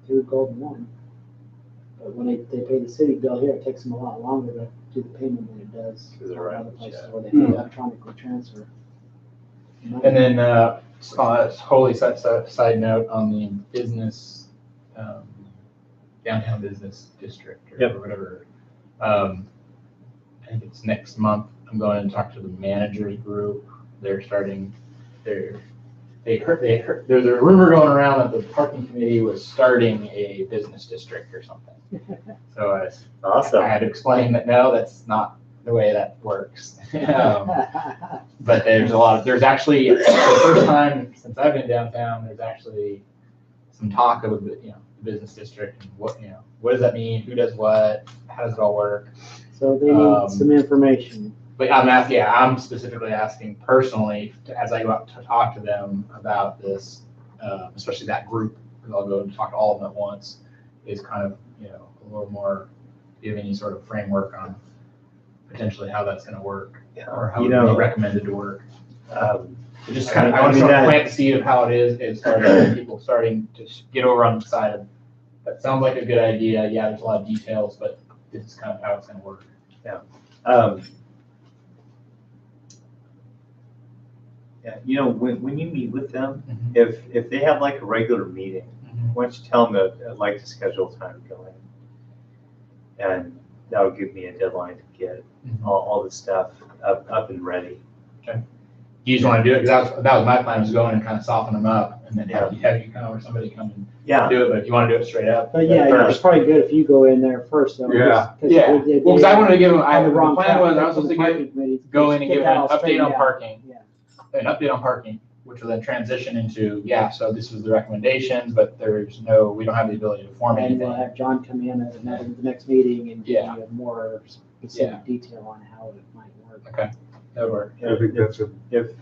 through Golden One. But when they pay the city bill here, it takes them a lot longer to do the payment than it does other places where they electronically transfer. And then, wholly side note on the business, downtown business district or whatever. I think it's next month. I'm going to talk to the managers group. They're starting. There's a rumor going around that the parking committee was starting a business district or something. So awesome. I had to explain that no, that's not the way that works. But there's actually, for the first time since I've been downtown, there's actually some talk of the business district and what does that mean? Who does what? How does it all work? So they need some information. But I'm specifically asking personally, as I go out to talk to them about this, especially that group, because I'll go and talk to all of them at once, is kind of, a little more, give any sort of framework on potentially how that's gonna work, or how it would be recommended to work. Just kind of, I want to plant the seed of how it is, as far as people starting to get over on the side of, that sounds like a good idea, yeah, there's a lot of details, but this is kind of how it's gonna work. Yeah. Yeah, when you meet with them, if they have like a regular meeting, why don't you tell them that I'd like to schedule time to go in? And that would give me a deadline to get all the stuff up and ready. Okay. You just want to do it, because that was my plan, was go in and kind of soften them up, and then have you come, or somebody come and do it, but if you want to do it straight up. But yeah, it's probably good if you go in there first, though. Well, because I wanted to give them, the plan was, I was supposed to go in and give them an update on parking. An update on parking, which will then transition into, so this was the recommendations, but we don't have the ability to form anything. And we'll have John come in at the next meeting and give you more specific detail on how it might work. Okay, that would work. I think that's a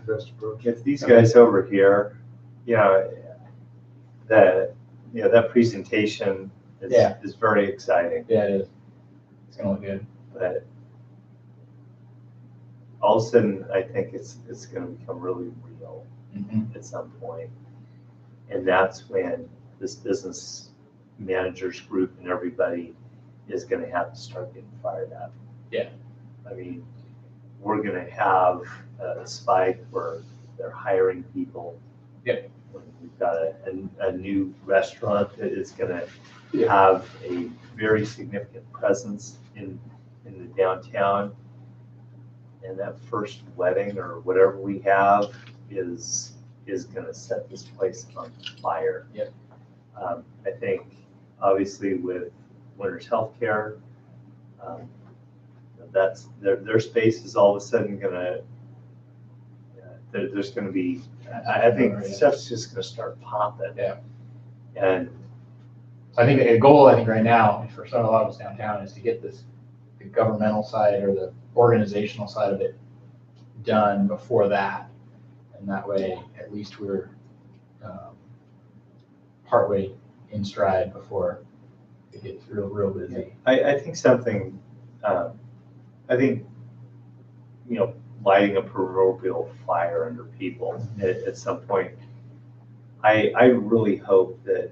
best approach. If these guys over here, that presentation is very exciting. Yeah, it is. It's gonna look good. But all of a sudden, I think it's going to become really real at some point. And that's when this business managers group and everybody is going to have to start getting fired up. Yeah. I mean, we're going to have a spike where they're hiring people. Yep. We've got a new restaurant that is going to have a very significant presence in the downtown. And that first wedding or whatever we have is going to set this place on fire. Yep. I think obviously with Winners Healthcare, that's their space is all of a sudden going to. There's going to be. I think stuff's just going to start popping. Yeah. And I think the goal, right now for a lot of us downtown is to get the governmental side or the organizational side of it done before that, and that way at least we're partway in stride before it gets real busy. I think something. I think lighting a proverbial fire under people at some point. I really hope that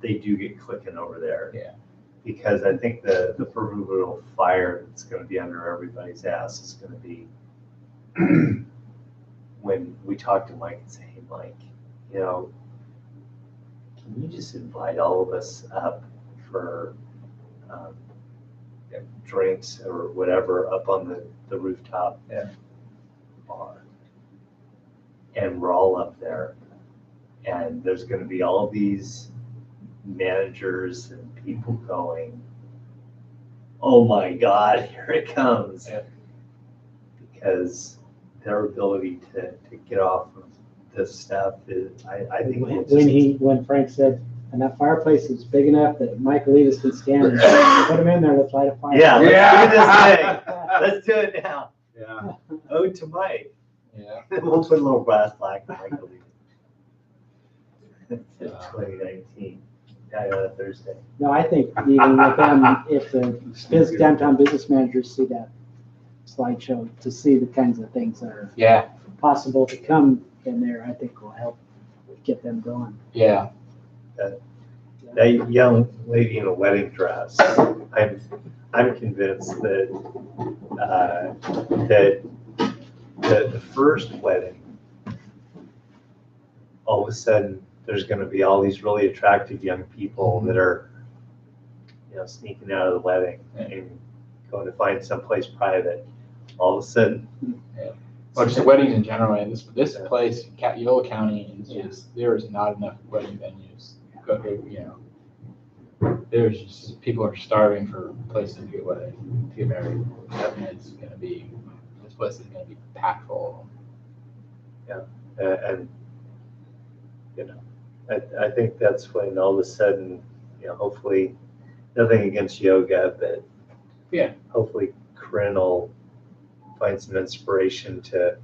they do get clicking over there. Yeah. Because I think the proverbial fire that's going to be under everybody's ass is going to be when we talk to Mike and say, hey, Mike, can you just invite all of us up for drinks or whatever up on the rooftop bar? And we're all up there. And there's going to be all these managers and people going, oh my God, here it comes. Because their ability to get off of this stuff is, I think when Frank said, and that fireplace is big enough that Mike Levis can stand and put him in there, let's light a fire. Yeah, let's do this thing. Let's do it now. Yeah. Ode to Mike. Yeah. We'll put a little brass plaque on Mike Levis. 2019. Thursday. No, I think even with them, if the downtown business managers see that slideshow, to see the kinds of things that are possible to come in there, I think will help get them going. Yeah. That young lady in a wedding dress, I'm convinced that the first wedding, all of a sudden, there's going to be all these really attractive young people that are, sneaking out of the wedding and going to find someplace private. All of a sudden, Well, just weddings in general. And this place, Yola County, is just there is not enough wedding venues. There's just people are starving for places to get wedded, to get married. And it's going to be this place is going to be packed full. Yeah, and I think that's when all of a sudden, hopefully, nothing against yoga, but hopefully Corinne will find some inspiration to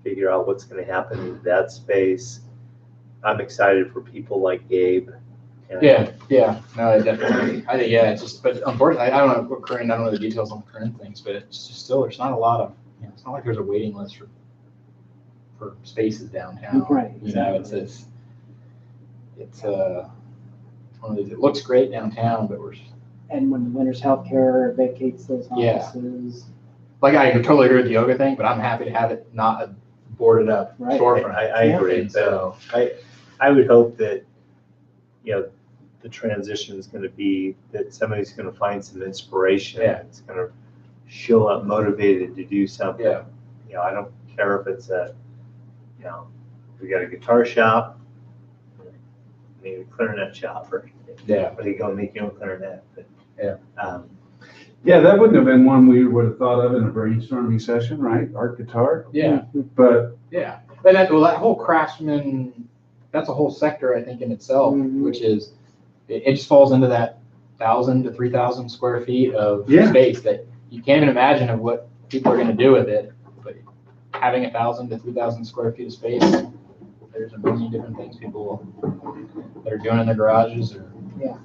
figure out what's gonna happen in that space. I'm excited for people like Gabe. and- Yeah, no, I definitely, I think, yeah, it's just, but unfortunately, I don't know what current, I don't know the details on the current things, but it's just still, there's not a lot of, it's not like there's a waiting list for spaces downtown. Right. You know, it's one of these, it looks great downtown, but we're, And when Winners Healthcare vacates those Yeah. offices. like, I totally agree with the yoga thing, but I'm happy to have it not a boarded up Right. storefront. I agree, so I would hope that, the transition is gonna be that somebody's gonna find some inspiration. Yeah. It's gonna show up motivated to do something. Yeah. I don't care if it's we got a guitar shop, maybe a clarinet shop, or you go make your own clarinet, but. Yeah. Yeah, that wouldn't have been one we would have thought of in a brainstorming session, right? Art guitar? Yeah. But Yeah, and that whole craftsman, that's a whole sector, I think, in itself, which is, it just falls into that 1,000 to 3,000 square feet of space that you can't even imagine of what people are gonna do with it. But having 1,000 to 3,000 square feet of space, there's a million different things people that are doing in their garages or. Yeah.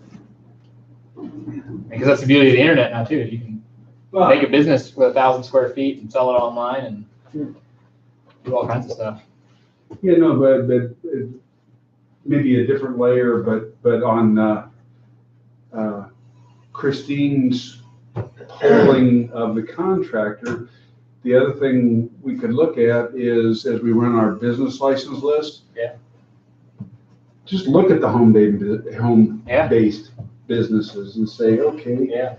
Because that's the beauty of the internet now too. You can make a business with 1,000 square feet and sell it online and do all kinds of stuff. Yeah, no, but maybe a different layer, but on Christine's polling of the contractor, the other thing we could look at is, as we run our business license list. Yeah. Just look at the home-based businesses and say, okay.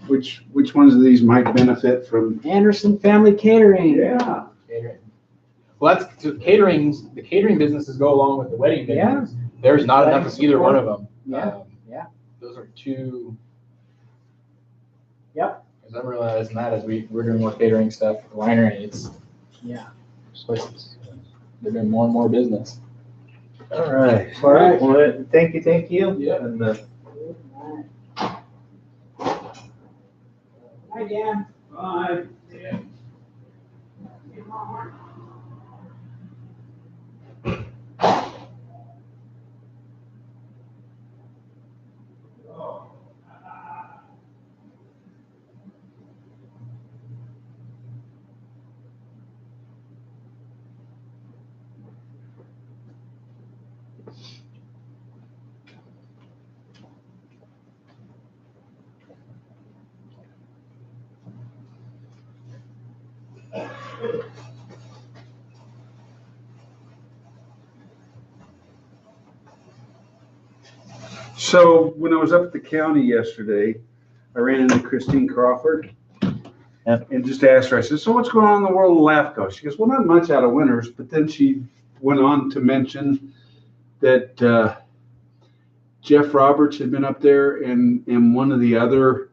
Which ones of these might benefit from? Anderson Family Catering. Yeah. Catering. Well, that's the catering businesses go along with the wedding business. There's not enough of either one of them. Yeah. Those are two. Yep. Because I'm realizing that as we're doing more catering stuff at the winery, it's places. They're doing more and more business. All right. All right. Well, thank you. Yeah. And Hi, Dan. Bye. Yeah. So when I was up at the county yesterday, I ran into Christine Crawford and just asked her, I said, so what's going on in the world of LAFCO? She goes, well, not much out of Winters, but then she went on to mention that Jeff Roberts had been up there and one of the other